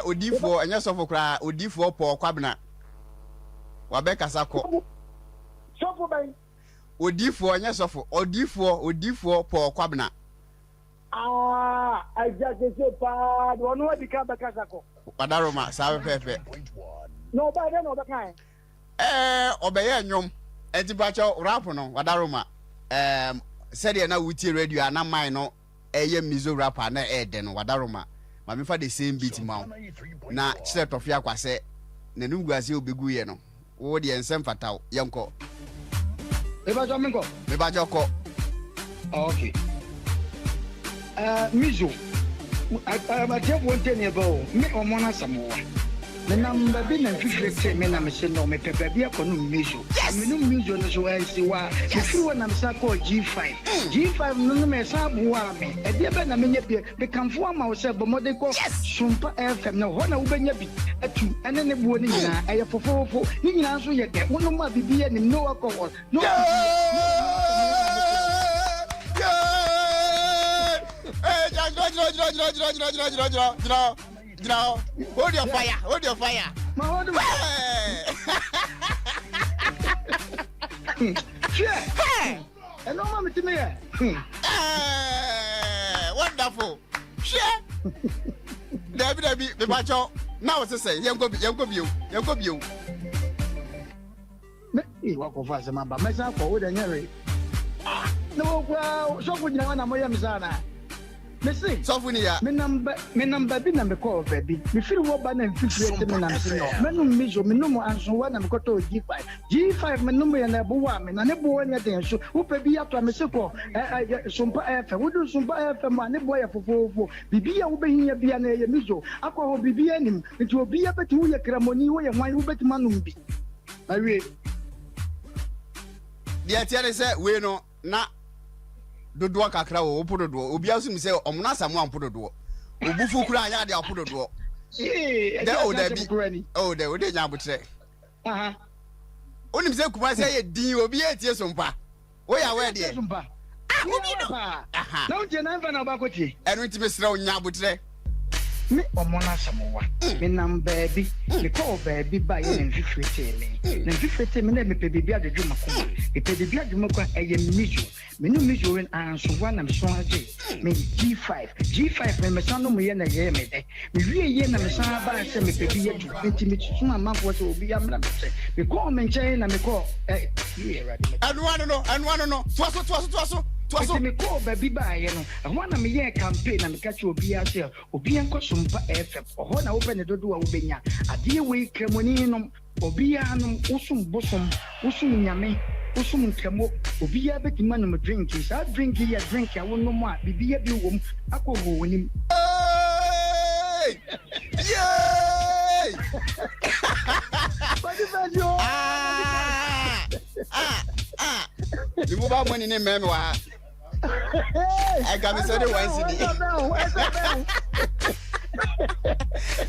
odifo anya sofo kra odifo po kwabena wabe kasa ko Sofo ban odifo anya sofo odifo po kwabena ajaje se pa wono wadi ka kasa ko wadaroma sabe pepe no ba de no ba kan obeye nyom entibacho rap no wadaroma said na wuti radio na mine no eye mizo rapper na ede no wadaroma ma me fa the same beat ma na chire tofia kwase na numguase obegu ye no wo de ensem fataw yenko me ba jo ko okay mizo I tell one thing about me or Mona Samoa. The number been and 50 men I'm saying no, me pepe be a conu mizo. I mean, mizo no so I see why. If you want to call G5, G5 no me sabuwa me. A dear Ben, I mean, they can form ourselves, but what they call Sompa FM. No, one of them be a two, and then the morning I have for 4. You can answer yet. One of my BB and no alcohol. No. Hold your fire. Hey! And no mama to me. Wonderful. Share. Debbie, the macho. Now it's say, young go you. Me, walk of us, mamma, myself forward and Harry. No, well, so would you know, I'm Misana. Messi, Sofunia, me number be number call, baby. Me feel what ban and 50 minutes. Menum miso, menum answer one and got to G5. G5 menum and a boam and a nebo and a so who pay be up to a Mexico. Sompa FM, we do Sompa FM, and a boy for Bibia will be here be an a miso. Aqua will be him. It will be up to your cramoni and why you bet manumbi. I read. The Atiana said, we know not. Dodo kakra wo pododo obi asum se omna samu ampododo obufu kura anya de apododo de o da bi o de o de nya botre onim se kuma se ye din obi etie Sompa wo ya we de Sompa obi no na o je na mfa na obakoti enu ntime sira onya botre me omona samowa me nam baby me call baby by en fifete me na fifete me na me baby adwuma makoma me baby adwuma kwa eye mijo me no mijo en anso wa na me so age me G5 me san no me ye na ye me de me wie ye na me san ba se me baby ye nti me tuma manfo so obi amna me se me call me nche na me call anu no twaso Iti me call baby ba ye no. I want me ye campaign and catch obi ase. Obi anko Sompa FM. Oho na open the door ubenya. Adie we kremoni no obi anum usum bosom usum nyame usum kremo obi ya betima no drink. Sa drink ya drink ya wono mo a bibi ya bi wom akogo wonim. Yay! You move out money in memoir. I got me said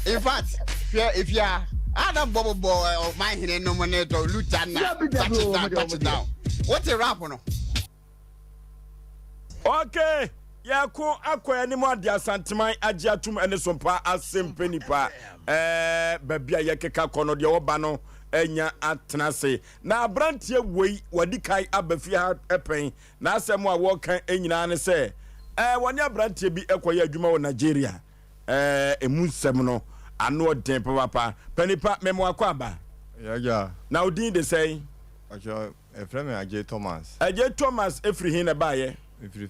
in fact, if you are Adam Bubble Boy or my hidden nominator, Lieutenant, touch it down. What's a rap on? Okay. Ya ko akwa ni mo dia santiman agye atum ene Sompa Asem Mpe Nipa babia ye keka kono de oba no enya atenase na abrantie wei wadi kai abafi ha epen na asem a wo kan enyina ne se woni abrantie bi ekoye adwuma wo Nigeria emu nsem no ano odin papa Penipa memo akwa aba ya na odin de say ajo efreme Ajay Thomas efri hin na baye efri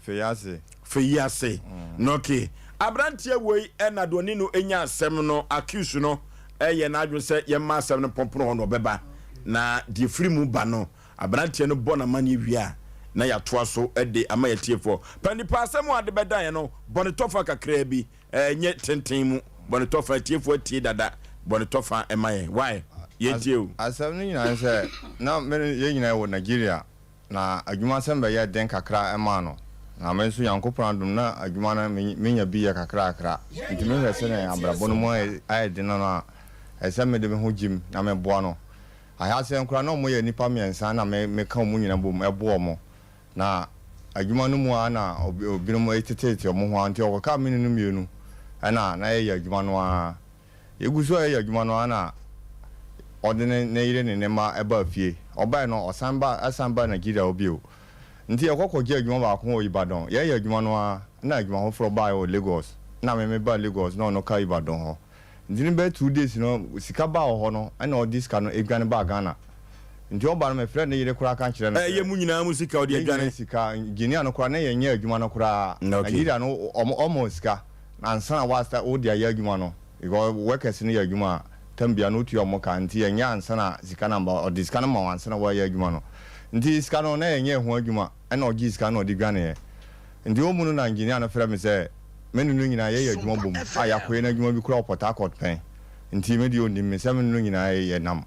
Feyase noke abrantie wei na doni no enya asem no accuse no ye na adwo se ye ma asem no pompono ho no beba na di free mu ba no abrantie no bona mani wia na ya toa so de ama ya tiefo Penipa asem ade beda ye no bonetofa kakra bi nye tenten mu bonetofa tiefo tie dada bonetofa emaye why ye tie asem no nyina se na me ye nyina wo Nigeria na adwuma asem be ye den kakra ema no na me so yankopon adum na adwuma na menya bi ya kakra nti me hwese na abrabo no mo ayede no na ese me de me ho jim na me boa no aha se nkura na mo ye nipa miensa na me ka mo nyina bom ebo mo na adwuma no mu ana obi no mo etetete mo ho anti o ka me no mienu na ye adwuma no a yeguso ye adwuma no ana odene na ire ne ma eba fie oba no asamba Nigeria obi o nti ekokogye adwuma ba ko Ibadan ye adwuma no a na adwuma ho fro ba o Lagos na me ba Lagos no ka Ibadan ho nti ni be 2 days no sika ba ho no na odi sika no edwane ba Ghana nti oba no me friend ne yire kura kan kire no ye mu nyina mu sika odi edwane sika Guinea no kura na ye nya adwuma no kura Nigeria no omo sika na ansana wasta odi ya adwuma no because workers ni adwuma tambia no tu omo ka nti ye nya ansana sika namba odi sika no ma ansana wa ya adwuma no nti sika no na ye ho adwuma na ogi sika no odi gane nti o munu na engineer no frɛ me sɛ menu no nyina ye adwuma bom aya koye na adwuma bi kura Port Harcourt pen nti me di onim me sɛ menu no nyina ye nam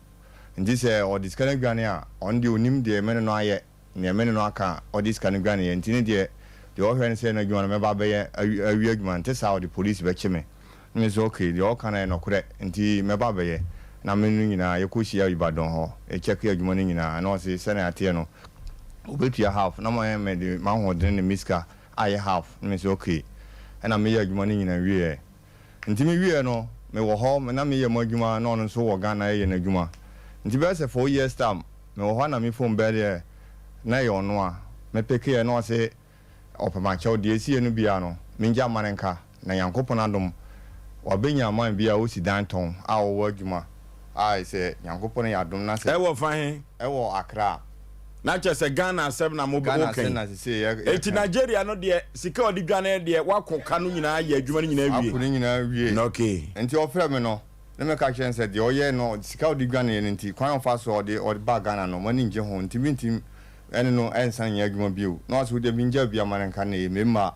nti sɛ odi sika no gane a on di onim de menu no aye ne menu no aka odi sika no gane nti ne de o hwɛ ne sɛ na adwuma no me ba be ye awi adwuma nti sa odi police be kyeme me so okay de o kana no korɛ nti me ba be ye na menu nyina ye ko hia Ibadan ho e check adwuma no nyina na o se sɛ na ate no obetua half na me de ma ho de ne miska aye half me say okay na me ye adwuma no nyina wie nti me wie no me wo ho me na me ye mo adwuma na ono so wo Ghana ye na adwuma nti be say 4 years time me wo ho na me phone be there na ye ono a me peke ye no say opama chaw de esi enu bia no me nja manenka na yankopon adom wabenya man bia o si danton a wo adwuma ai say yankopon ya adom na say e wo fan e wo Accra na chese Ghana asem na mo bo kan eti Nigeria no de sika odi Ghana de wakoka no nyina ya adwuma no nyina wie akuni nyina wie no okay enti ofre me no na me ka chense de oye no sika odi Ghana ye nti kwan fa so odi ba Ghana no mani nje ho nti bintim ene no ensan ya adwuma bio no aso de binja bia manenka na ye memma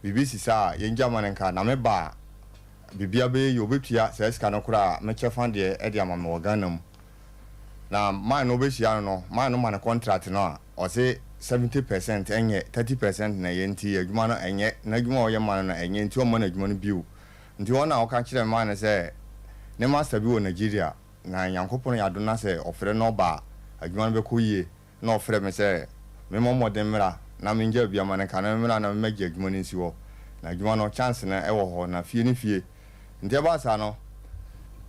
BBC sa ye nja manenka na me ba bibia be yo betua se sika no kura me chefan de e de amama wo Ghana mu na man no be shia no man no man contract no o say 70% enye 30% na ye nti adwuma no enye na adwuma o ye man no enye nti o man adwuma no biu nti wona o ka kire man na say ne master bi wo Nigeria na yankopon ya do na say ofre no ba adwuma no be ko yie na ofre me say me modern mra na me nja bia man ka na mra na me magi adwuma no nsi wo na adwuma no chance na e wo ho na fie ni fie nti ba sa no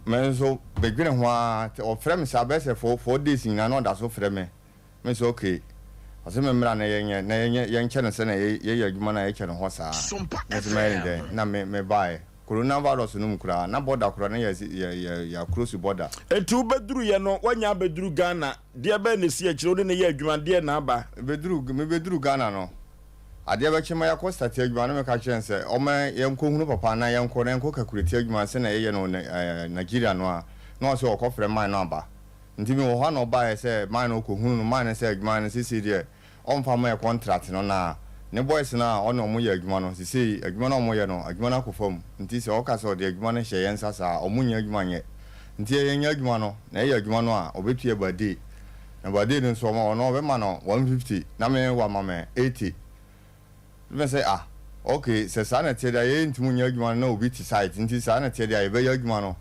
me so begwene ho a o frɛ me sabese for 4 days na no da so frɛ me so okay ase me mra na ye nche no se na ye adwuma na ye che no ho saa na me buy coronavirus no mkura na border kura na ya cross border etu beduru ye no wanya beduru Ghana de be ne si akiro de ne ye adwuma de na aba beduru Ghana no ade ba chema ya ko start adwuma no me ka kyen se o ma yenko hunu papa na yenko na yenko kakureti adwuma se na ye no Nigeria no a no so o frɛ man no aba nti mi wo ha no ba se man no ko hunu no man se adwuma no sisi de o mfa ma contract no na ne boys na o no mo ye adwuma no sisi adwuma no mo ye no adwuma na ko fam nti se o ka se o de adwuma no hye yen sasa o mo nya adwuma nye nti ye nya adwuma no na ye adwuma no a obetu e bade na bade no so ma no be ma no 150 na me wa ma me 80 me say okay se sa na tie da ye ntimu nya adwuma na obi ti site nti sa na tie da ye be ya adwuma no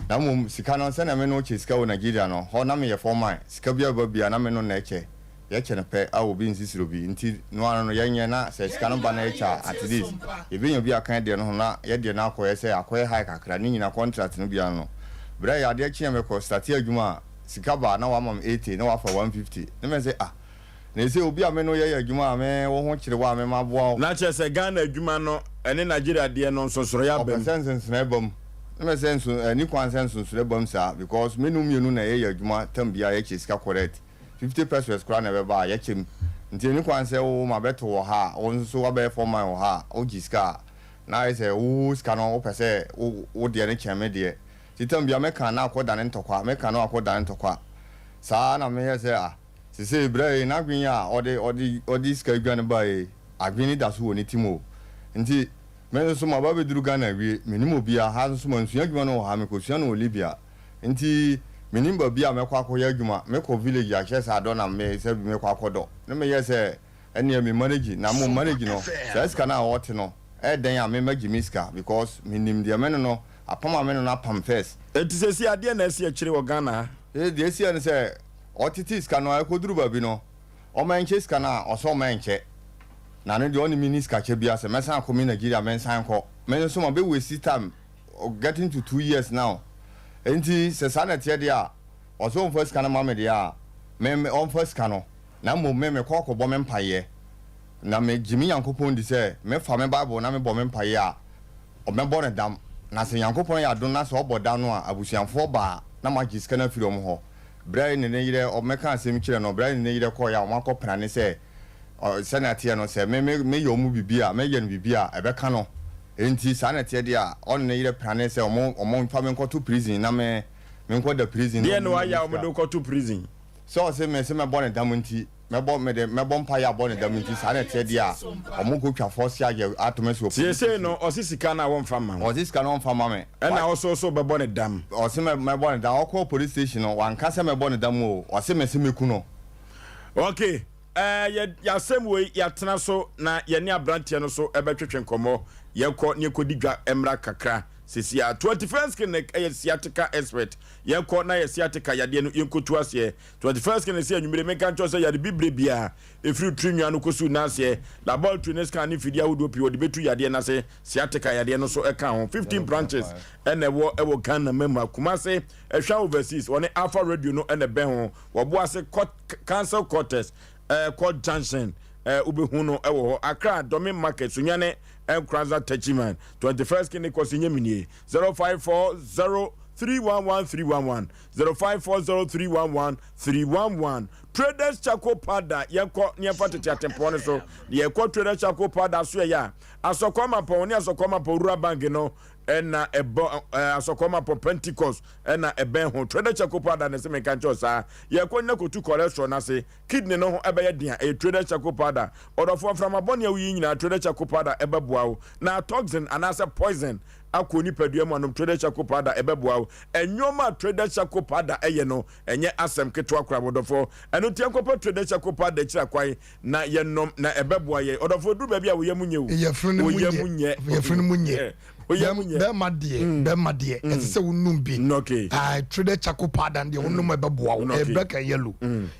na mo sika no se na me no che sika wo Nigeria no ho na me ye formal sika bia ba bia na me no na eche ye che na pe a obi nsisiro bi nti no ano no ye nye na se sika no ba na echa at least ye bi nya bi akan de no na ye de na akoye se akoye high kakra ni nyina contract no bia no bra ya de chi me ko start adwuma sika ba na wa mam 80 na wa fa 150 na me say na say obi ame no ye adwuma ame wo ho kire wa ame ma boa na che se Ghana adwuma no ene Nigeria de no nsosoro ya bam sense na ebam na me sense ni kwan sense nsosoro ebam sa because menu mienu na ye adwuma tambia ye sika correct 50 pesos kra na be ba ye chem nti ni kwan se wo ma beto wo ha wo nso wa be for man wo ha o giska na ye se wo ska no wo pese wo de ne cheme de tambia me kan na akoda ne ntokwa me kan na akoda ne ntokwa sa na me ye se sisi ibrahim na gwinya odi ska gwan bae agwini da so woni timo nti me so ma ba be duru Ghana wi minimo bia ha so ma nsuya gwan no ha me ko sua no Libya nti minimba bia me kwa ko ya adwuma me ko village ya kye sa do na me se bi me kwa kodo ne me ye se ene me manage na mo manage no sa ska na wote no den ya me magi miska because minim de me no apama me no na pam first etisesi ade na esi akire wo Ghana de esi ane se otitis kanu akoduru babi no o manche skana oso manche na no de oni miniska che bia se mesan ko mi Nigeria mensan ko men so ma be waste time getting to 2 years now enti se sana tie dia oso on first kana mama dia me on first kanu na mo me ko bo me mpaye na me jimi yankopon di se me fa me bible na me bo me mpaye a o me bo ne dam na se yankopon ya do na so oboda no a abusianfo ba na ma giska na firom ho Brian ne yire o meka asem kire no Brian ne yire ko ya o makọ prane se senate no se me yo mu bibia me ye no bibia e be ka no enti senate de a on ne yire prane se o mo fa me nko to prison na me nko da prison de no ya o mo do ko to prison so se me born dam nti me bo mpa ya born dam nti senate de a o mo ko twa force ya atomeso se no o sisika na won fa ma o sisika na won fa ma me e na so be born dam o se me born dam o ko police station no wan ka se me born dam o se me ku no okay ya semwe ya tena so na ye ne abrantie no so e be twetwe nkomo ye ko ne ko digwa emra kakra sisia 21st clinic e sciatica expert ye ko na ye sciatica yade no yenkotu ase 21st clinic se anwumire meka ncho se yade bibre bia efiri trinwa no kosu na ase laboratory ne scan ni fidia wodo pi wode betu yade na se sciatica yade no so e ka ho 15 branches ene wo Ghana mema kumase ehwa overseas one Alpha Radio no ene ben ho wo bo ase cancer cortex called Johnson ubehu no ewo ho Accra Domin Market sunyane Enkraza Techiman 21st clinic osinyemini 0540311311 0540311311 Traders Charcoal Powder yenko nyefa tete atempone so yenko Traders Charcoal Powder so ya asokoma pon ni asokoma po Rural Bank no ena asokoma po Pentecost ena eben ho Traders Charcoal Powder na se me kancho sa yenko nyakotu cholesterol na se kidney no ho ebe dia Traders Charcoal Powder odofo from abone awi nyina Traders Charcoal Powder ebe boawo na toxin anase poison akoni paduam anom Traders Charcoal Powder ebeboa enyoma Traders Charcoal Powder eye no enye asem keto akra bodofo eno tiankopo Traders Charcoal Powder kira kwai na yenom na ebeboa ye odofo duru ba bia wo yemunye wo yemunye be madie etse wonum bi Traders Charcoal Powder de wonum ebeboa wo ebeka yellow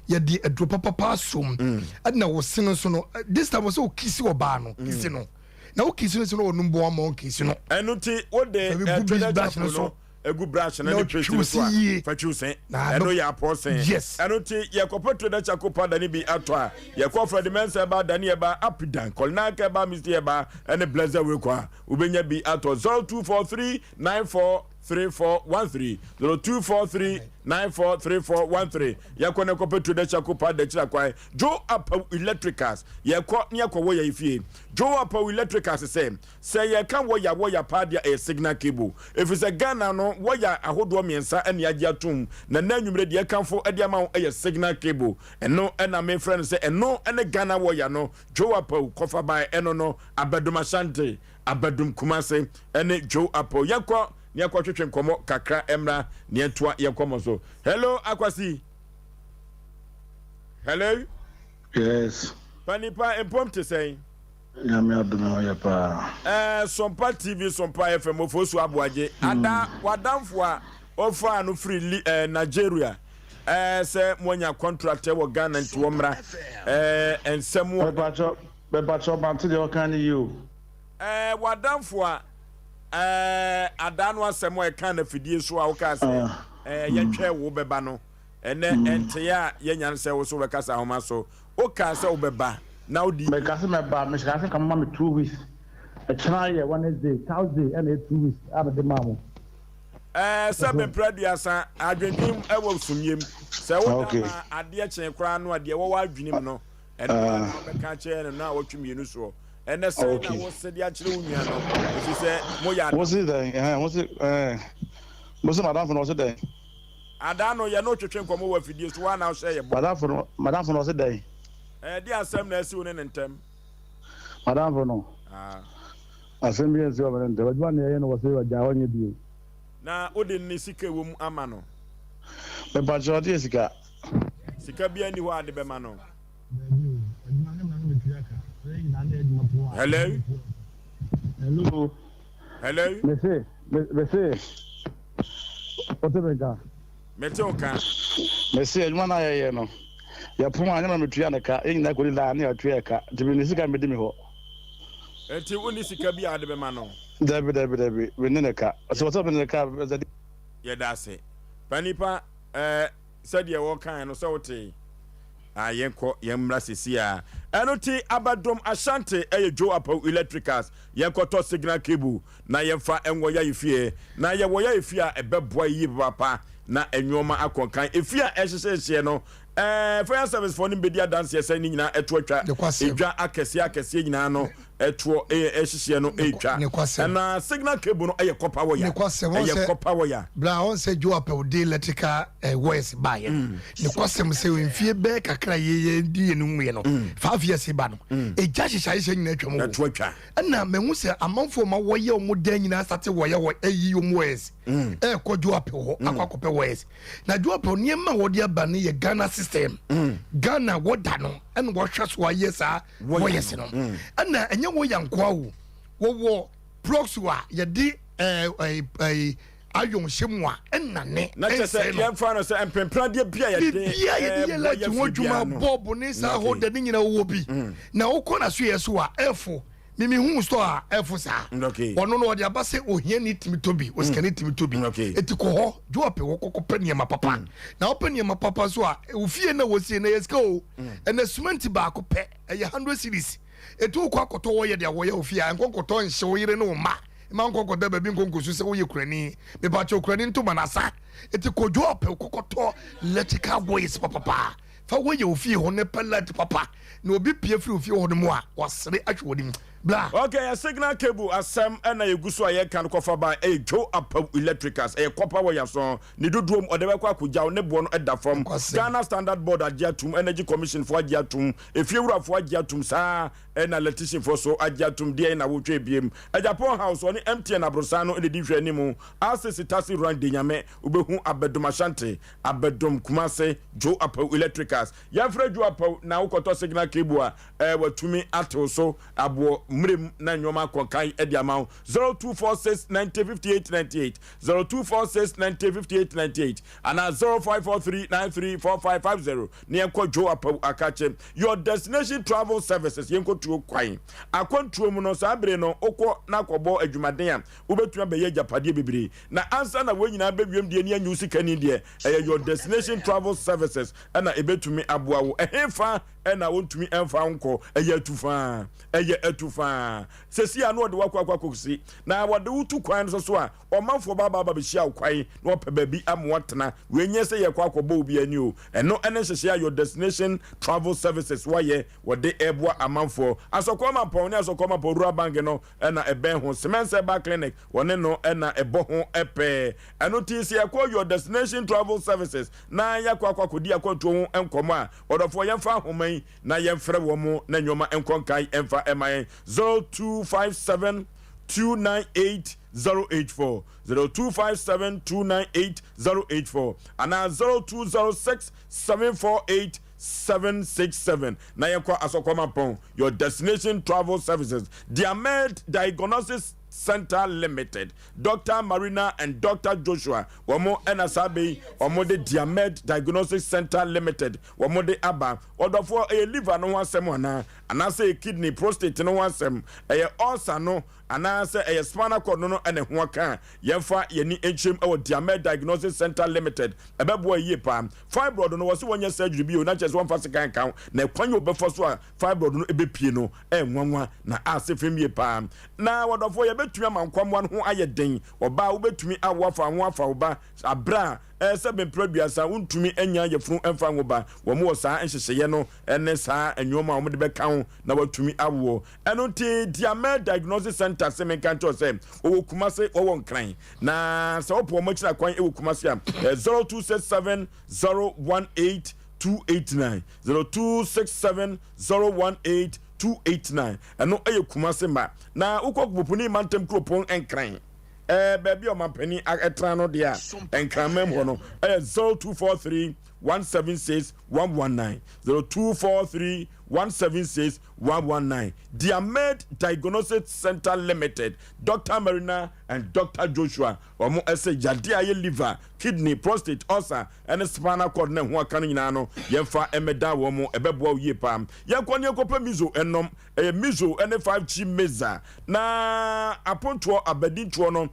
ye di edro papa som adna wo sino so no this time so kisi oba no kisi no na o kisi no onumbo ama kisi no enuti wo de Traders Charcoal no egu brush na ni so fa chusen eno ya posen enuti ye kopo Traders Charcoal Powder ni bi atwa ye ko Fred Mensa ba dani ba apidan kolnaka ba mr ba ene blazer we kwa ubenya bi atwa 024394 943413 0243943413 yakone kope to the chakupa de chakwa Joe Apa Electricals yakọ ne yakọ ya ifie Joe Apa Electricals say ye kan wo ya padia a signal cable if it's a Ghana no wo ya ahodo miensa ene agye atum na nanwumre de kanfo ade ama a signal cable eno na me friend say eno ene Ghana wo ya no Joe Apa kofa by eno no abadum asante abadum kumase ene Joe Apa yakọ ne yakọ twetwe nkomo kakra emra ne entoa yekomo so hello akwasi hello yes panipa empomte say nyame aduna ya pa Sompa TV Sompa FM Osei Aboagye ada wadamfo a ofa no free Nigeria say monya contract wo Ghana nti wo mra ensem wo bebacho bante de okan you wadamfo a adano asem e kan na fidie so a wo ka say yetwe wo beba no ene ente ya yenya se wo so be kasa homa so o ka say wo beba now the because me ba me shaka come me 2 weeks a try Wednesday Thursday and 2 weeks am the mamu seven prediasa adwenim e wo sumyem se wo na ade chen kra no ade wo adwenim no e no be ka che no na wo twemienu so ene se na wo se de akire unua no if say mo ya what's it then what's it madam for no se then adano ye no twetwe nkomo wa fidie so wa na wo share ye madam for no se then di asem na asi woni ntem madam for no asem bi esi woni ntem wadwa na ye no wose wagya wonye bi na odi ni sika wom ama no be ba jodi sika bi ani ho ade be ma no hello Monsieur Otebeka Metonka Monsieur Jumana ye no ya pon anya na metua ne ka enyi na kodi la na atua ka tibi ni sika medi mi ho enti woni sika bi ade be ma no dabi we ne ka so what be ne ka ye da se panipa said ye wo kan no so wote yenko yemra sisi a enoti abadom asante Joe Apa Electricals yenko to signal cable na yemfa enwo ya ifie na ye wo ya ifie a ebeboa yi papa na enwoma akonkan ifie a ehyehyehye no fire service for nimbedia dance yesa ni nyina eto atwa edwa akese nyina no eto ehyehyehye no etwa na signal cable no kopa wo ya kopa wo ya bla on say Joe Apa de electrical wires buy ne kwasem say mfie be kakra ye di enu mu ye no 5 years ba no eja hyehyehye nyina atwa mo eto atwa na mehu say amanfo ma wo ye omo dan nyina sate wo ye wo ayi omo wires ko Joe Apa ho akwakope wires na Joe Apa ne ma wo de aba ne ye Ghana system Ghana woda no and what shots why yes wires no and enye wo yankwa wo proxua ye di ayon hemwa enane na say yemfa no say empempra de bia ye de la ti wodwuma bob ni sa ho de ni nyina wo bi na wo kona so ye so a efo mimi hu store efo sa ono no de abase ohia ni timi tobi o scan timi tobi etiko ho Joe Apa wo kokopɛ niema papa na opɛ niema papa so a ofie na wo sie na yeska o na cement ba ko pɛ 100 series etu ko akoto wo ye de wo ye ofie a nkokoto nhye wo yire no ma ma nkokoda ba bi nkonkosu se wo ye kurani me ba che kurani nto manasa etiko Joe Apa kokoto electrical boys papa fa wo ye ofie ho ne pellet papa na obi pie free ofie ho no mu a wasere atwe wodim bla okay a signal cable asem na yeguso a ye kan kofa ba Joe Apa Electricals kopa wo ya so ni dodom odebe kwa kugya ne bo no eda from Ghana Standard Board agiatum Energy Commission for agiatum efiewura for agiatum sa na electrician for so agiatum die na wo twa biem Japan House oni MTN abrosano ene di hwe ni mu access tasi run de nyame obehu abedom asante abedom kumase Joe Apa Electricals ya fra Joe Apa na wo koto signal cable a watumi ato so abo mrem na nyoma konkan ediama 0246905898 0246905898 ana 0543934550 ne enko Joe Apa akache your destination travel services yenko tuo kwan akontuo mu no sabre no okọ na kobo adwumaden a obetua beye japade bebre na ansa na wanyina bewiem de ani anyu sika ni de your destination travel services ana ebetumi aboa wo ehemfa ɛna wontumi ɛmfa nko ɛyɛ atufa sesi ano de wakwa kosi na wode wutu kwan so a ɔmanfo baba bɛhyia kwai na ɔpɛ baabi amoatena wenye sɛ yɛ kwa akɔbɔ obi ani o ɛno ɛne hyehyɛ your destination travel services wayɛ wɔde ɛboa amanfo asɔkɔma pɔn ne asɔkɔma pɔ rural bank no ɛna ɛbɛn ho semense ba clinic wɔne no ɛna ɛbɔ ho ɛpɛ ɛno ti sɛ yɛkɔ your destination travel services na yɛkɔ akɔkɔdi akɔto ho nkɔmɔ a ɔdɔfo yɛmfa homan na yɛmfrɛ wɔ mo na nyɔma nkɔnkan ɛmfa ɛma 0257 298 084 0257 298 084 and 0206 748 767 na yɛkɔ asɔkɔma pɔn your destination travel services Diamed Diagnosis Center Limited, Dr. Marina and Dr. Joshua, Wamo Enasabe, Omode Diamed Diagnosis Center Limited, Wamode Abba, order for a liver no one semwana, and I say kidney, prostate no one sem, a ulcer no, and I say a spinal cord no and a waka, Yenfa Yeni HM or Diamed Diagnosis Center Limited, a bebo yepa, fibroid no was 1 year surgery, not just one first account, na kwanyo before fibroid no ebe piano, and one na asifim yepa. Now, what of your betumi amankwam wan ho aye den oba wo betumi awofa ho afa oba abra se be producer untumi anya yefunu emfa ngoba wo mo sa enhyehye no ene sa anwoma wo de beka ho na watumi awo eno ti Diamed Diagnosis Center se men kan to se wo kumase wo nkran na se opo mo kira kwan e wo kumase am 0267 018 289 0267 018 289 ano aye kumase ma na ukokupuni mantem kropon enkran baby o mampani etra no dia enkran mem ho no 0243 176 119 0243 176 119 Diamed Diagnosis Center Limited, Dr. Marina and Dr. Joshua omo ese jade aye liver kidney prostate ulcer and spinal cord na ho aka nyina no yemfa emeda wo mo ebebo yie pam yenkwane kopa mizo enom mizo ene 5G meza na aponto abadinto no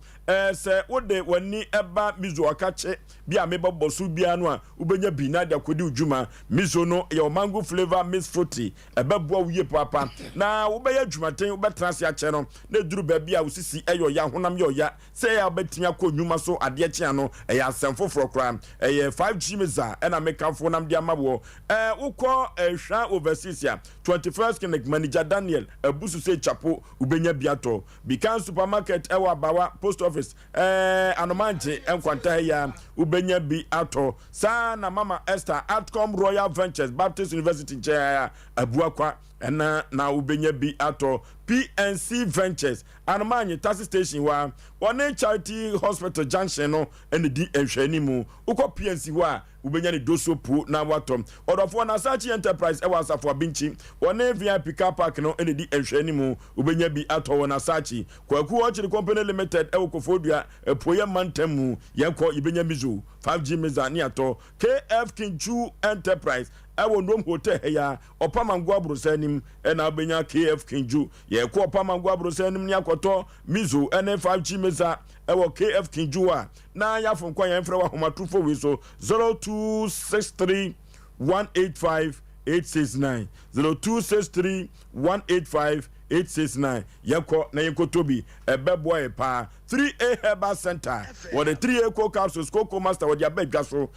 se wode wani eba mizo akache bia mebabo so bia no a ubenya bi na da kodi udwuma mizo no ye mango flavor mix fruity ebebo wiye papa na wobɛyɛ adwumaten wobɛtrase akyɛ no na duru baabi a wosisi ɛyɛ ya honam yɛ ya sɛ ya wobɛtumi akɔ nnwuma so adeɛ kyea no ɛyɛ asɛm foforɔ koraa ɛyɛ 5G meza ɛna mekamfo nam de ama wɔ wokɔ hwa overseas a 21st clinic manager Daniel abusu sɛ chapo wobɛnya biatɔ Bikan supermarket ɛwɔ Abawa post office anomanje enkwanta ya wobɛnya bi atɔ saa na mama Esther Atcom Royal Ventures Baptist University nkyɛn abuakwa na ubenya bi ato PNC Ventures Anomanyi taxi station wa one charity hospital junction no ene di enhwani mu uko PNC wa ubenya ni doso pu na watom odofo na Sachi Enterprise e wasafo abinchi one VIP car park no ene di enhwani mu ubenya bi ato na Sachi kwaku ochiri company limited e wokofodua epoye mantamu yenko ibenya mizu 5G mezani ato KF Kinju Enterprise ewo ndom hotel ya opamangwa brusanim na obenya KF Kinju ye ko opamangwa brusanim ni akoto mizo ene 5G meza ewo KF Kinju a na ya fon kwa yemfre wa homatufo we so 0263 185 869 0263 185 869 yeko na yeko tobi ebebo e pa 3A Herbal Center what the 3A co capsules cocoa master what ya bedga so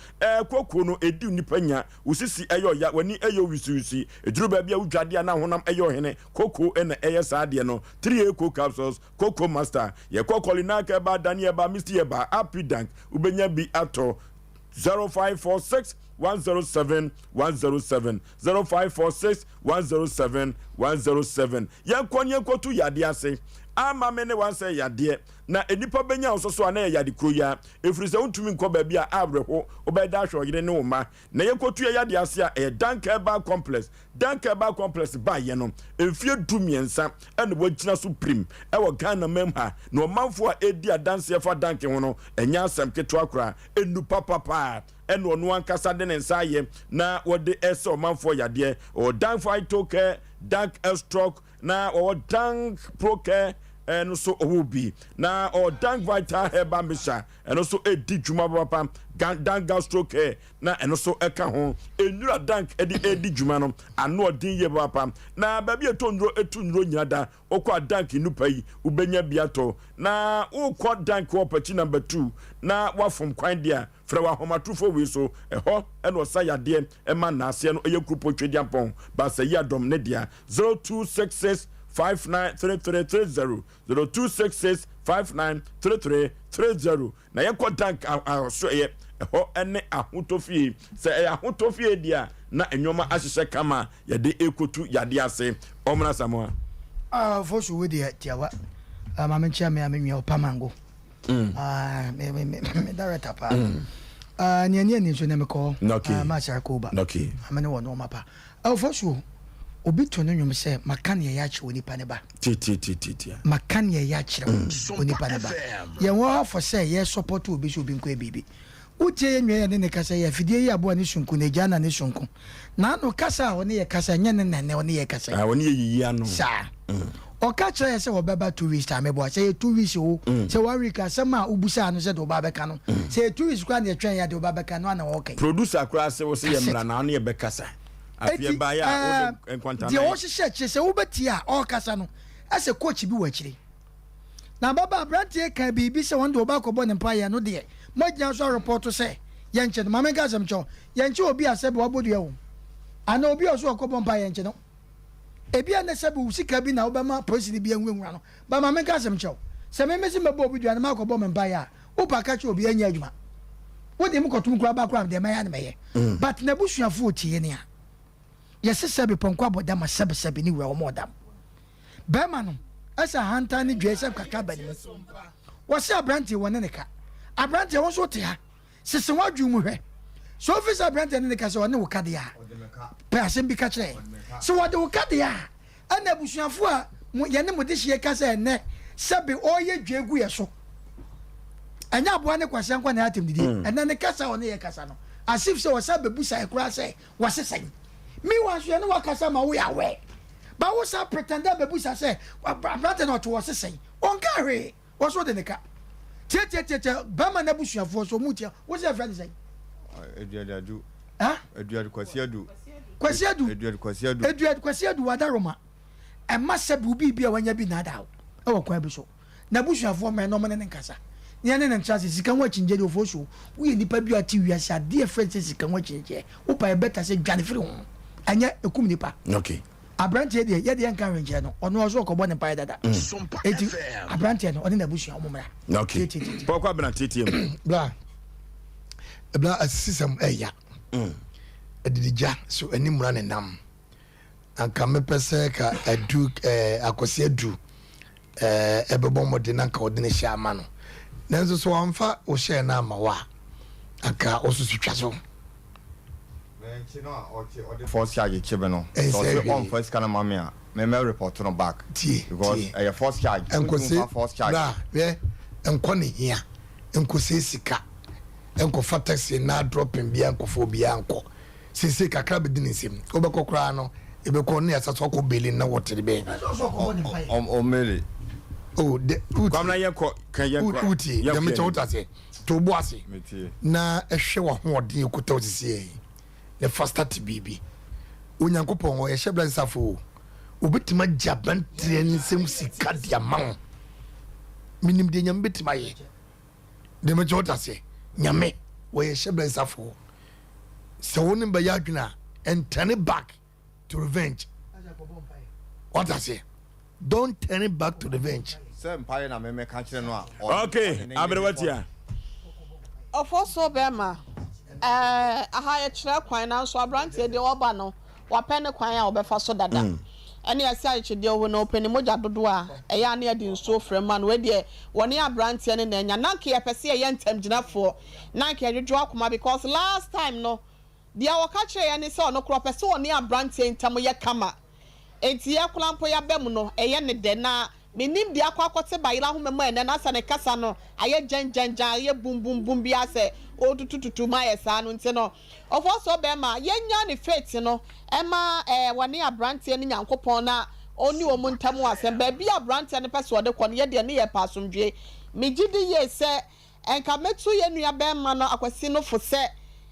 cocoa no edi nipanya usisi eyo ya wani eyo wisusi eduru ba bia udwade na honam eyo hene cocoa ena eye saade no 3A co capsules cocoa master ye kokolina ka ba Daniel ba Mr. Ba happy dank ubenya bi ato 0546 107 107 0546 107 107 yankonye kotu yade ase ama me ne wan say yade na enipa benya ososo na yade kroya efrise untumi nko ba bia abreho obeda hwo yire ne woma na yekotu yade ase a Dankeba complex ba ye no emfie dumiensa ene wagina supreme e wo Ghana memha na omanfo a edi adanse fa danke ho no enya asem keto akra enu papa eno no ankasa de ne nsaye na wode ese omanfo yade o dank fight toke dank stroke na o dank proke ɛno so ɔwɔ bi na ɔdank vital herbal mixture ɛno so ɛdi dwuma papa dank gastro care na ɛno so ɛka ho enura dank ɛdi dwuma no ano ɔdin yɛ papa na baabi etu nduro nyina da ɔkɔ dank nupa yi ubenya biato na ɔkɔ dank ɔpɛchi number 2 na wafom kwan dia frɛ wa homatrufo we so ɛhɔ ɛna ɔsa yadeɛ ɛma naase no ɛyɛ grupo twediampɔn ba sɛ yi adom ne dia 0266 593330 0266593330 na yɛkɔ dank so ɛyɛ ɛhɔ ɛne ahotofie sɛ ɛyɛ ahotofie dia na enwoma ahyehyɛ kama yɛde ekotu yade ase ɔmna samoa fosu we de tiawa mama nchia me amenwa opamango me director pa ni so na me ko ma sha ko ba amene wo no mapa fosu obi to no nwom se makan ye ya kire onipa ne ba makan ye ya kire onipa ne ba ye wo for say ye support obi so obi nko ebibi utie ye nwe ne kasa ye fidie ye abo ne sunku ne jana ne sunku na no kasa wo ne ye kasa nye ne nene wo ne ye kasa wo ne ye yiyi anu sa o ka kire ye se wo beba tourist amebo se ye tourist o se wa rika se ma ubusa anu se do ba beka no se ye tourist kwa ne twen ya do ba beka no na wo kan producer kra se wo se ye mra na ye bekasa afie ba ya o enkwanta na wo hye kire se wo beti a o kasa no ase coach bi wa kire na baba brantie kan bibi se won do ba ko bo ne pa ya no de magya so report say yenche no mama gasem cho yenche obi asebe wabodu ya wo ana obi oso okobon pa yenche no ebi ana sebe usika bi na obama president bi enwunwa no ba mama gasem cho se memesi mebo obi du ana makobon me pa ya upa ka cho obi anya adwuma wodi mu kotum kura ba kura de maya na meye but na busuafo otie ne a yesi sebe ponko aboda ma sebe ni we o modam ba ma no asa hanta ni dwe sebe kaka bani wo se abranti wona ne ka abrante won so te ha sese wadwu mu hwe so officer abrante ne ka se won ne wokade ya pe asem bi ka kire so wode wokade ya ana busuafo a ye ne mode hie ka se ne sebe oye dwegu ye so anya aboa ne kwase nkwa na atem didi ena ne kasa won ne ye kasa no asif se wo sabe busa ekura se wasesen mi wan so ne wakasa ma wo ya we ba wo sa pretender be busa se abrante no to wasesen on ka hwe wo so de ne ka tie bama na busuafo so mutia wo se friend say eduadu eduadu kwasiadu wadaroma e masabu bibia wanya bi na dawo e wo kwa bi so na busuafo me no mene nkasa ne ne ntrase sika wa chinje de ofoso wo ye nipa bi ati wiase ade friend say sika wa chinje wo pa e beta say dwane firi ho anya ekum nipa okay abrante de ye de enka renje no ono oso ko ne pa dada eti abrante no oni na busu omumra okay pokwa bna ttm bla asisam eya edidija so animura ne nam anka mepese ka adu akosi adu ebebo mode na nka ode ne hia ma no nanso so amfa o hia na ma wa aka osusu twaso first charge chibeno so on first kana mamia me report no back because a first charge first charge na we enko ne hia enko sesika enko taxi na dropping bia enko fo bia enko sese kakra be dinisim obekokra no ebeko ne asaso ko beli na wotere be o mele oh de kwamna yeko kan yeko uti de me chotase to boase na ehwe wo ho odin ekuta osisi le fastati bibi onyankopon o ye hye safo obetima jaban tren sem sika dia man minim de nyam betima ye de me jota se nyame wo ye hye safo so wonim ba yadwuna and turn it back to revenge what I say don't turn it back to revenge say empire na me ka kire no okay abrewatia ofoso bema aha ye kire kwan na so abrante de oba no wape ne kwan a obefa so dada ene ase a chide ho na openi moja dodo a eya na de nso frema no we de woni abrante ne na nya nanke ye pese ye ntam ginafo nanke ye dwo akoma because last time no dia waka kire ye ne se ono kro pese woni abrante ntam ye kama enti ye kulampo ya bem no eye ne de na menim dia kwakote bayira ho mema ene na sa ne kasa no aye janjanja aye bum bum bum bia se o tutututu ma yesa no nti no ofo so be ma yenya ne faith no ema woni abrante ne nyankopon na oni wo muntamu asem ba bia brand ne pese ode kɔ ne de ne ye pasomdwe me gidi ye se enka metu ye nua be ma no akwasi no fo se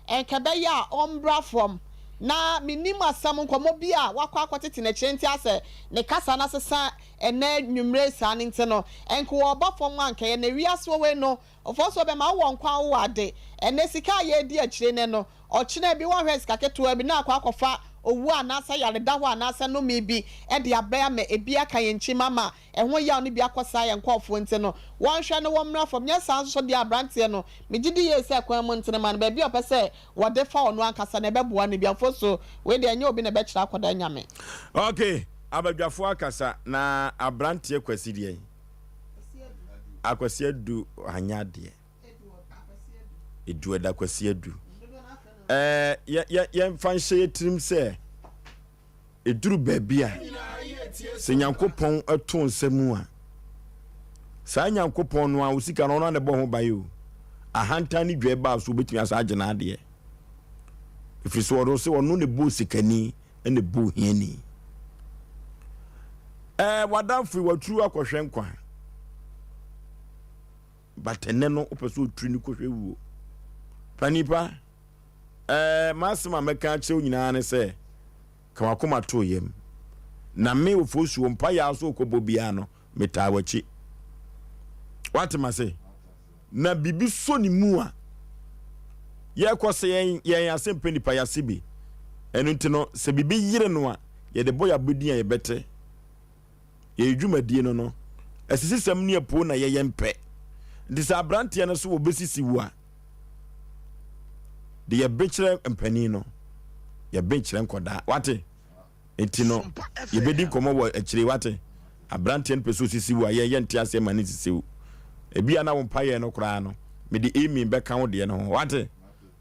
enka be ya ombra from na minim asam nkomo bia wakɔ akɔtete na kyerenti ase ne kasa na sesa ene nwumre sa ne nte no enka wo ba fom anka ye na wiase wo we no ofo be ma wo nkwa wo ade ene sika ye di akyire ne no ɔkyena bi wo hwɛ sika ketewa bi na akɔfa owu anasa yare da ho anasa no me bi e de abaya me ebi aka ye nchi mama ehwo ya no bi akosa ye nkɔfo nti no won hwɛ no womra fam nya san so de abrante no me gidi ye se kwan mu ntene man ba bi opese wo de fa ono ankasa na beboa ne bi afoso we de anya obi na be kyerɛ akoda nyame. Okay, abadwafo akasa na abrante kwasi de akwasi adu anya de edu da kwasi adu yen fan hye trim se eduru babia se nyankopon aton samu a sa nyankopon no a usika no na bo ho bayo ahanta ni dwe ba so betumi asa agena de ifiriso ro se wono ne bo sikani ene bo hiani wadamfri watru akohwe nkwa batene no opeso otru ni kohwe wuo panipa masima meka che nyina ne se kama koma to yem na me ofosuo mpa ya so okobo bia no metawachi what ma say na bibi so ni mu a ye kwose yen Asem Mpe Nipa ya sibi enu ntino se bibi yire no a ye de boya bodi a ye bete ye dwumadie no asisisem ne apo na ye yempe ndisa brante ne so wo besisi wu a de ye bechere mpani no ye bechere nkoda wate etino ye bedi komo wo akire wate abrante npeso sisi wu a ye ntia ase mani sisi wu ebia na wo mpaye no kra no me de emi be kan wo de no wate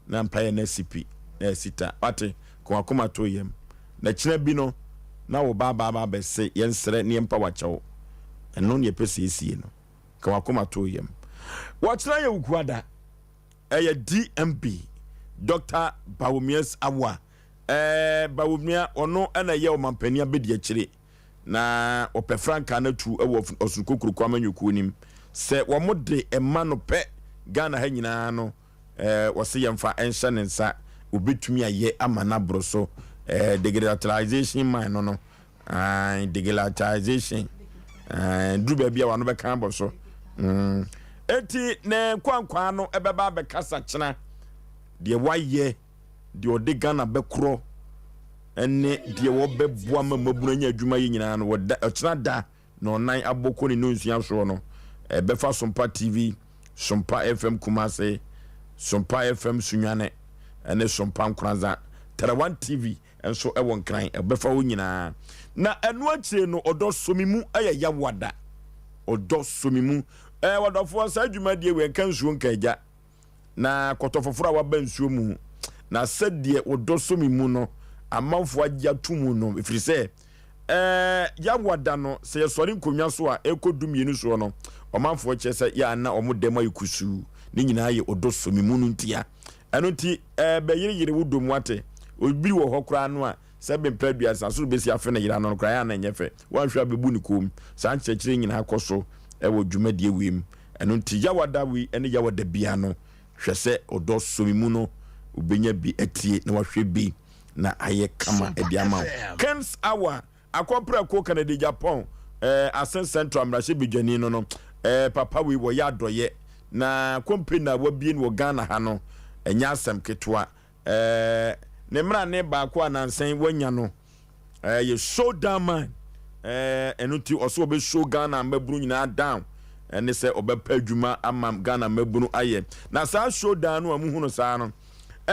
na mpaye na sipi na sita wate ko akoma to yem na kire bi no na wo ba be se ye nsere ne mpa wachewo eno ne pese esie no ko akoma to yem wo kire ye ukuada eye DMB Dr. Bawumias Awa Bawumia ono ena ye o mampani abedi akire na ope franka na tu ewo osurukokuru kwa manyuku nim se wo mode ema no pe Ghana ha nyina no wose yemfa enhye ne nsa obetumi aye amana broso deglitalization man no deglitalization druba bia wano be kan boso eti ne kwankwa no ebeba be kasa kyena de waye de ode Ghana be kro ene de wo be boa mamabuna nya adwuma yi nyina no kyena da no nan aboko ne nonsia so no befa Sompa TV Sompa FM Kumase Sompa FM Sunyane ene Sompa Nkranza Terawan TV enso ewon kran befa wo nyina na enu akire no odo somimu aye yawada odo somimu wadofo sa adwuma de we kan suo nkaja na kotofoforo wa ba nsuo mu na sadie odo somimu no amanfo agya tumu no ifrise yawada no se yesori nkonwa so a ekodum yenu so no omanfo chese ya na omudema ikusu ni nyina ye odo somimu no ntia eno ti be yire wudom wate obi wo hokra no a sebe mpradua sanso besi afe na yira no kra ya na nyefe wanhwa bebu ni kom san chechire nyina akoso ewo dwumadie wiem eno nti yawada wi ene yawada bia no hwese odo somimu no obenya bi atie na wahwe bi na aye kama ediama Kens Awa akopra ko Canada Japan Asen Central Amrashe bidwani no papa wi wo ya doye na company na wabie no Ghana ha no enya asem ketwa ne mra ne ba ko anansen wanya no ye showdown man enuti oso obe show Ghana maburu nyina down ene se obepa adwuma ama Ghana maburu aye na sa showdown no amuhu no sa no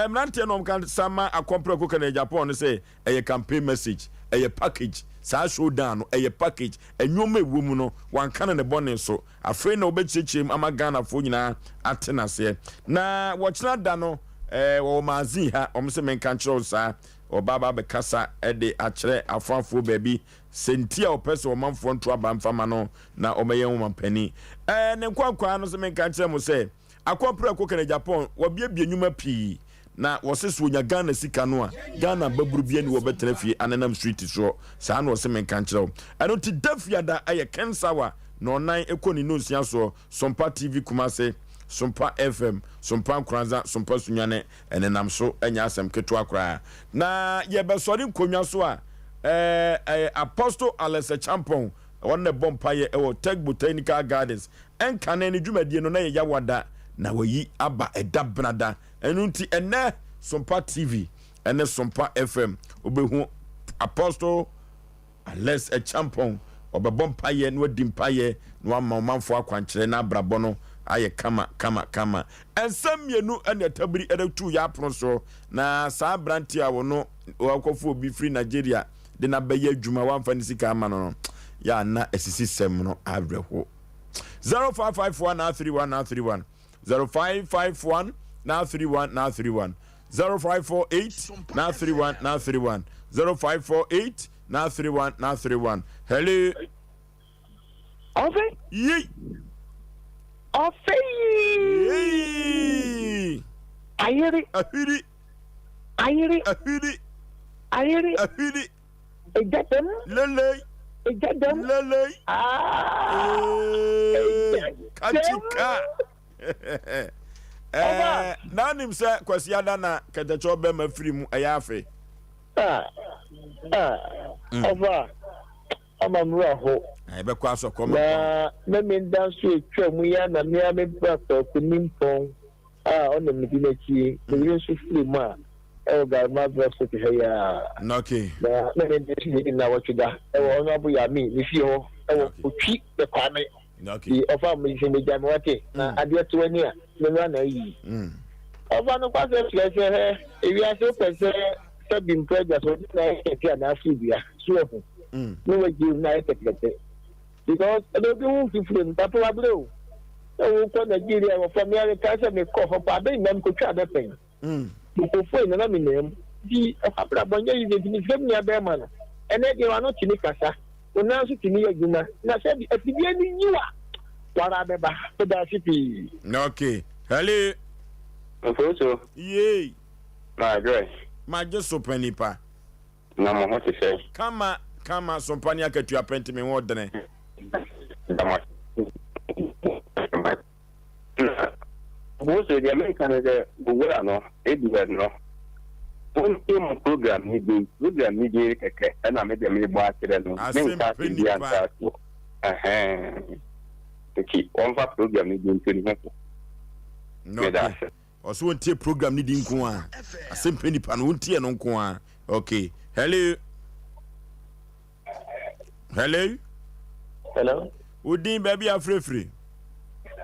mrante no kan sama akompra ko Canada Japan no say eye campaign message eye package sa showdown no eye package enwoma ewo mu no wankana ne bone so afre na obechechim ama Ghana fo nyina atena se na wochina da no wo mazi ha omse men kan chiro sa obaba be kasa de akire afanfo baby sentia opese o manfo nto abamfama no na omeye wo mampani ne kwankwa no se men kan chire mo se akompra ko Canada Japan wo bia nyuma pii na wɔse so nya Ghana sika no a Ghana baburu bia ni wɔbɛtena fie ananam street so saa na wɔse menka nkyerɛw ɛno ti dafiada ayɛ kensawa na ɔnan ekɔ no nsia so Sompa TV Kumase Sompa FM Sompa Nkranza Sompa Sunyane enenam so anya asɛm keto akra na yɛbɛsɔre nkonwa so a Apostle Alese Champon wɔn na bompaye ɛwɔ Tech Botanical Gardens ɛnka ne dwumadie no na yɛ yawada na wayi aba ɛdabrada ɛnu nti ɛnɛ Sompa TV ɛne Sompa FM obehu Apostle Alese Champon obebom paye no dim paye no amanfo akwankyere na abrabɔ no aye kama ensam mienu ene tabiri eretu ya apono so na saa branti a wono wakofo obi free Nigeria de na beye adwuma wamfa ni sika ama no ya na esisi sem no abrɛho 0551 na 31 0551 na 31 0548 na 31 0548 na 31 hello Osei yi Osei ayiri ejadem lele kachika nanim se kwasiada na katacho be mafiri mu ayafe Ova amamra ho ebe kwa so koma na me danso etwa mu ya na me amebra ko nimpon ona me dinaki me so firi mu a ga ma bra so ke ya okay na me ndesi na watida ona bu ya mi ni fi ho otwi de kwa me okay ofa me se me jam wate na ade to ani a me na yi ofa no kwa se he ewi ase pese been pregnant so na Africa so no way give na ekete because they do different that probably o ko Nigeria o from America say me call for ba nem ko twa be pen ko fo na me nem di afabra bonye yi de ni fem ni abe ma na ene de wa no tini kasa o na so tini adwuma na say di afibie ni yiwa wara be ba so da city okay hello Oforisuo yey na great Maje Sompa Nipa na mo hote say kama Sompa ni akatu apenti me wodene Boso the American the Google no edward no one program ni dey keke na me dem bo akere no me nka bi anta so okay on va program ni dey ntoni ho no also won tie program ni di nko a Asem Mpe Nipa no won tie no nko a okay hello udin baby afrefre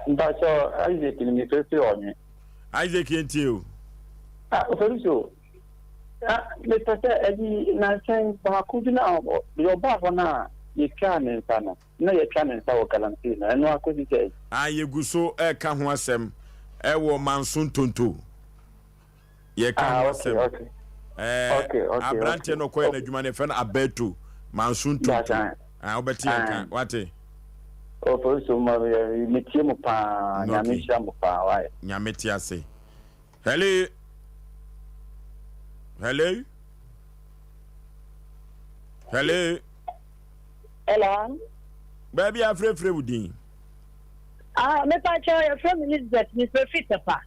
Mbacho Isaac ni mfefe onye Isaac entie o Oforisuo le pese edi na sen ba kudu na yo ba na ye twa ne nsa no na ye twa ne nsa wo kalantina eno akosi sei ayeguso e ka ho asem ewo mansun tonto ye ka ho asem abrante no koye na dwuma ne fe na abeto mansun tonto obeti ka wate Oforisuo ma metie mo pa nyame hia mo pa wa nyame ti ase hello hello baby afrefre udin me pa cho your from Elizabeth me fit pa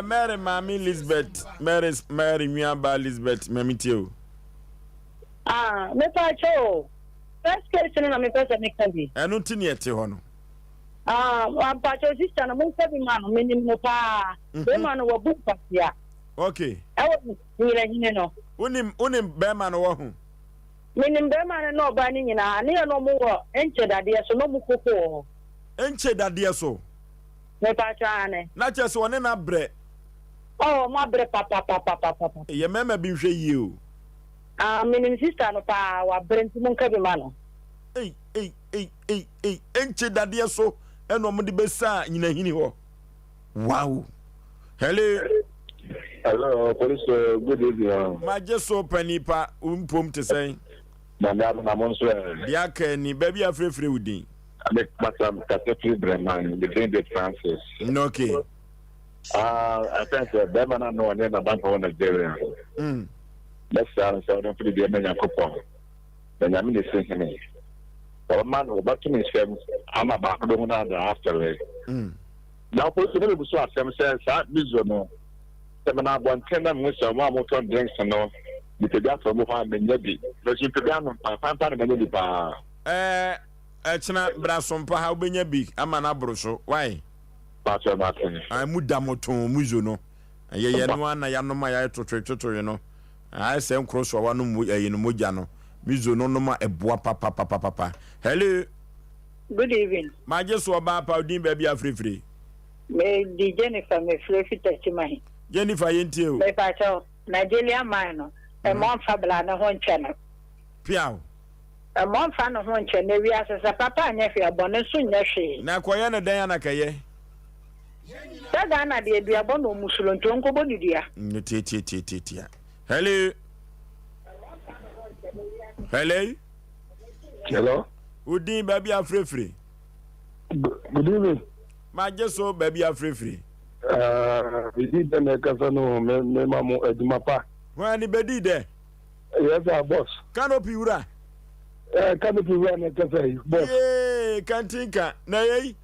Mary Mami Elizabeth Mary Miaba Elizabeth memiti o me pa cho first question na me pesa me kabi enu ti ne ete ho no pa cho sister na mo sabi man me nim no pa be man wo book pasia okay nyira hine no unim be man wo ho me nim be man no ba ni nyina ne no mo wo enche dade so no mo koko enche dade so me pa cha ne na che so ne na bre ma bre papa ye mema bi hwe yi o menim sister no pa wa brenti mun kabi mano enche dade so eno mo de besa nyina hini ho wow hello police good evening Maje Sompa Nipa umpom te sen na mo nso dia ka ni baby afrefre udin Masam Katefri Breman the Francis okay I think them and I know and then a bank on Nigeria. Let's say I'm pretty dear men and coupon. Then I'm in the same. Or man who back to me says, I'm about to go on after. Now, personally, we saw some sense at Mizuno. Seminar one tender with some motor drinks and all. You could get from Mohammed Nebi. But you could get on a family bar. Echna Sompa how be big. I'm an abroso. Why? I mudamoto muzuno. Ye no one I am no my to you know. I say cross for one in Mujano. Mizuno no ma a boa papa. Hello. Good evening. My just so about Powdin baby are free. May the Jennifer may fluffy touch my Jennifer into my pacho, Nigeria minor, a month fabulana one channel. Piao. A month fan of one channel, we as a papa and nephew, a bonus soon, yashi. Na Quayana Diana Kaye. Tadana, dear, be a bono musulon to Uncle Bonidia. Hello. Hello. Hello. Udi baby are free. Good evening. My just so baby are free. We did the Casano, Memo Edumapa. When the bedi there? Yes, our boss. Canopy Ura. Canopy Ura, boss. Yay, can't think. Nay,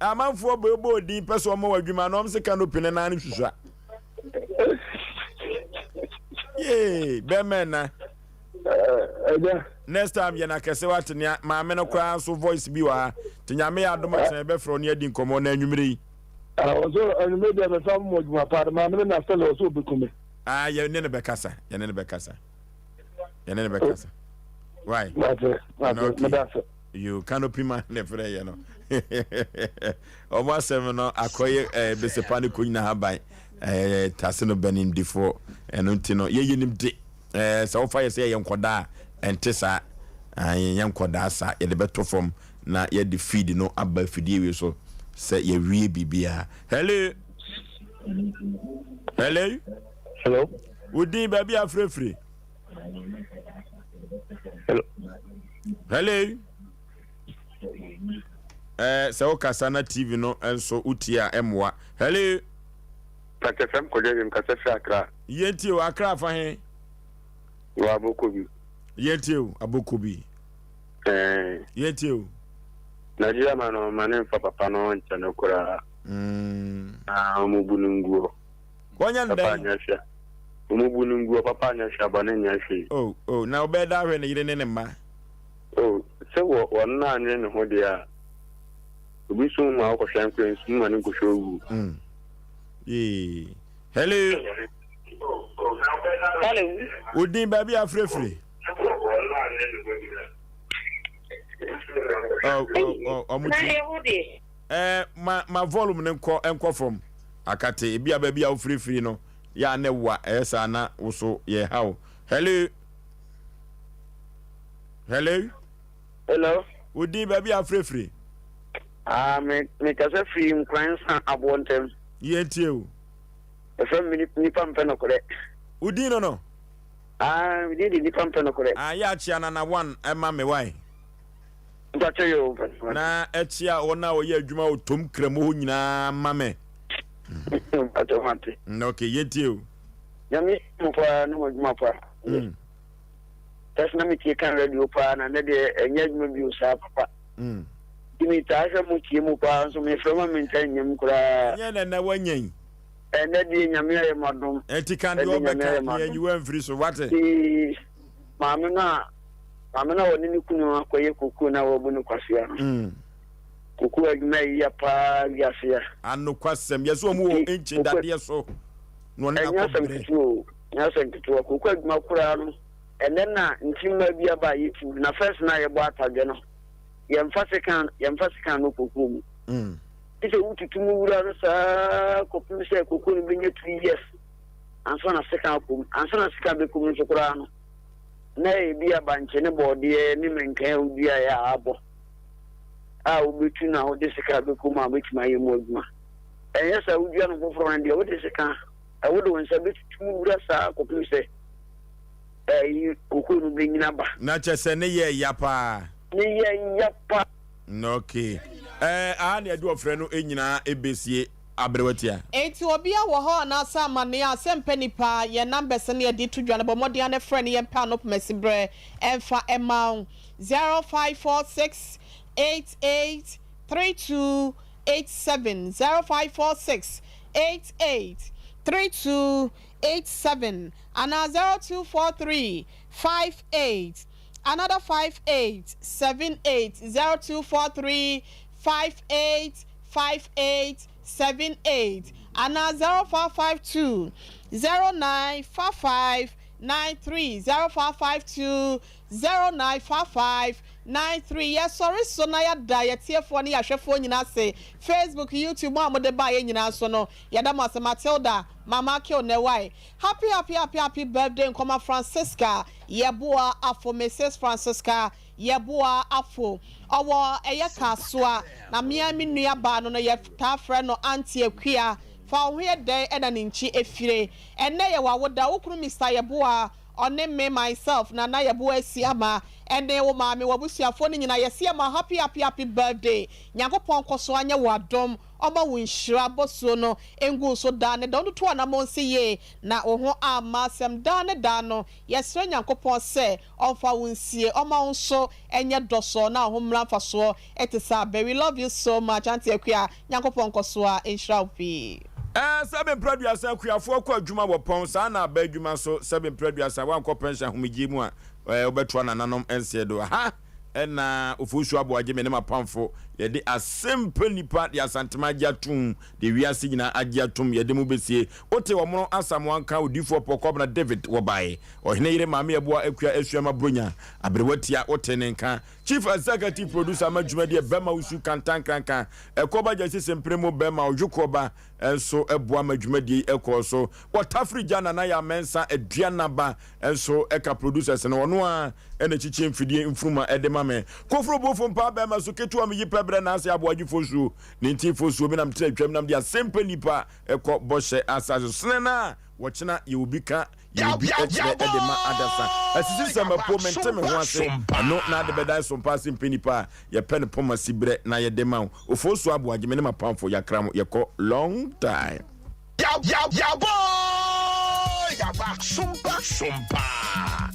a man for Bobo, the person more Gumanom, the canopy and an issue. Yay, Bemena. Next time you na kese wat nya ma me no kra so voice bi wa tinya me adoma sen be fro ne din komo na anwumiri so anwumiri be fam mo djuma pa ma me na sele so be kume ye ne be kasa why you canopy man ne fre ye no o ma sem no akoye be sepani ko nyina haban tase no benim difo eno ntino ye yenim de so wo fa ye se ye nkoda entesa yan nkoda sa ye de beto form na ye de feed no aba feed we so se ye wie bibia hello udi baby afrefre hello se o kasa na tv no enso utia emwa hello Takefem ko je mkasa fi Accra yenti o Accra fa he wa Abokobi yenti o Abokobi yenti o Nigeria mano manen fa papa no nchane kura omubununguo konya ndai papa nyasha omubununguo papa nyasha bane nyashi na obeda hwe ne yire ne mma se wo na anye ne ho dia obi so ma ko hwan kwen so ma ne ko showu hello Udin baby afrefre my volume enko from akate bia baby afrefre no ya ne wa esa na wo ye how hello Udin baby afrefre me kasa free nkran san abontem yenti o Asem Mpe Nipa mpeno kore Udin no we did Nipa mpeno kore ya chia na 1 ema me why Mpacho yo na echia ona oye adwuma otom kramo ho nyina mame Mpacho mate okay yenti o yami mpa no adwuma pa tasna mi tie kan radio pa na de enye adwuma bi usa papa Kimi tasha mu tie mu pa so me frama me ntanyem kura nya na wanyen ene di nyame ya madum eti kan do beka ye you free so what maame na woni ni kunu akoye kuku na wo bunu kwasea kuku adwuma ya pa yasia anu kwasem yeso mu wo enchi dade so no na akobere nyasa nkitu kuku adwuma kura no ene na ntimma bi aba yitu na first na ye bo atade no yemfa sekan no kuku mu ite ututu mu wura sa kopim se kuku ni benye 2 years anso na seka be kum so kura no na e bia banche ne bode ni menkan ubia ya abo ubitu na o de seka be kum abetima ye moduma yesa ubia no foforo na de o de seka wo de won sa be tutu mu wura sa kopim se kuku ni benye ba na chese ne ye yapa ni ye yapa okay a na edu ofre no enyina ebesie abrewatia enti obi a wo ho na asa amane Asem Mpe Nipa ye numbers ne ye di to dwane bo modi ane friend ye pa no mesibre emfa ema 0546 88 3287 0546 88 3287 and 0243 58 another 5878 0243 58 5878 and 0552 0955 93 0552 0955 93 yes sorry so na ya da ya tiefo ne ya hwefo nyina se Facebook YouTube mo amode ba ye nyina so no ya da ma Matilda mama ke onewai happy birthday nkoma Francisca yeboa afo Mrs Francisca yeboa afo owo eye kasoa na mia menua ba no ye ta frɛ no auntie akua fa ho ye den ena ne nchi efire enne ye wawoda wokuru Mr yeboa on me myself na yeboa siama ene wo ma me wabusuafo ni nyina yesiama happy birthday nyankopon koso anya wadom oma wunhira bosuo no engu so da ne don to na monse ye na oho ama sem da ne da no yesre nyankopon se onfa wunsie oma wonso enye doso na ho mra faso etisa be we love you so much auntie akua nyankopon koso a enhira opi seven producer akuafo kwa adwuma wo pon sa na ba adwuma so seven producer wan ko pension homigi mu a obeto na nanom ense do ha na Oforisuo Aboagye me ne mapamfo ye de Asem Mpe Nipa de asantema agiatum de wiase nyina agiatum ye de mu besie ote wo mono asamo anka odifo pokobna David wo bae ohene yire maame eboa akua asuama bronya abrewatia ote ne nka chief executive producer madwuma de bema usu kantankranka ekoba jase sempremo bema ojukoba enso eboa madwuma de ekoso watafri jana na ya mensa aduanaba enso eka producers no ono a ene chichi mfidie mfruma edema me kofro bofo mpa bema so ketu am yi pebre na Osei Aboagye Oforisuo ninti Oforisuo bi nam tira twam nam de Asem Mpe Nipa eko boshe asazo snena wochina yubika yubi edema adasa asisi sema po menteme ho ase no na de bedai Sompa Asem Mpe Nipa ye pen poma sibre na ye dema Oforisuo Aboagye me ne mapamfo yakram yeko long time Yaw boy Sompa